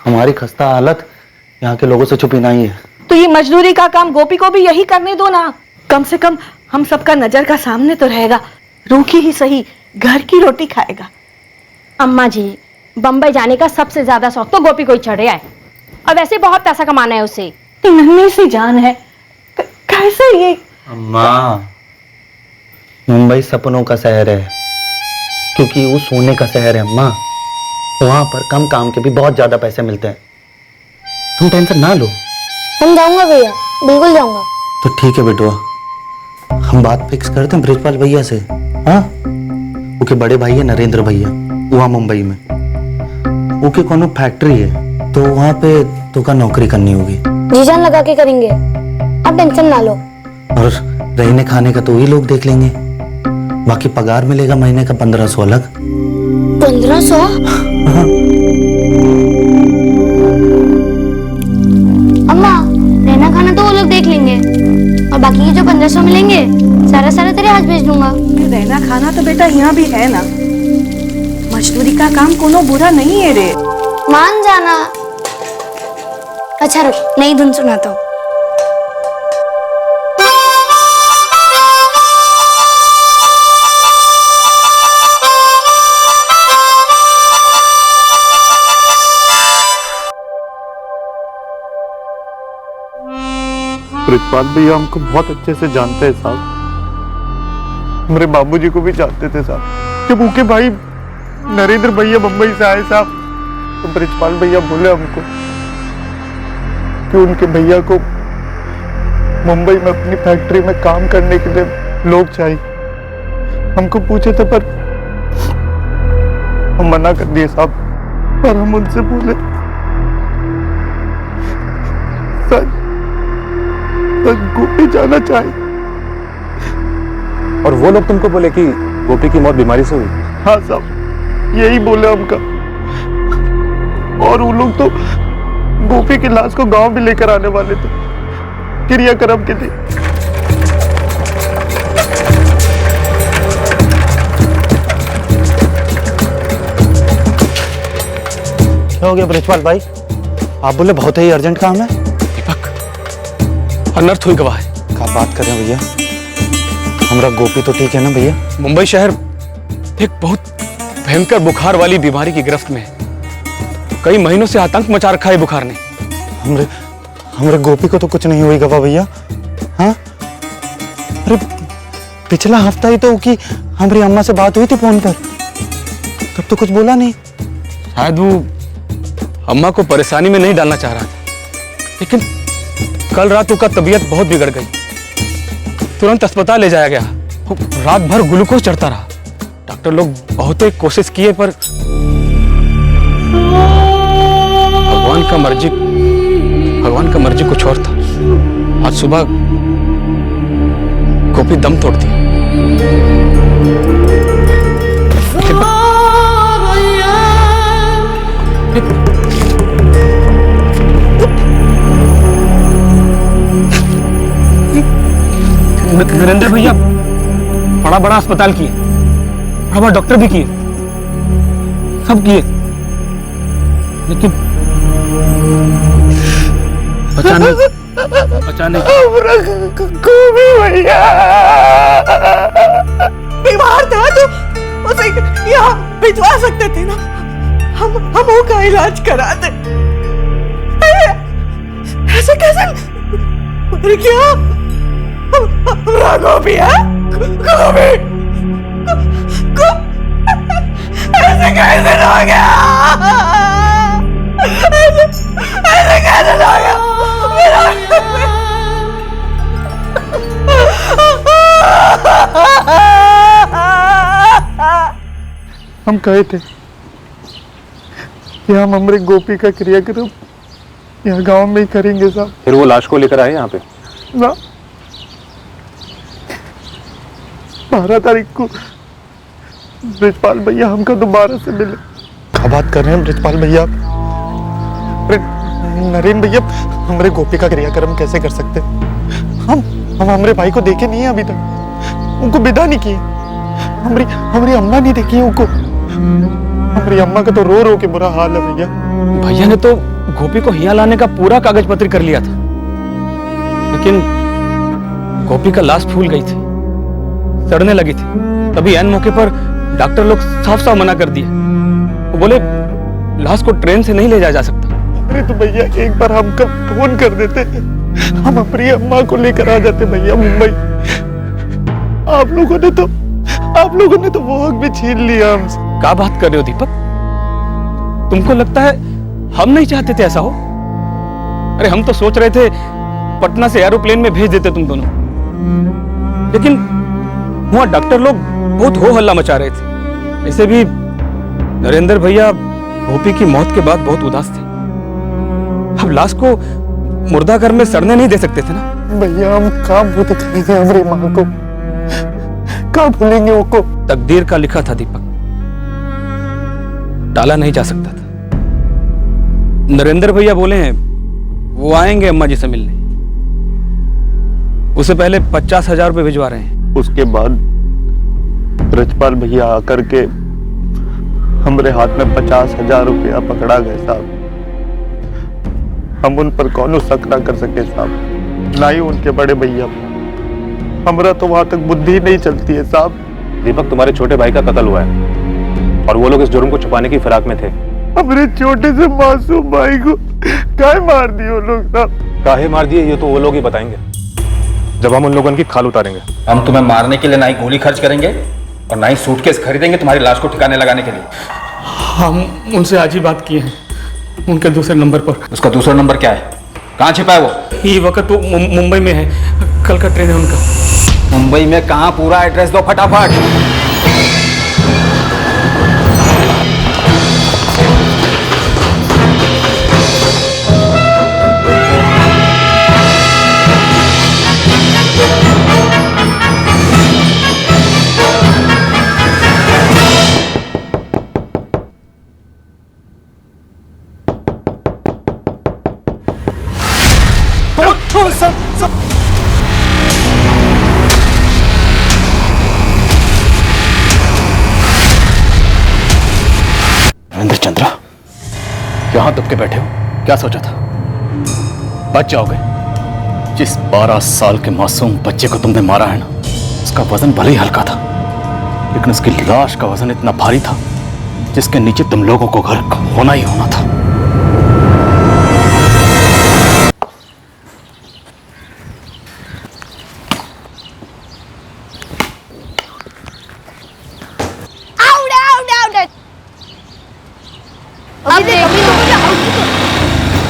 हमारी खस्ता हालत यहाँ के लोगों से छुपी नहीं है। तो ये मजदूरी का काम गोपी को भी यही करने दो ना, कम से कम हम सबका नजर का सामने तो रहेगा, रूखी ही सही घर की रोटी खाएगा। अम्मा जी, बम्बई जाने का सबसे ज्यादा शौक तो गोपी को ही चढ़ रहा है, और वैसे बहुत पैसा कमाना है उसे। नन्ही सी जान है, कैसे ये? अम्मा, मुंबई सपनों का शहर है, क्योंकि वो सोने का शहर है अम्मा। वहां पर कम काम के भी बहुत ज्यादा पैसे मिलते हैं। तुम टेंशन ना लो। हम जाऊंगा भैया, बिल्कुल जाऊंगा। तो ठीक है बेटुआ, हम बात फिक्स करते हैं ब्रिजपाल भैया से। हाँ, उनके बड़े भाई है नरेंद्र भैया, वहाँ मुंबई में उनके कोनो फैक्ट्री है, तो वहाँ पे तो का नौकरी करनी होगी। जी जान लगा के करेंगे, आप टेंशन ना लो। और रहने खाने का तो वही लोग देख लेंगे, बाकी पगार मिलेगा महीने का 1500 अलग। 1500? अम्मा, रहना खाना तो वो लोग देख लेंगे, और बाकी के जो 1500 मिलेंगे सारा सारा तेरे हाथ भेज दूंगा। रहना खाना तो बेटा यहाँ भी है ना, मजदूरी का काम कोनो बुरा नहीं है रे। मान जाना। अच्छा रुक, नई धुन सुनाता हूँ। ब्रिजपाल भैया हमको बहुत अच्छे से जानते हैं साहब, हमारे बाबूजी को भी जानते थे साहब। जब उनके भाई नरेंद्र भैया मुंबई से आए साहब, तो ब्रिजपाल भैया बोले हमको कि उनके भैया को मुंबई में अपनी फैक्ट्री में काम करने के लिए लोग चाहिए। हमको पूछे थे पर हम मना कर दिए साहब। पर हम उनसे बोले सर गोपी जाना चाहिए। और वो लोग तुमको बोले कि गोपी की मौत बीमारी से हुई? हाँ साहब, यही बोले हमका। और वो लोग तो गोपी की लाश को गांव भी लेकर आने वाले थे क्रियाक्रम के लिए। क्या हो गया ब्रिजपाल भाई? आप बोले बहुत ही अर्जेंट काम है। अनर्थ हुई गवाह है। क्या बात कर रहे हैं भैया? हमारा गोपी तो ठीक है ना भैया? मुंबई शहर एक बहुत भयंकर बुखार वाली बीमारी की गिरफ्त में है। कई महीनों से आतंक मचा रखा है बुखार ने। हमारे गोपी को तो कुछ नहीं हुई गवा भैया। हाँ, अरे पिछला हफ्ता ही तो कि हमारी अम्मा से बात हुई थी फोन पर, तब तो कुछ बोला नहीं। शायद वो अम्मा को परेशानी में नहीं डालना चाह रहा था, लेकिन कल रात उसका तबीयत बहुत बिगड़ गई। तुरंत अस्पताल ले जाया गया। वो रात भर ग्लूकोज चढ़ता रहा। डॉक्टर लोग बहुत ही कोशिश किए, पर भगवान का मर्जी कुछ और था। आज सुबह गोपी दम तोड़ दी। नरेंद्र भैया बड़ा बड़ा अस्पताल किए, बड़ा बड़ा डॉक्टर भी किए, सब किए, लेकिन अचानक गोपी भैया बीमार था तो उसे यहाँ भिजवा सकते थे ना, हम उसका इलाज करा दे। ऐसे कैसे? क्या गोपी है? गोपी ऐसे कैसे हो गया? ऐसे कैसे हो गया? हम कहे थे कि हम हमारे गोपी का क्रियाक्रम यहाँ गांव में ही करेंगे साहब। फिर वो लाश को लेकर आए यहाँ पे? ना 12 तारीख को ब्रिजपाल भैया हमको दोबारा से मिले। क्या बात कर रहे हैं ब्रिजपाल भैया? अरे नरेंद्र भैया, हमारे गोपी का क्रियाक्रम कैसे कर सकते? हम हमारे भाई को देखे नहीं है अभी तक, उनको विदा नहीं किए। हमारी अम्मा नहीं देखी उनको। हमारी अम्मा का तो रो रो के बुरा हाल है भैया। भैया ने तो गोपी को हिया लाने का पूरा कागज पत्र कर लिया था, लेकिन गोपी का लाश फूल गई थी, सड़ने लगी थी। तभी एन मौके पर डॉक्टर लोग साफ साफ मना कर दिए। वो बोले लाश को ट्रेन से नहीं ले जाया जा सकता। अरे तो भैया एक बार हमको फोन कर देते, हम अपनी अम्मा को लेकर आ जाते भैया मुंबई। आप लोगों ने तो वो हक भी छीन लिया हमसे। क्या बात कर रहे हो दीपक? तुमको लगता है हम नहीं चाहते थे ऐसा हो? अरे हम तो सोच रहे थे पटना से एरोप्लेन में भेज देते तुम दोनों, लेकिन वहां डॉक्टर लोग बहुत हो हल्ला मचा रहे थे। ऐसे भी नरेंद्र भैया गोपी की मौत के बाद बहुत उदास थे। अब लाश को मुर्दाघर में सड़ने नहीं दे सकते थे ना। भैया हम कहाँ भूत करेंगे हमारी माँ को, कहाँ भूलेंगे वो को? तकदीर का लिखा था दीपक, टाला नहीं जा सकता था। नरेंद्र भैया बोले हैं वो आएंगे अम्मा जी से मिलने, उससे पहले 50,000 रुपए भिजवा रहे हैं। उसके बाद ब्रजपाल भैया आकर के हमारे हाथ में 50,000 रुपया पकड़ा गए साहब। हम उन पर कौन शक ना कर सके साहब, ना ही उनके बड़े भैया। हमारा तो वहां तक बुद्धि नहीं चलती है साहब। दीपक, तुम्हारे छोटे भाई का कत्ल हुआ है और वो लोग इस जुर्म को छुपाने की फिराक में थे। हमारे छोटे से मासूम भाई को काहे मार दिए वो लोग साहब? काहे मार दिए ये तो वो लोग ही बताएंगे जब हम उन लोगों की खाल उतारेंगे। हम तुम्हें मारने के लिए ना ही गोली खर्च करेंगे और ना ही सूटकेस खरीदेंगे तुम्हारी लाश को ठिकाने लगाने के लिए। हम उनसे आज ही बात किए हैं, उनके दूसरे नंबर पर। उसका दूसरा नंबर क्या है? कहाँ छिपा है वो? ये वक्त वो मुंबई में है, कल का ट्रेन है उनका। मुंबई में कहाँ? पूरा एड्रेस दो फटाफट। नरेंद्र चंद्रा, यहां दब के बैठे हो? क्या सोचा था बच जाओगे? जिस 12 साल के मासूम बच्चे को तुमने मारा है ना, उसका वजन भले ही हल्का था, लेकिन उसकी लाश का वजन इतना भारी था जिसके नीचे तुम लोगों को घर होना ही होना था।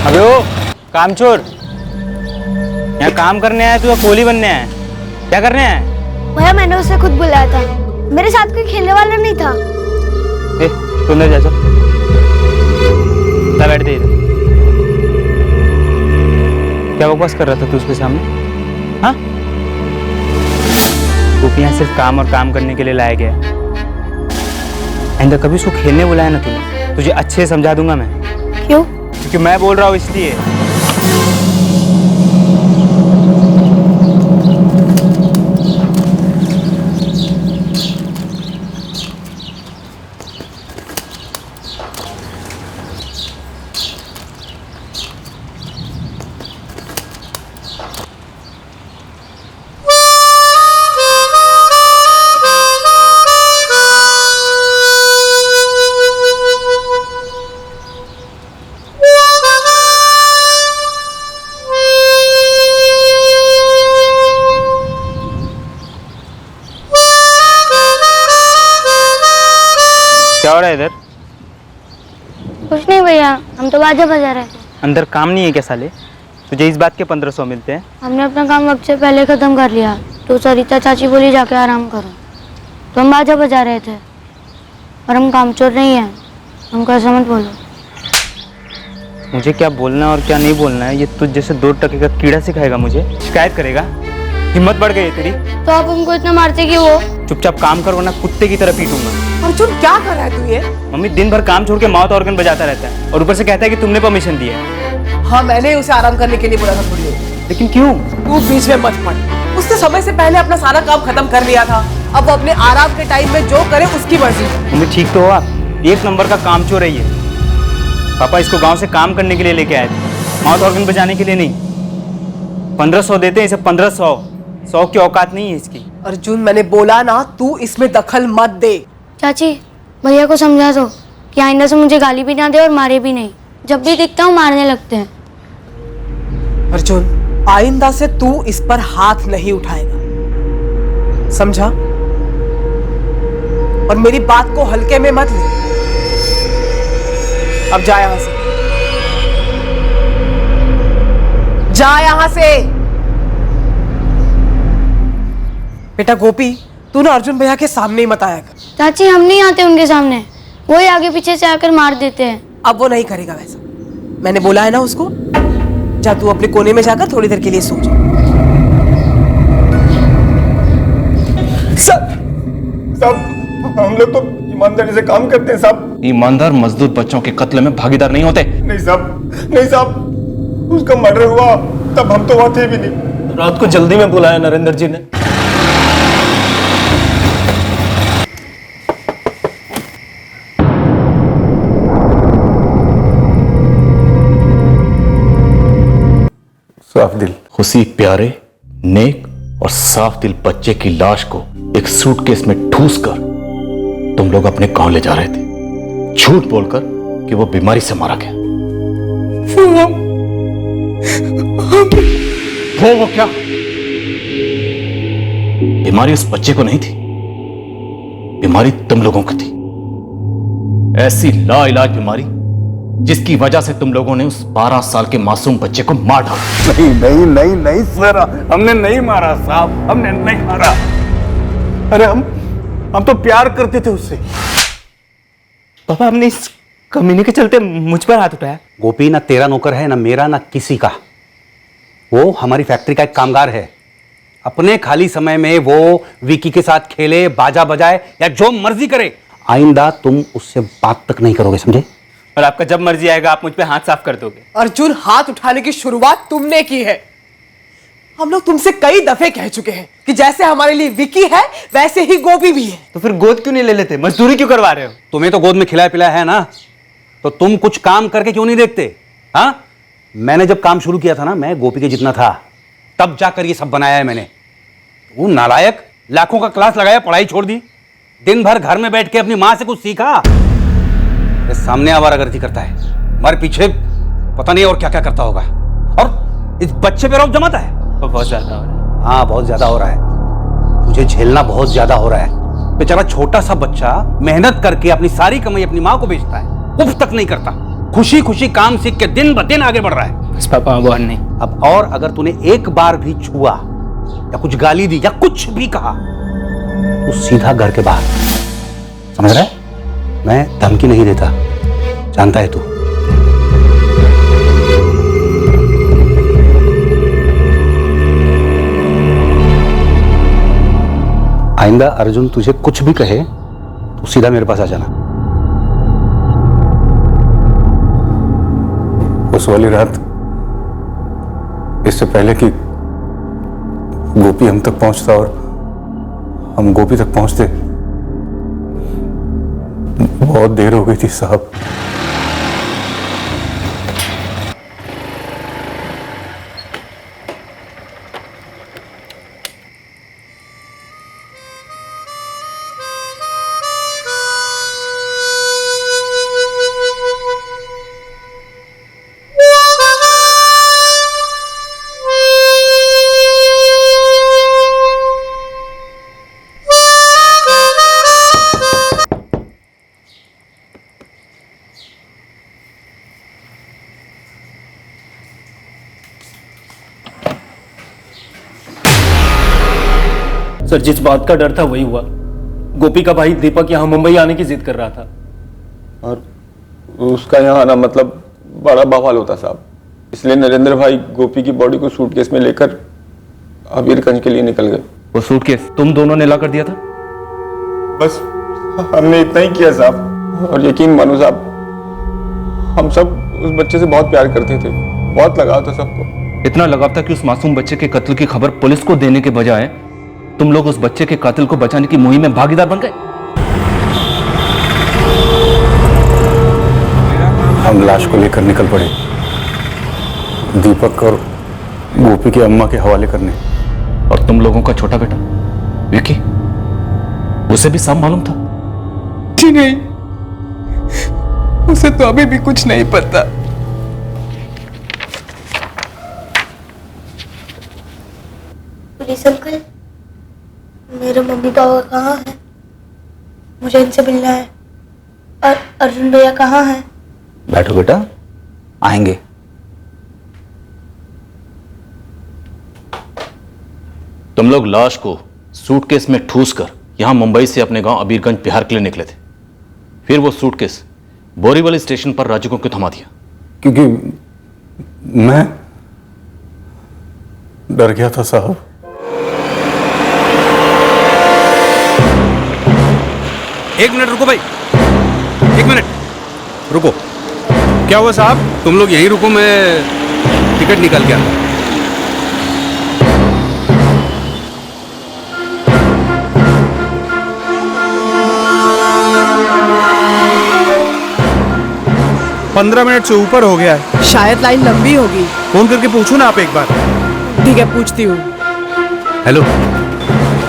अबे ओ कामचोर, यहाँ काम करने आया तू या कोहली बनने आया? क्या करने आया? भैया मैंने उसे खुद बुलाया था, मेरे साथ कोई खेलने वाला नहीं था। ए, तू अंदर जा, चल बैठ दे। क्या बकवास कर रहा था तू उसके सामने? हाँ, तू यहाँ सिर्फ काम और काम करने के लिए लाया गया। आइंदा कभी उसको खेलने बुलाया ना तूने, तुझे अच्छे से समझा दूंगा मैं। क्यों? क्योंकि मैं बोल रहा हूँ इसलिए। क्या हो रहा है इधर? कुछ नहीं भैया, हम तो बाजा बजा रहे थे। अंदर काम नहीं है क्या साले? तुझे इस बात के 1500 मिलते हैं? हमने अपना काम वक्त से पहले खत्म कर लिया, तो सरिता चाची बोली जाके आराम करो, तो हम बाजा बजा रहे थे। और हम कामचोर नहीं हैं, हमको ऐसा मत बोलो। मुझे क्या बोलना और क्या नहीं बोलना है ये तुझ जैसे 2 टके का कीड़ा सिखाएगा मुझे? शिकायत करेगा? हिम्मत बढ़ गई है तेरी? तो आप हमको इतना मारते क्यों हो? चुपचाप काम कर वरना कुत्ते की तरह पीटूंगा। अर्जुन क्या कर रहा है तू ये? मम्मी दिन भर काम छोड़ के माउथ ऑर्गन बजाता रहता है और ऊपर से कहता है कि तुमने परमिशन दी है। हाँ मैंने उसे आराम करने के लिए बोला था थोड़ी देर, लेकिन क्यों? तू बीच में मत पड़। उसने समय से पहले अपना सारा काम खत्म कर लिया था, अब वो अपने आराम के टाइम में जो करे उसकी मर्जी। मम्मी ठीक तो हो आप? 1 नंबर का काम चोर है ये। पापा इसको गांव से काम करने के लिए लेके आए थे, माउथ ऑर्गन बजाने के लिए नहीं। 1500 देते हैं इसे, 1500। 100 की औकात नहीं है इसकी। अर्जुन मैंने बोला ना तू इसमें दखल मत दे। चाची भैया को समझा दो कि आइंदा से मुझे गाली भी ना दे और मारे भी नहीं। जब भी दिखता हूँ मारने लगते हैं। अर्जुन आइंदा से तू इस पर हाथ नहीं उठाएगा, समझा? और मेरी बात को हल्के में मत ले। अब जा यहां से, जा यहां से। बेटा गोपी तू ना अर्जुन भैया के सामने ही मत आया कर। चाची हम नहीं आते उनके सामने, वो ही आगे पीछे से आकर मार देते हैं। अब वो नहीं करेगा वैसा, मैंने बोला है ना उसको। जा तू अपने कोने में जाकर थोड़ी देर के लिए सो जा। साहब हम लोग तो ईमानदारी से काम करते हैं साहब। ईमानदार मजदूर बच्चों के कत्ल में भागीदार नहीं होते। नहीं साहब, नहीं साहब, उसका मर्डर हुआ तब हम तो वहां थे भी नहीं। रात को जल्दी में बुलाया नरेंद्र जी ने। साफ दिल, उसी प्यारे, नेक और साफ दिल बच्चे की लाश को एक सूटकेस में ठूस कर तुम लोग अपने गांव ले जा रहे थे, झूठ बोलकर कि वो बीमारी से मारा गया। वो क्या? बीमारी उस बच्चे को नहीं थी, बीमारी तुम लोगों को थी। ऐसी लाइलाज बीमारी जिसकी वजह से तुम लोगों ने उस 12 साल के मासूम बच्चे को मार डाला। नहीं नहीं नहीं नहीं सर, हमने नहीं मारा साहब, हमने नहीं मारा। अरे हम तो प्यार करते थे उससे। पापा हमने इस कमीने के चलते मुझ पर हाथ उठाया। गोपी ना तेरा नौकर है, ना मेरा, ना किसी का। वो हमारी फैक्ट्री का एक कामगार है। अपने खाली समय में वो विकी के साथ खेले, बाजा बजाए या जो मर्जी करे। आइंदा तुम उससे बात तक नहीं करोगे, समझे? और आपका जब मर्जी आएगा आप मुझ पे हाथ साफ कर दोगे। अर्जुन हाथ उठाने की शुरुआत तुमने की है। हम लोग तुमसे कई दफे कह चुके हैं कि जैसे हमारे लिए विकी है वैसे ही गोपी भी है। तो फिर गोद क्यों नहीं ले लेते? मजदूरी क्यों करवा रहे हो? तुम्हें तो गोद में खिलाया पिलाया है ना, तो तुम कुछ काम करके क्यों नहीं देखते? हाँ, मैंने जब काम शुरू किया था ना, मैं गोपी के जितना था, तब जाकर ये सब बनाया है मैंने। वो नालायक लाखों का क्लास लगाया, पढ़ाई छोड़ दी, दिन भर घर में बैठ के अपनी माँ से कुछ सीखा। ये सामने आवारागर्दी करता है, हमारे पीछे पता नहीं और क्या क्या करता होगा। और इस बच्चे पे रौब जमाता है। तो बहुत ज्यादा हो रहा है। हाँ बहुत ज्यादा हो रहा है, तुझे झेलना बहुत ज्यादा हो रहा है। बेचारा छोटा सा बच्चा मेहनत करके अपनी सारी कमाई अपनी माँ को बेचता है, उफ तक नहीं करता, खुशी खुशी काम सीख के दिन ब दिन आगे बढ़ रहा है। बस पापा अब और नहीं। अब और अगर तूने एक बार भी छुआ या कुछ गाली दी या कुछ भी कहा तो सीधा घर के बाहर, समझ रहा है? मैं धमकी नहीं देता, जानता है तू। आइंदा अर्जुन तुझे कुछ भी कहे तो सीधा मेरे पास आ जाना। उस वाली रात, इससे पहले कि गोपी हम तक पहुंचता और हम गोपी तक पहुंचते, बहुत देर हो गई थी साहब। सर जिस बात का डर था वही हुआ। गोपी का भाई दीपक यहाँ मुंबई आने की जिद कर रहा था। और उसका यहाँ आना मतलब बड़ा बवाल होता साहब, इसलिए नरेंद्र भाई गोपी की बॉडी को सूटकेस में लेकर अबीरगंज के लिए निकल गए। वो सूटकेस तुम दोनों ने ला कर दिया था? बस हमने इतना ही किया साहब, और यकीन मानो साहब, हम सब उस बच्चे से बहुत प्यार करते थे, बहुत लगाव था सबको। इतना लगाव था कि उस मासूम बच्चे के कत्ल की खबर पुलिस को देने के बजाय तुम लोग उस बच्चे के कातिल को बचाने की मुहिम में भागीदार बन गए। हम लाश को लेकर निकल पड़े, दीपक और गोपी की अम्मा के हवाले करने। और तुम लोगों का छोटा बेटा विकी, उसे भी सब मालूम था? जी नहीं, उसे तो अभी भी कुछ नहीं पता। पुलिस अंकल, मेरे मम्मी पापा कहाँ हैं? मुझे इनसे मिलना है। और अर्जुन भैया कहाँ हैं? बैठो बेटा, आएंगे। तुम लोग लाश को सूटकेस में ठूस कर यहां मुंबई से अपने गांव अबीरगंज बिहार के लिए निकले थे। फिर वो सूटकेस बोरीवली स्टेशन पर राजू को क्यों थमा दिया? क्योंकि मैं डर गया था साहब। एक मिनट रुको भाई, एक मिनट रुको। क्या हुआ साहब? तुम लोग यहीं रुको, मैं टिकट निकाल के आता हूं। पंद्रह मिनट से ऊपर हो गया है। शायद लाइन लंबी होगी। फोन करके पूछो ना आप एक बार। ठीक है, पूछती हूँ। हेलो,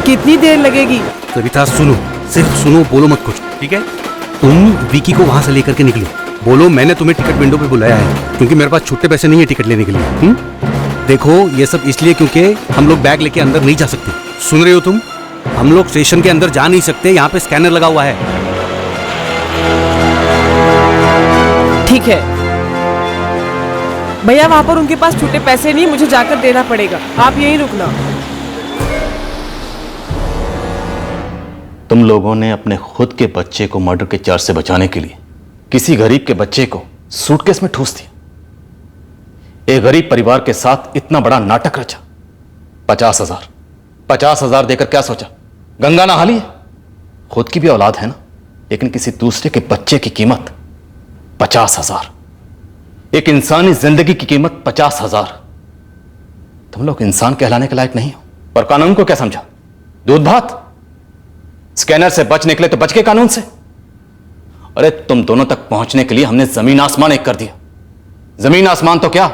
कितनी देर लगेगी? सविता सुनो, सिर्फ सुनो, बोलो मत कुछ, ठीक है? तुम विकी को वहां से लेकर के निकलो, बोलो मैंने तुम्हें टिकट विंडो पे बुलाया है, क्योंकि मेरे पास छुट्टे पैसे नहीं है टिकट लेने के लिए। देखो ये सब इसलिए क्योंकि हम लोग बैग लेके अंदर नहीं जा सकते। सुन रहे हो तुम? हम लोग स्टेशन के अंदर जा नहीं सकते, यहाँ पे स्कैनर लगा हुआ है। ठीक है भैया, वहां पर उनके पास छुट्टे पैसे नहीं, मुझे जाकर देना पड़ेगा। आप यहीं रुकना। तुम लोगों ने अपने खुद के बच्चे को मर्डर के चार्ज से बचाने के लिए किसी गरीब के बच्चे को सूटकेस में ठूस दिया। एक गरीब परिवार के साथ इतना बड़ा नाटक रचा। 50,000 देकर क्या सोचा? गंगा नहा ली? खुद की भी औलाद है ना, लेकिन किसी दूसरे के बच्चे की कीमत 50,000। एक इंसानी जिंदगी की कीमत 50,000। तुम लोग इंसान कहलाने के लायक नहीं हो। और कानून को क्या समझा? दूध भात। स्कैनर से बच निकले तो बच के कानून से। अरे तुम दोनों तक पहुंचने के लिए हमने जमीन आसमान एक कर दिया। जमीन आसमान तो क्या,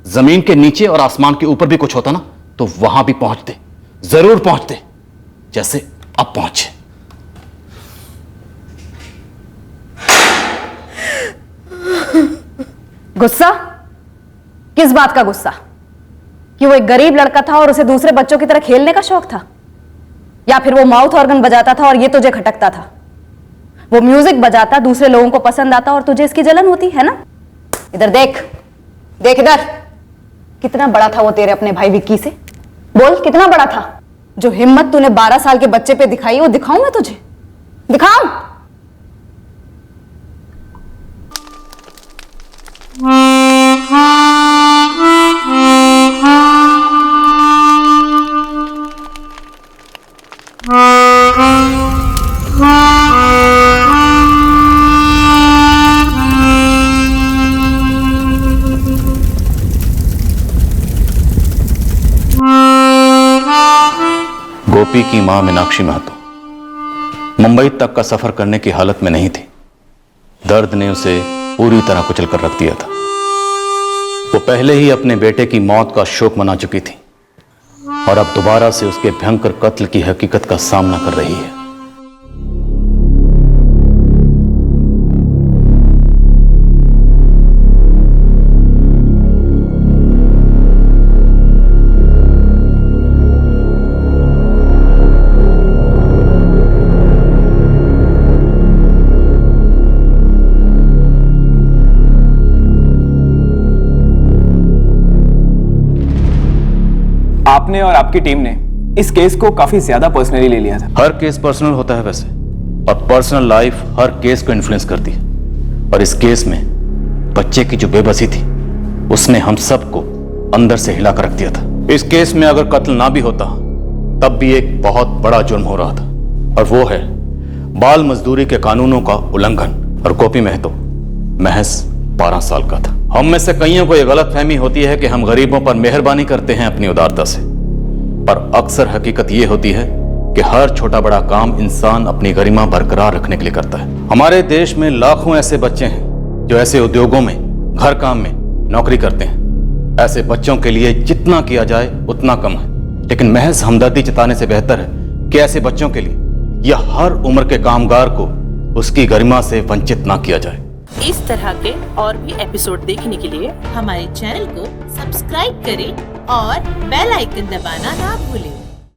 जमीन के नीचे और आसमान के ऊपर भी कुछ होता ना तो वहां भी पहुंचते, जरूर पहुंचते, जैसे अब पहुंचे। गुस्सा? किस बात का गुस्सा? कि वो एक गरीब लड़का था और उसे दूसरे बच्चों की तरह खेलने का शौक था? या फिर वो माउथ ऑर्गन बजाता था और ये तुझे खटकता था? वो म्यूजिक बजाता, दूसरे लोगों को पसंद आता और तुझे इसकी जलन होती है ना? इधर देख, देख इधर। कितना बड़ा था वो तेरे अपने भाई विक्की से? बोल, कितना बड़ा था? जो हिम्मत तूने 12 साल के बच्चे पे दिखाई, वो दिखाऊं मैं तुझे? दिखाऊं? गोपी की मां मीनाक्षी महतो मुंबई तक का सफर करने की हालत में नहीं थी। दर्द ने उसे पूरी तरह कुचलकर रख दिया था। वो पहले ही अपने बेटे की मौत का शोक मना चुकी थी और अब दोबारा से उसके भयंकर कत्ल की हकीकत का सामना कर रही है। आपने और आपकी टीम ने इस केस को काफी ज्यादा पर्सनली ले लिया था। हर केस पर्सनल होता है वैसे, और पर्सनल लाइफ हर केस को इन्फ्लुएंस करती है। और इस केस में बच्चे की जो बेबसी थी उसने हम सबको अंदर से हिला कर रख दिया था। इस केस में अगर कत्ल ना भी होता तब भी एक बहुत बड़ा जुर्म हो रहा था, और वो है बाल मजदूरी के कानूनों का उल्लंघन। और गोपी महतो महज 12 साल का था। हम में से कईयों को यह गलतफहमी होती है कि हम गरीबों पर मेहरबानी करते हैं अपनी उदारता से, पर अक्सर हकीकत यह होती है कि हर छोटा बड़ा काम इंसान अपनी गरिमा बरकरार रखने के लिए करता है। हमारे देश में लाखों ऐसे बच्चे हैं जो ऐसे उद्योगों में, घर काम में नौकरी करते हैं। ऐसे बच्चों के लिए जितना किया जाए उतना कम है, लेकिन महज हमदर्दी जताने से बेहतर है कि ऐसे बच्चों के लिए या हर उम्र के कामगार को उसकी गरिमा से वंचित ना किया जाए। इस तरह के और भी एपिसोड देखने के लिए हमारे चैनल को सब्सक्राइब करें और बेल आइकन दबाना ना भूलें।